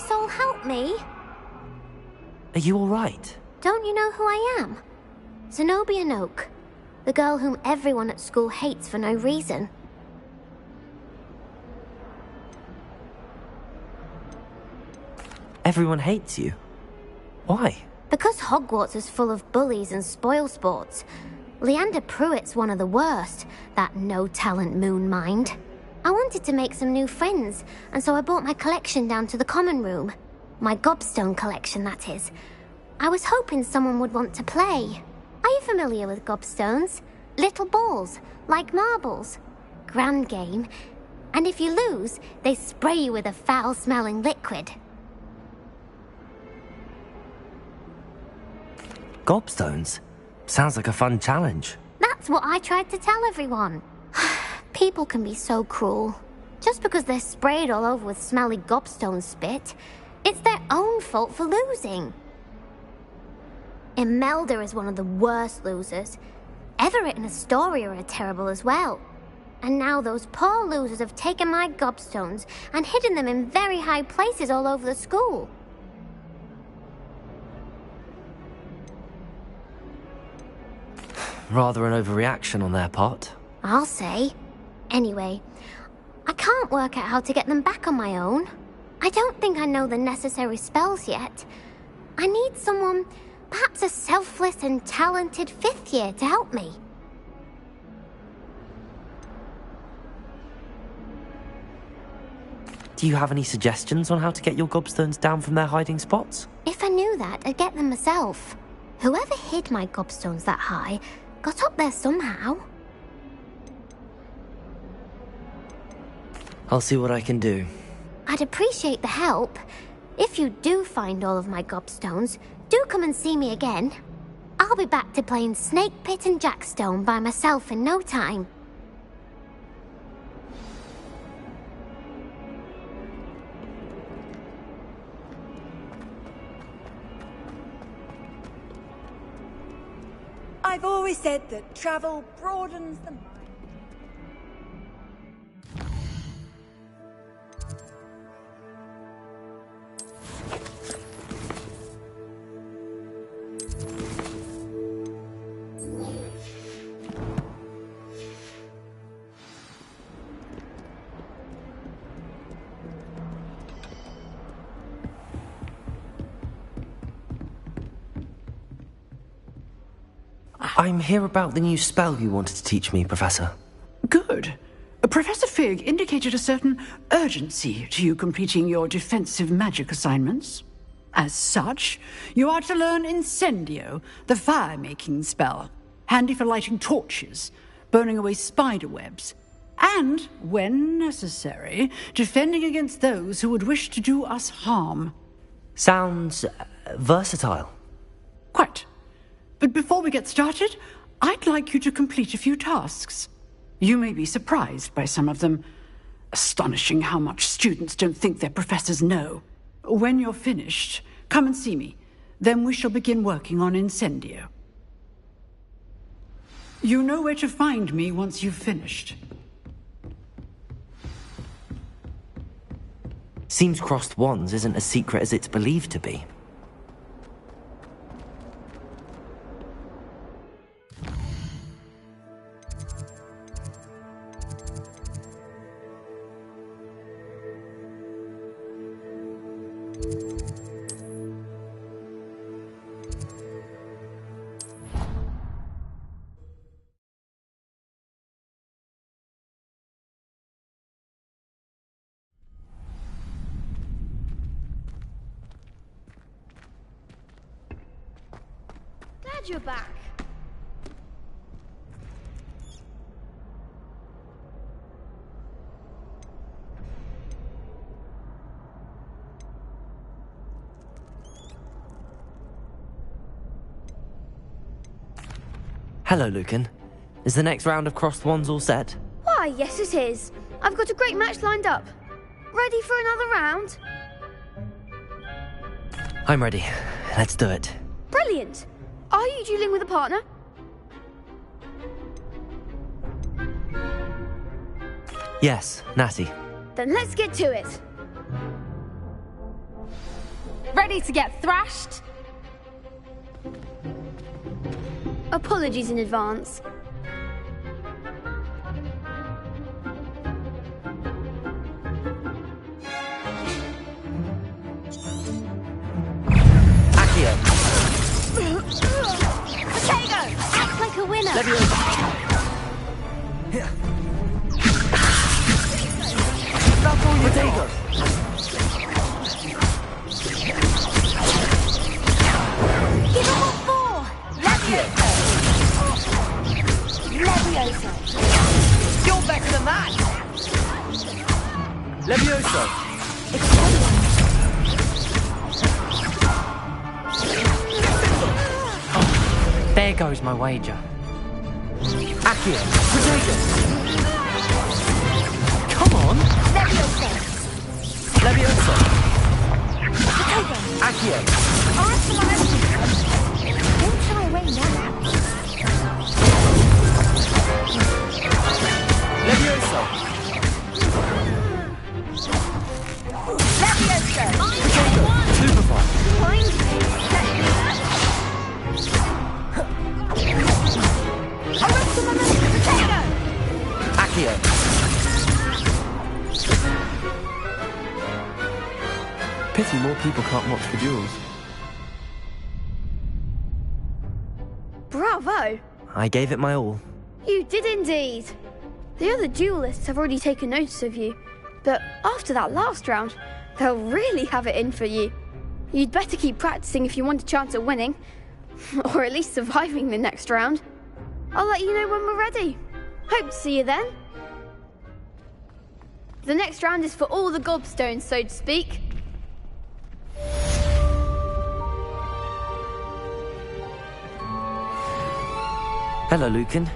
soul help me? Are you all right? Don't you know who I am? Zenobia Noak, the girl whom everyone at school hates for no reason. Everyone hates you. Why? Because Hogwarts is full of bullies and spoilsports. Leander Pruitt's one of the worst, that no-talent moon mind. I wanted to make some new friends, and so I brought my collection down to the common room. My gobstone collection, that is. I was hoping someone would want to play. Are you familiar with gobstones? Little balls, like marbles. Grand game. And if you lose, they spray you with a foul-smelling liquid. Gobstones? Sounds like a fun challenge. That's what I tried to tell everyone. People can be so cruel. Just because they're sprayed all over with smelly gobstone spit, it's their own fault for losing. Imelda is one of the worst losers. Everett and Astoria are terrible as well. And now those poor losers have taken my gobstones and hidden them in very high places all over the school. Rather an overreaction on their part. I'll say. Anyway, I can't work out how to get them back on my own. I don't think I know the necessary spells yet. I need someone, perhaps a selfless and talented fifth year to help me. Do you have any suggestions on how to get your gobstones down from their hiding spots? If I knew that, I'd get them myself. Whoever hid my gobstones that high got up there somehow. I'll see what I can do. I'd appreciate the help. If you do find all of my gobstones, do come and see me again. I'll be back to playing Snake Pit and Jackstone by myself in no time. I've always said that travel broadens the mind. I'm here about the new spell you wanted to teach me, Professor. Good. Professor Fig indicated a certain urgency to you completing your defensive magic assignments. As such, you are to learn Incendio, the fire-making spell, handy for lighting torches, burning away spider webs, and, when necessary, defending against those who would wish to do us harm. Sounds versatile. Quite. But before we get started, I'd like you to complete a few tasks. You may be surprised by some of them. Astonishing how much students don't think their professors know. When you're finished, come and see me. Then we shall begin working on Incendio. You know where to find me once you've finished. Seems crossed wands isn't as secret as it's believed to be. Glad you're back. Hello, Lucan. Is the next round of crossed wands all set? Why, yes it is. I've got a great match lined up. Ready for another round? I'm ready. Let's do it. Brilliant. Are you dueling with a partner? Yes, Natty. Then let's get to it. Ready to get thrashed? Apologies in advance. Accio. Potato! Act like a winner! Potato. Give him what for! Levioso! Levioso! You're better than that! Levioso. There goes my wager. Accio. Potato. Come on. Levioso! Levioso. Potato! Accio. Don't try away now. Levioso. Levioso! Potato. Superfly. Mind me. Potato! Accio. Pity more people can't watch the duels. Bravo! I gave it my all. You did indeed. The other duelists have already taken notice of you, but after that last round, they'll really have it in for you. You'd better keep practicing if you want a chance at winning, or at least surviving the next round. I'll let you know when we're ready. Hope to see you then. The next round is for all the gobstones, so to speak. Hello, Lucan.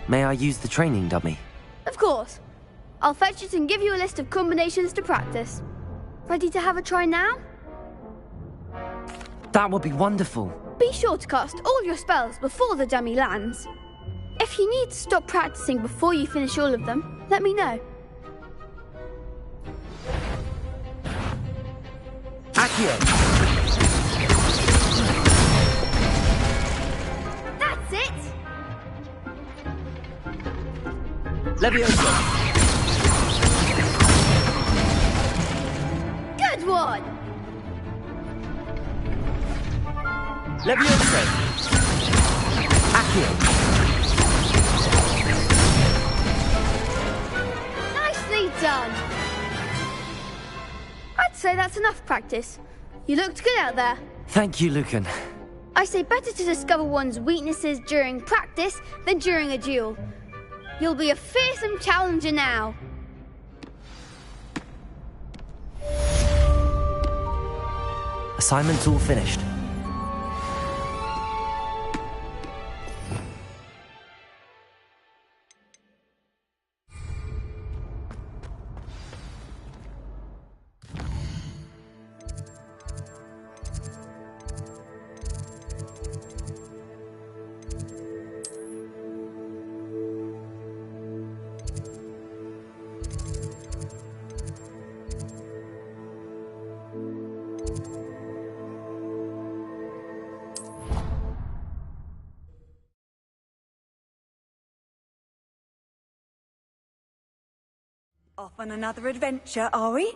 May I use the training dummy? Of course. I'll fetch it and give you a list of combinations to practice. Ready to have a try now? That would be wonderful. Be sure to cast all your spells before the dummy lands. If you need to stop practicing before you finish all of them, let me know. Accio. That's it! Levioso. Good one! Levioso. Accio. Nicely done! I'd say that's enough practice. You looked good out there. Thank you, Lucan. I say better to discover one's weaknesses during practice than during a duel. You'll be a fearsome challenger now. Assignment's all finished. Off on another adventure, are we?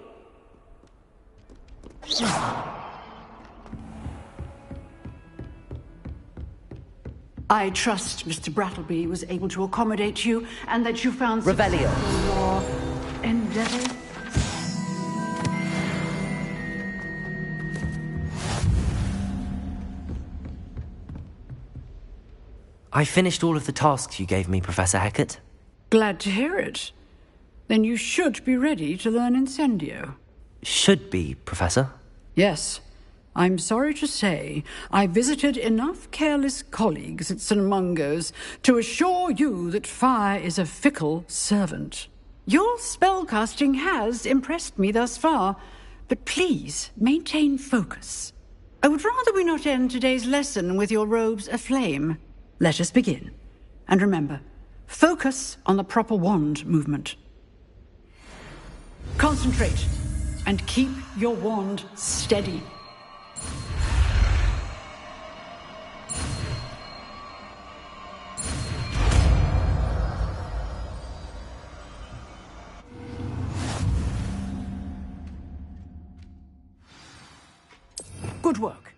I trust Mr. Brattleby was able to accommodate you and that you found Revelio. success in your endeavor. I finished all of the tasks you gave me, Professor Hecat. Glad to hear it. Then you should be ready to learn Incendio. Should be, Professor. Yes. I'm sorry to say I visited enough careless colleagues at St. Mungo's to assure you that fire is a fickle servant. Your spellcasting has impressed me thus far, but please maintain focus. I would rather we not end today's lesson with your robes aflame. Let us begin. And remember, focus on the proper wand movement. Concentrate and keep your wand steady. Good work.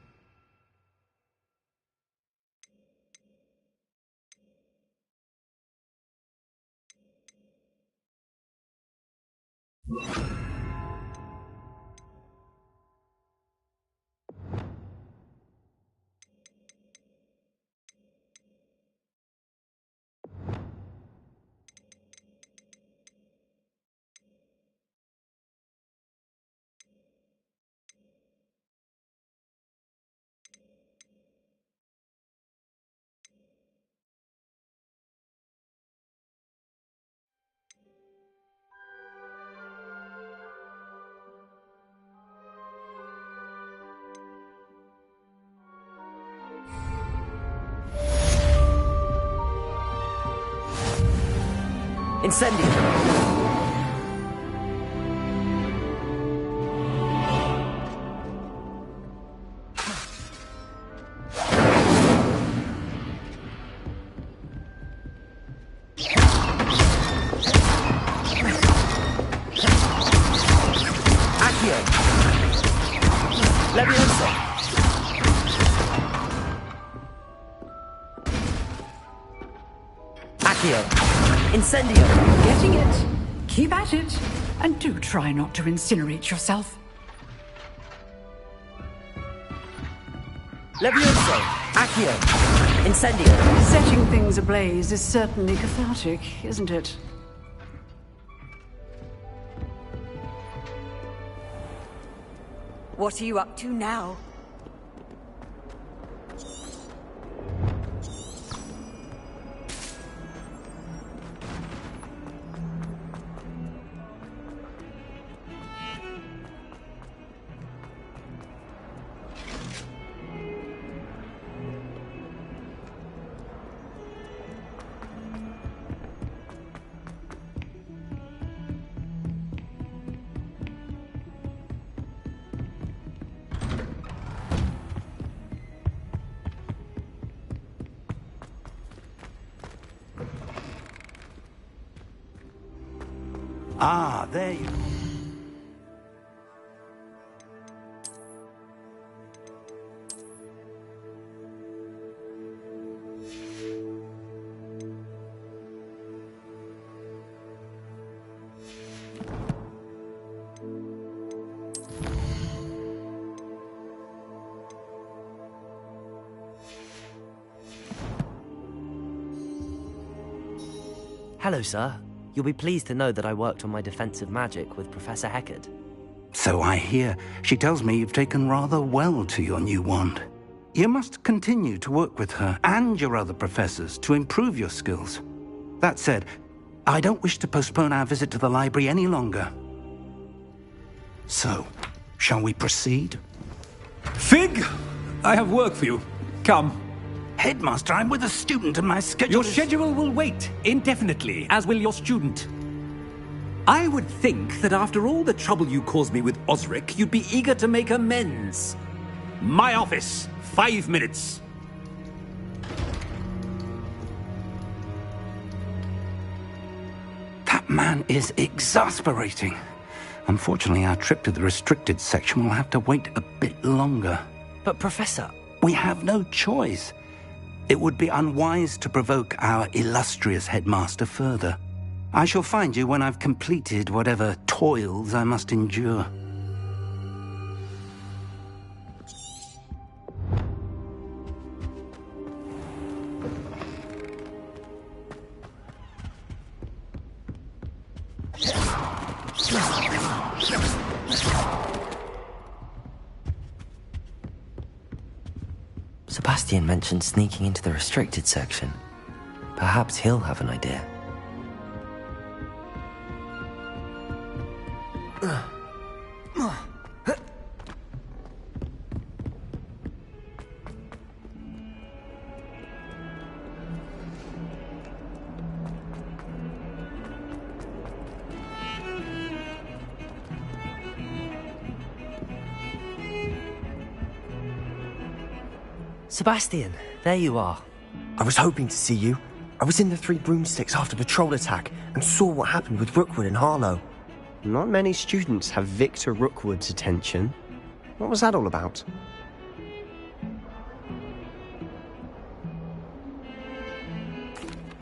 Incendio! Accio! Leviosa! Accio! Incendio! Getting it. Keep at it. And do try not to incinerate yourself. Levioso! Accio! Incendio! Setting things ablaze is certainly cathartic, isn't it? What are you up to now? Ah, there you go. Hello, sir. You'll be pleased to know that I worked on my defensive magic with Professor Heckard. So I hear. She tells me you've taken rather well to your new wand. You must continue to work with her and your other professors to improve your skills. That said, I don't wish to postpone our visit to the library any longer. So, shall we proceed? Fig! I have work for you. Come. Headmaster, I'm with a student and my schedule Your schedule will wait indefinitely, as will your student. I would think that after all the trouble you caused me with Osric, you'd be eager to make amends. My office, 5 minutes. That man is exasperating. Unfortunately, our trip to the restricted section will have to wait a bit longer. But, Professor... We have no choice. It would be unwise to provoke our illustrious headmaster further. I shall find you when I've completed whatever toils I must endure. Sebastian mentioned sneaking into the restricted section. Perhaps he'll have an idea. Sebastian, there you are. I was hoping to see you. I was in the Three Broomsticks after patrol attack and saw what happened with Rookwood and Harlow. Not many students have Victor Rookwood's attention. What was that all about?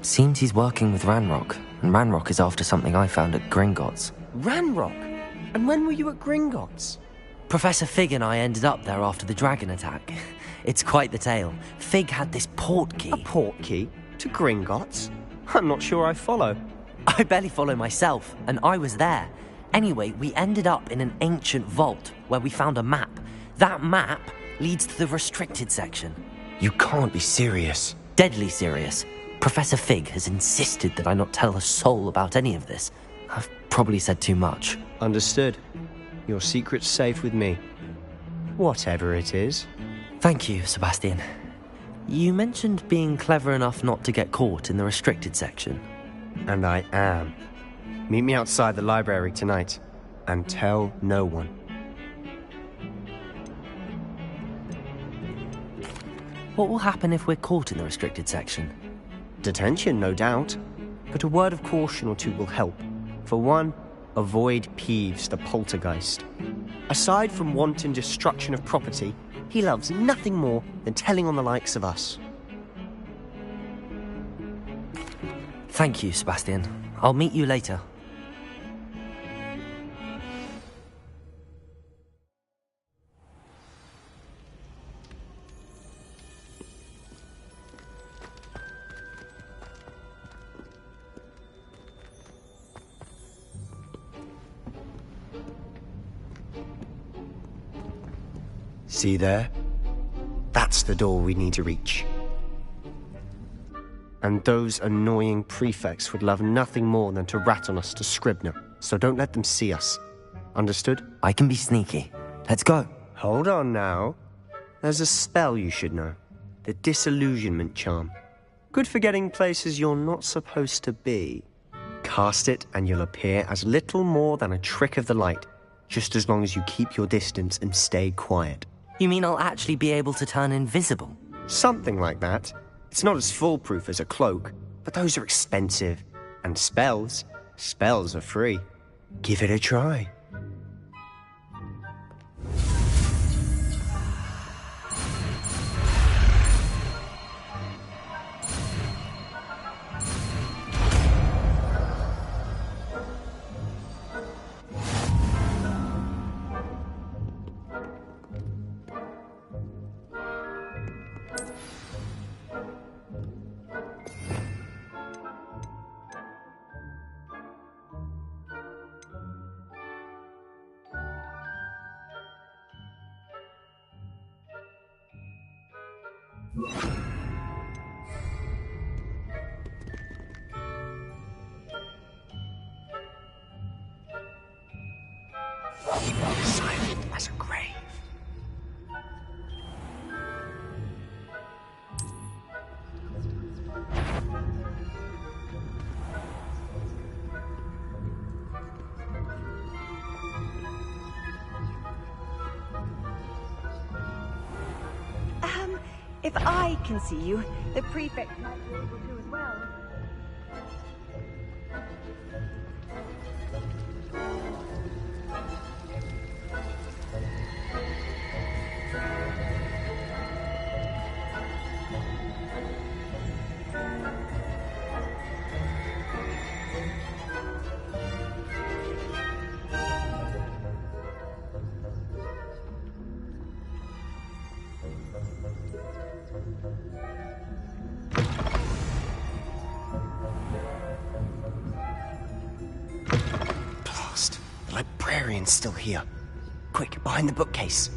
Seems he's working with Ranrock, and Ranrock is after something I found at Gringotts. Ranrock? And when were you at Gringotts? Professor Fig and I ended up there after the dragon attack. It's quite the tale. Fig had this port key. A port key? To Gringotts? I'm not sure I follow. I barely follow myself, and I was there. Anyway, we ended up in an ancient vault where we found a map. That map leads to the restricted section. You can't be serious. Deadly serious. Professor Fig has insisted that I not tell a soul about any of this. I've probably said too much. Understood. Your secret's safe with me. Whatever it is. Thank you, Sebastian. You mentioned being clever enough not to get caught in the restricted section. And I am. Meet me outside the library tonight, and tell no one. What will happen if we're caught in the restricted section? Detention, no doubt. But a word of caution or two will help. For one, avoid Peeves the poltergeist. Aside from wanton destruction of property, he loves nothing more than telling on the likes of us. Thank you, Sebastian. I'll meet you later. See there? That's the door we need to reach. And those annoying prefects would love nothing more than to rat on us to Scribner, so don't let them see us. Understood? I can be sneaky. Let's go. Hold on now. There's a spell you should know. The Disillusionment Charm. Good for getting places you're not supposed to be. Cast it and you'll appear as little more than a trick of the light, just as long as you keep your distance and stay quiet. You mean I'll actually be able to turn invisible? Something like that. It's not as foolproof as a cloak, but those are expensive. And spells are free. Give it a try. Silent as a grave. If I can see you, the prefect might be able to as well. Blast. The librarian's still here. Quick, behind the bookcase.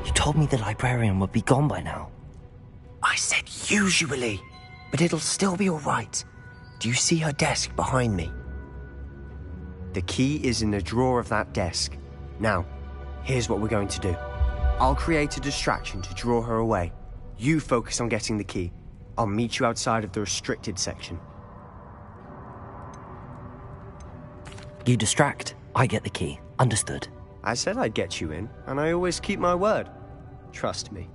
You told me the librarian would be gone by now. I said usually, but it'll still be all right. Do you see her desk behind me? The key is in the drawer of that desk. Now, here's what we're going to do. I'll create a distraction to draw her away. You focus on getting the key. I'll meet you outside of the restricted section. You distract, I get the key. Understood. I said I'd get you in, and I always keep my word. Trust me.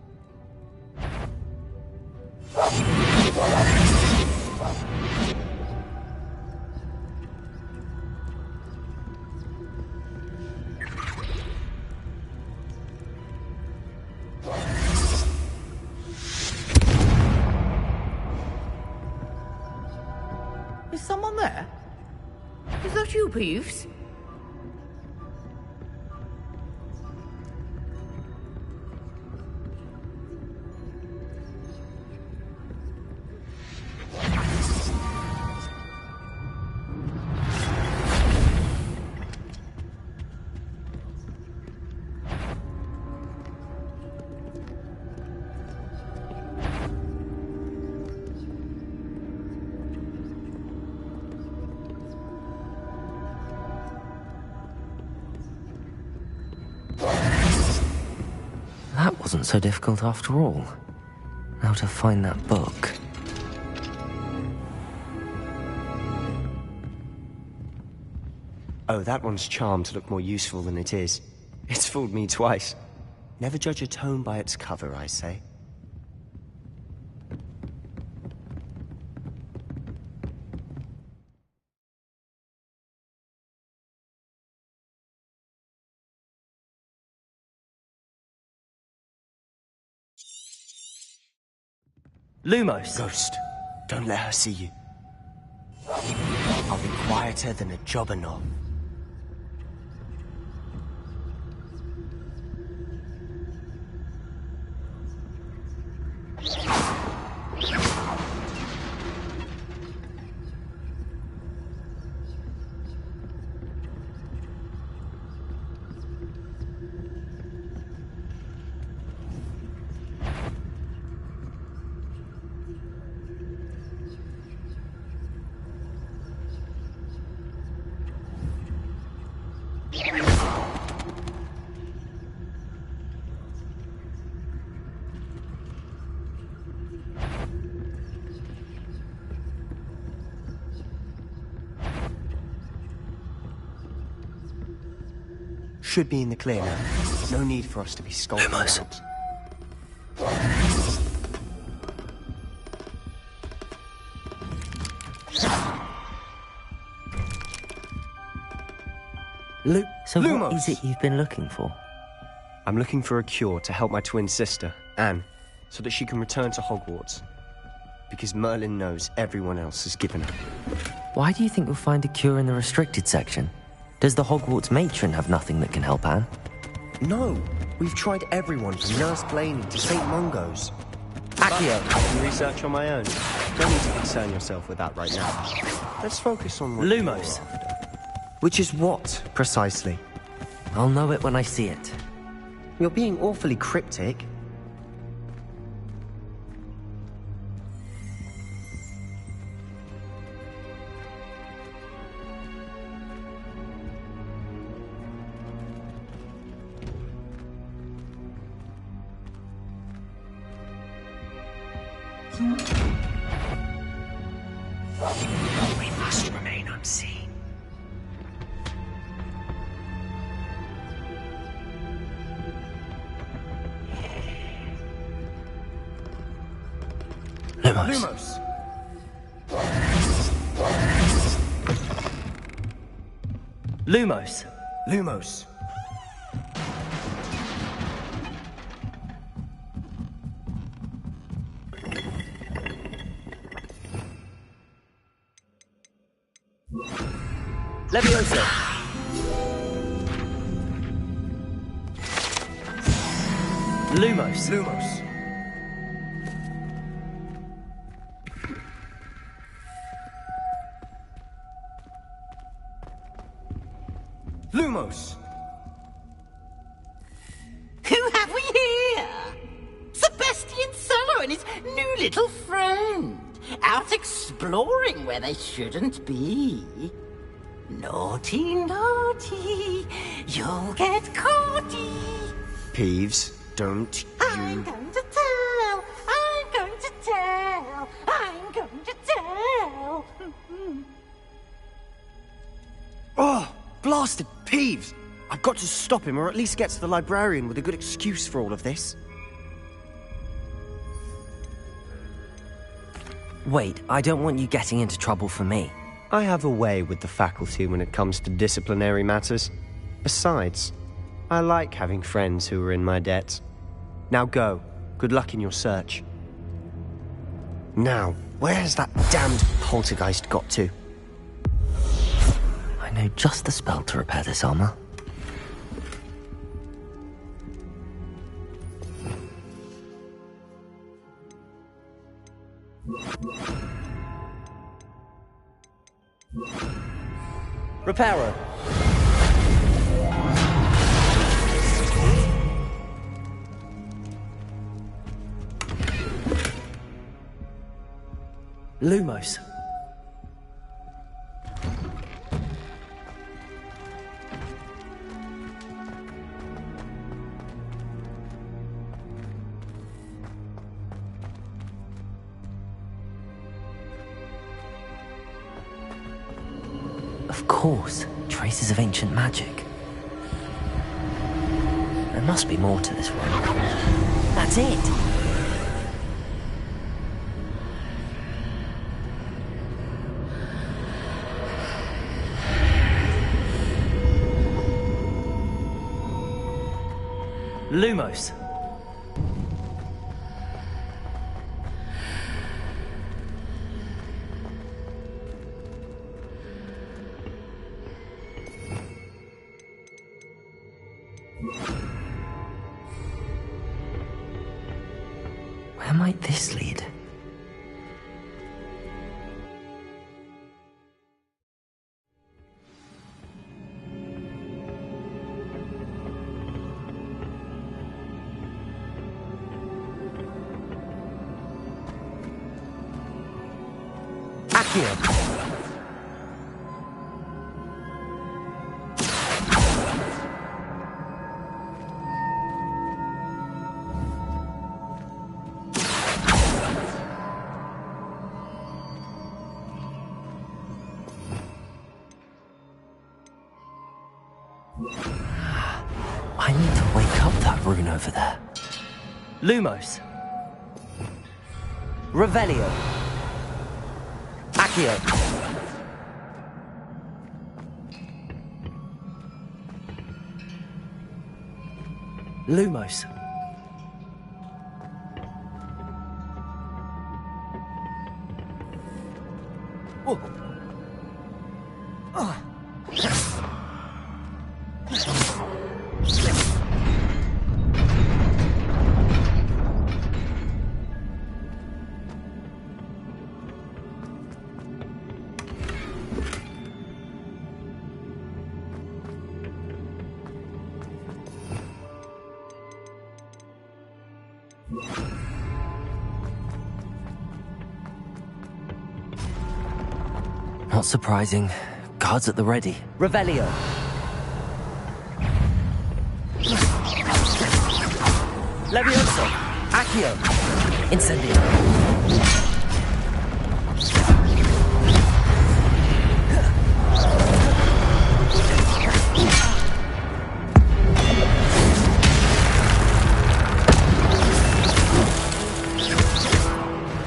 someone there? Is that you, Peeves? That wasn't so difficult after all. Now to find that book. Oh, that one's charmed to look more useful than it is. It's fooled me twice. Never judge a tome by its cover, I say. Lumos! Ghost, don't let her see you. I'll be quieter than a jobber knob. Should be in the clear now. No need for us to be skulking around. So what is it you've been looking for? I'm looking for a cure to help my twin sister, Anne, so that she can return to Hogwarts. Because Merlin knows everyone else has given up. Why do you think you'll find a cure in the restricted section? Does the Hogwarts matron have nothing that can help Anne? No, we've tried everyone from Nurse Blaney to St. Mungo's. Accio, I can research on my own. Don't need to concern yourself with that right now. Let's focus on what Lumos. you're after. Which is what, precisely? I'll know it when I see it. You're being awfully cryptic. We must remain unseen. Lumos. Lumos. Lumos. Leviosa. Lumos. Lumos. Lumos. Who have we here? Sebastian Solo and his new little friend. Out exploring where they shouldn't be. Naughty, naughty. You'll get caughty. Peeves, don't I'm going to tell. I'm going to tell. I'm going to tell. Oh, blasted Peeves! I've got to stop him, or at least get to the librarian with a good excuse for all of this. Wait, I don't want you getting into trouble for me. I have a way with the faculty when it comes to disciplinary matters. Besides, I like having friends who are in my debt. Now go. Good luck in your search. Now, where has that damned poltergeist got to? know just the spell to repair this armor. Repairer. Lumos. Of course, traces of ancient magic. There must be more to this one. That's it! Lumos. Where might this lead? Accio. I need to wake up that rune over there. Lumos. Revelio. Accio. Lumos. Whoa. Oh. Not surprising. Guards at the ready. Revelio. Levioso. Accio. Incendio.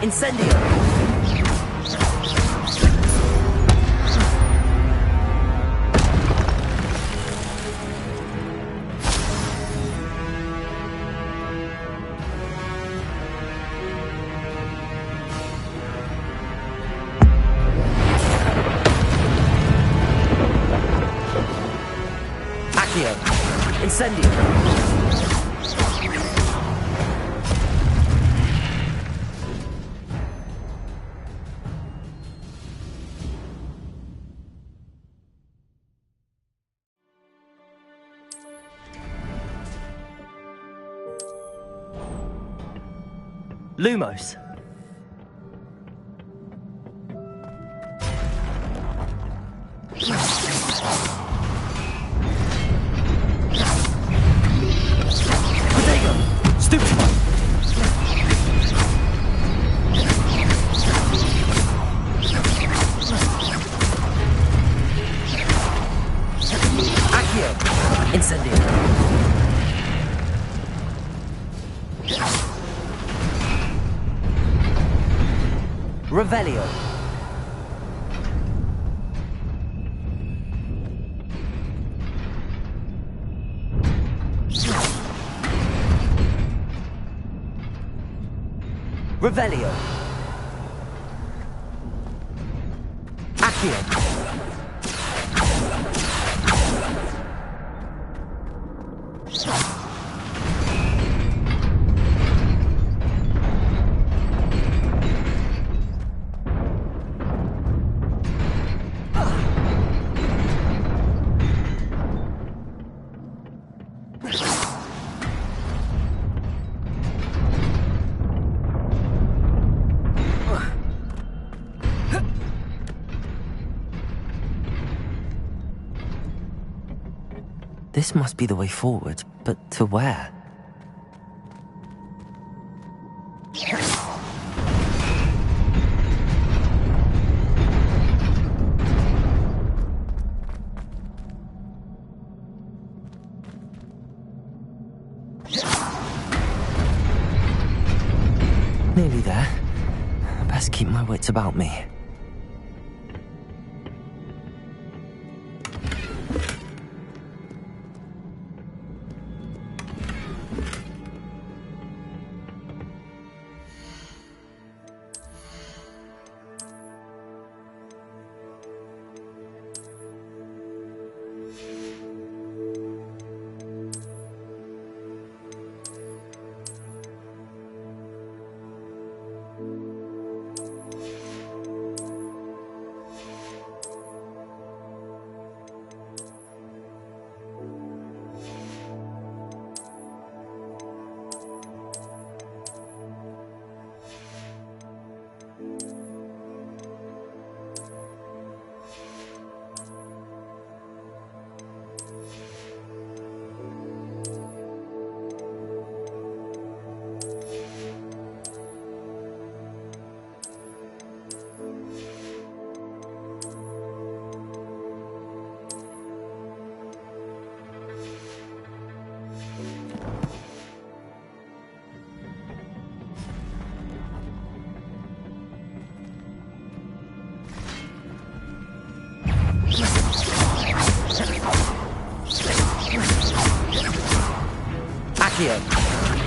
Incendio. Accio. Incendio. Lumos. Protego. Stupefy. Accio. Incendio. Revelio. Revelio. Accio. This must be the way forward, but to where? Nearly there. Best keep my wits about me.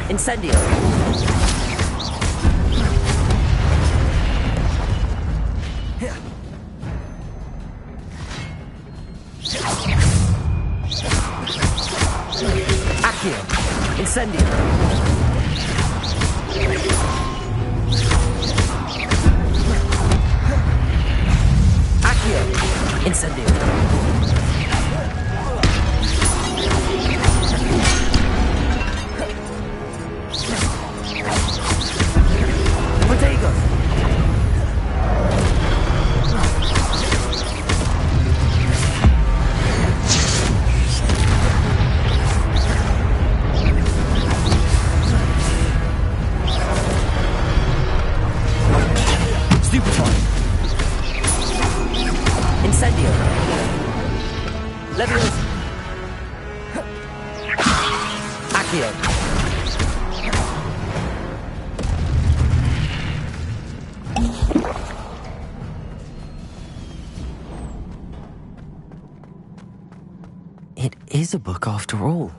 Incendio! Accio! Incendio! Accio! Incendio! It is a book after all.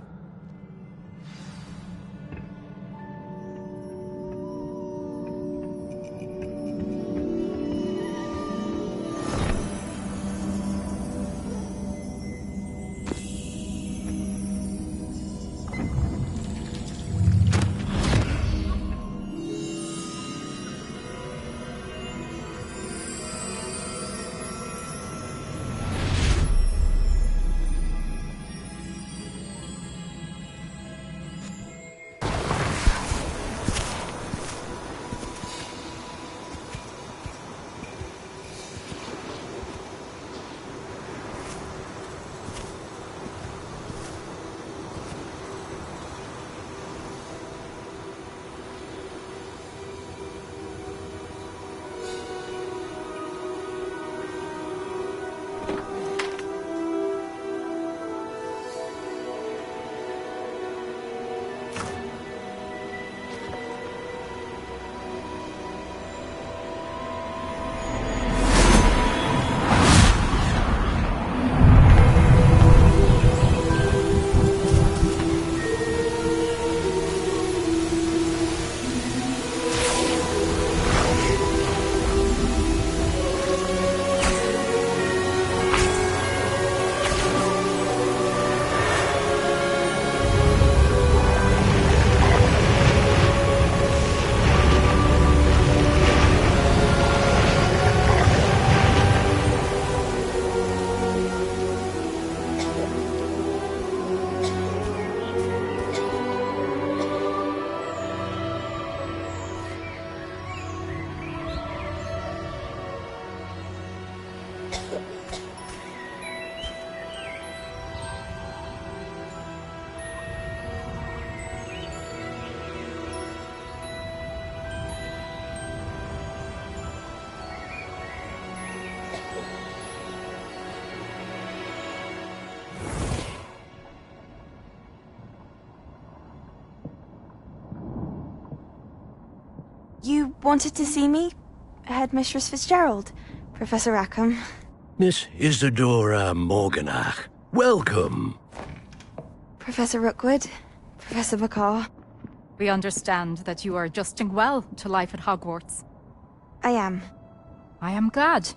wanted to see me? Headmistress Fitzgerald, Professor Rackham. Miss Isadora Morganach, welcome. Professor Rookwood, Professor Bakar. We understand that you are adjusting well to life at Hogwarts. I am. I am glad.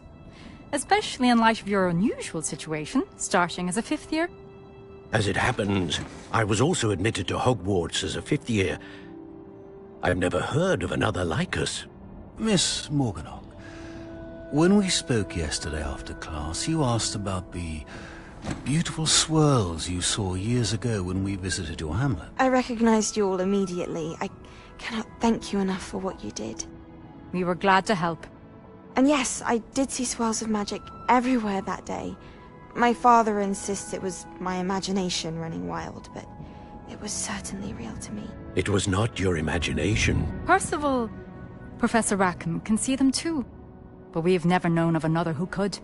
Especially in light of your unusual situation, starting as a 5th year. As it happens, I was also admitted to Hogwarts as a 5th year. I've never heard of another like us. Miss Morganach, when we spoke yesterday after class, you asked about the beautiful swirls you saw years ago when we visited your hamlet. I recognized you all immediately. I cannot thank you enough for what you did. We were glad to help. And yes, I did see swirls of magic everywhere that day. My father insists it was my imagination running wild, but it was certainly real to me. It was not your imagination. Percival, Professor Rackham can see them too. But we have never known of another who could.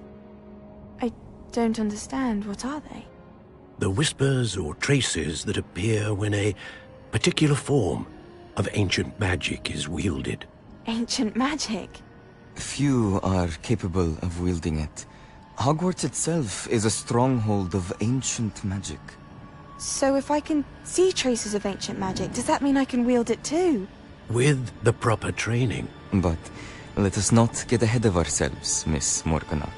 I don't understand. What are they? The whispers or traces that appear when a particular form of ancient magic is wielded. Ancient magic? Few are capable of wielding it. Hogwarts itself is a stronghold of ancient magic. So if I can see traces of ancient magic, does that mean I can wield it too? With the proper training. But let us not get ahead of ourselves, Miss Morganach.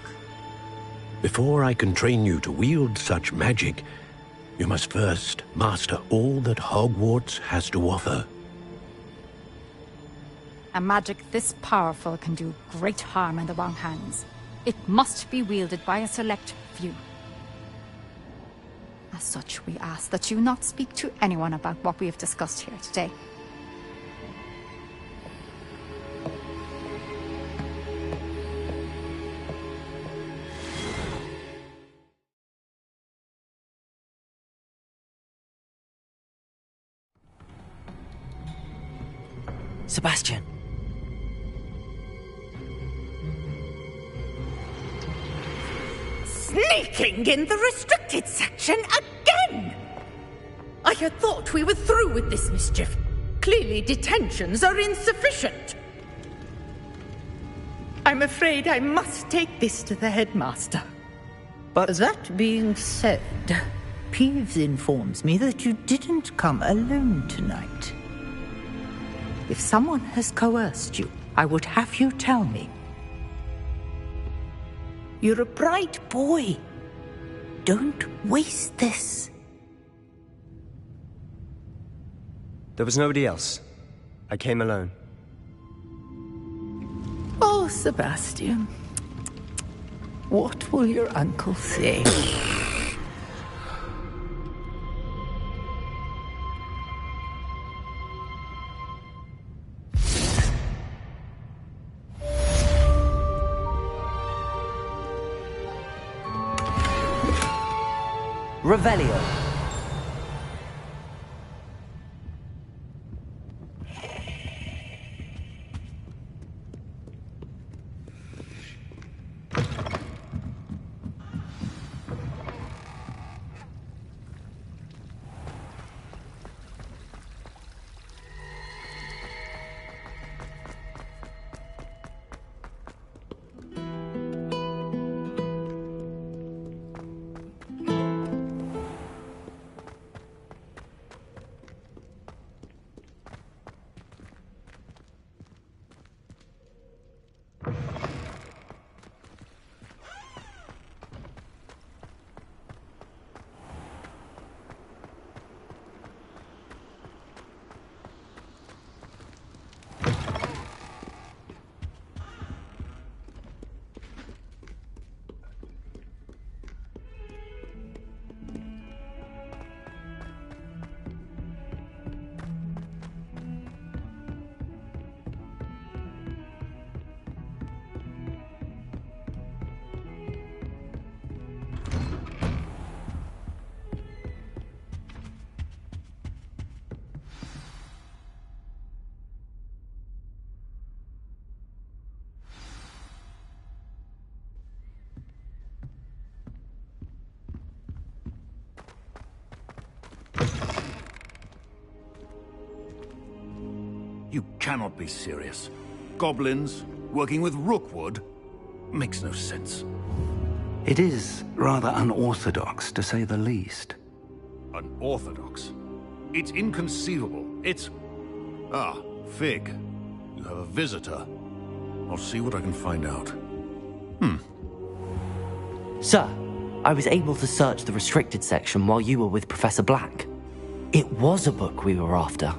Before I can train you to wield such magic, you must first master all that Hogwarts has to offer. A magic this powerful can do great harm in the wrong hands. It must be wielded by a select few. As such, we ask that you not speak to anyone about what we have discussed here today. Sebastian. Sneaking in the restricted section again! I had thought we were through with this mischief. Clearly detentions are insufficient. I'm afraid I must take this to the headmaster. But that being said, Peeves informs me that you didn't come alone tonight. If someone has coerced you, I would have you tell me. You're a bright boy. Don't waste this. There was nobody else. I came alone. Oh, Sebastian. What will your uncle say? Revelio. You cannot be serious. goblins, working with rookwood. Makes no sense. It is rather unorthodox, to say the least. Unorthodox? It's inconceivable. It's... Ah, Fig. You have a visitor. I'll see what I can find out. Sir, I was able to search the restricted section while you were with Professor Black. It was a book we were after.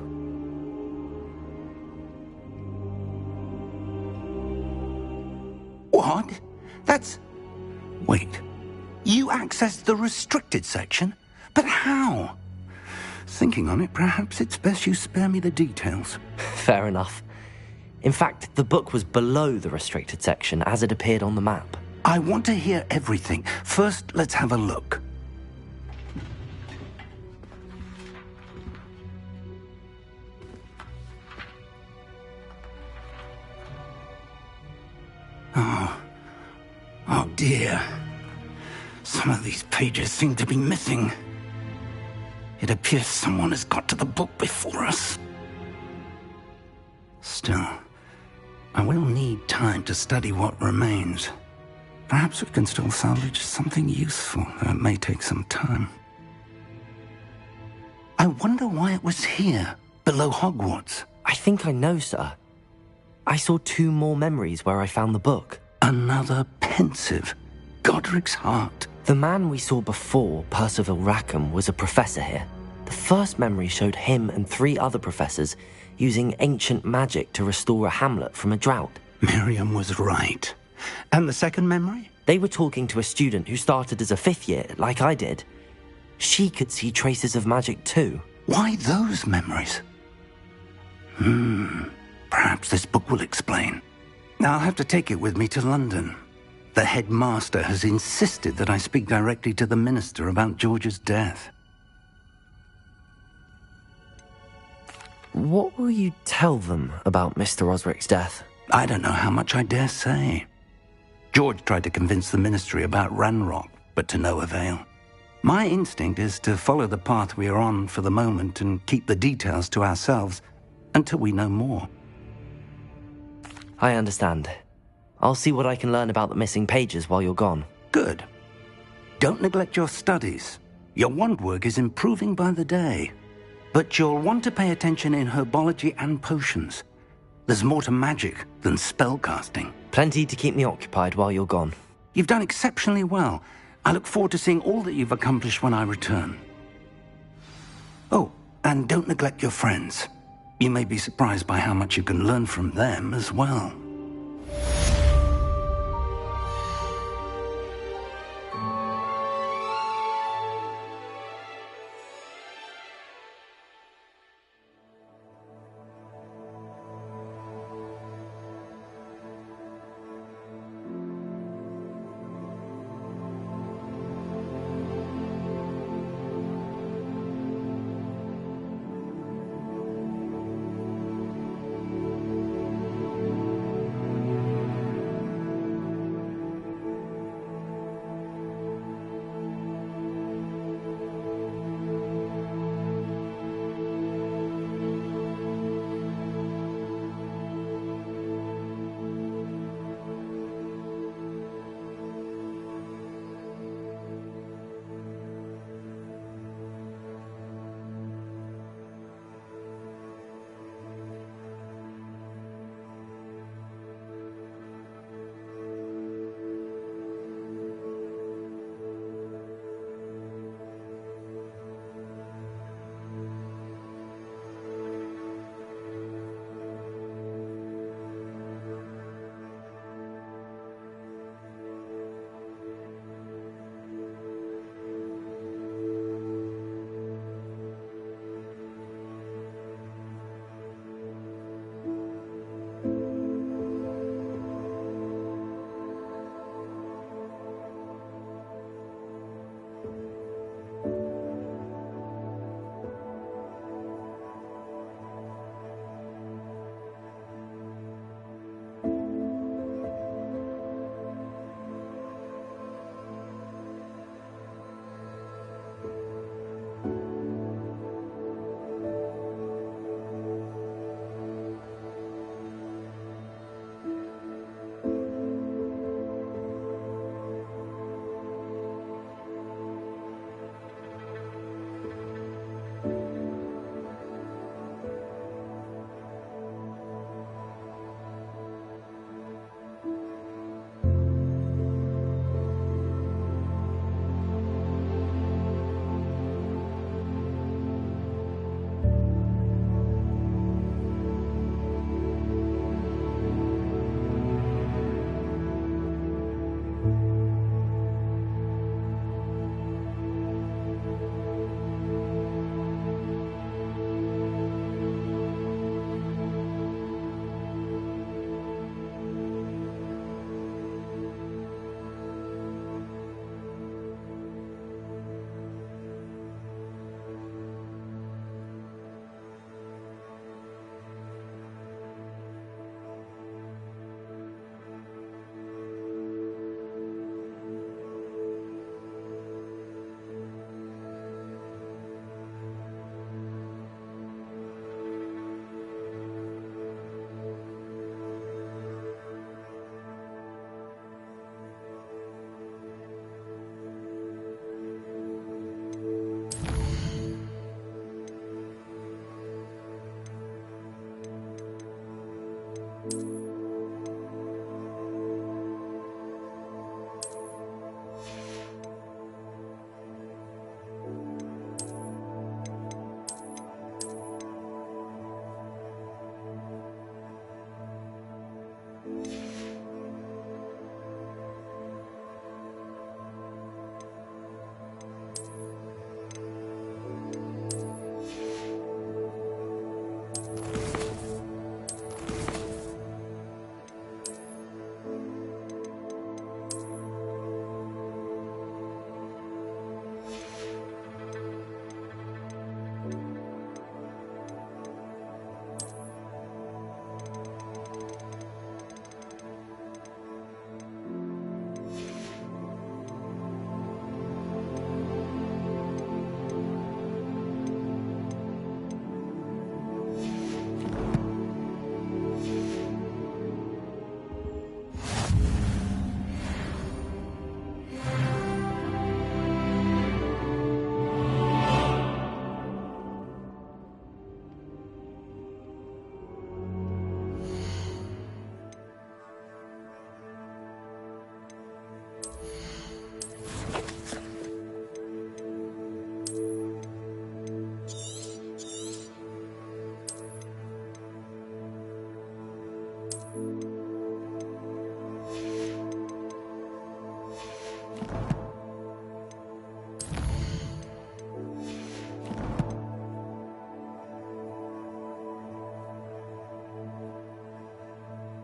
What? That's... Wait. You accessed the restricted section? But how? Thinking on it, perhaps it's best you spare me the details. Fair enough. In fact, the book was below the restricted section as it appeared on the map. I want to hear everything. First, let's have a look. Oh dear. Some of these pages seem to be missing. It appears someone has got to the book before us. Still, I will need time to study what remains. Perhaps we can still salvage something useful, though it may take some time. I wonder why it was here, below Hogwarts. I think I know, sir. I saw 2 more memories where I found the book. Another pensive. Godric's heart. The man we saw before, Percival Rackham, was a professor here. The first memory showed him and 3 other professors using ancient magic to restore a hamlet from a drought. Miriam was right. And the second memory? They were talking to a student who started as a 5th year, like I did. She could see traces of magic too. Why those memories? Perhaps this book will explain. I'll have to take it with me to London. The headmaster has insisted that I speak directly to the minister about George's death. What will you tell them about Mr. Osric's death? I don't know how much I dare say. George tried to convince the ministry about Ranrock, but to no avail. My instinct is to follow the path we are on for the moment and keep the details to ourselves until we know more. I understand. I'll see what I can learn about the missing pages while you're gone. Good. Don't neglect your studies. Your wand work is improving by the day. But you'll want to pay attention in herbology and potions. There's more to magic than spellcasting. Plenty to keep me occupied while you're gone. You've done exceptionally well. I look forward to seeing all that you've accomplished when I return. Oh, and don't neglect your friends. You may be surprised by how much you can learn from them as well.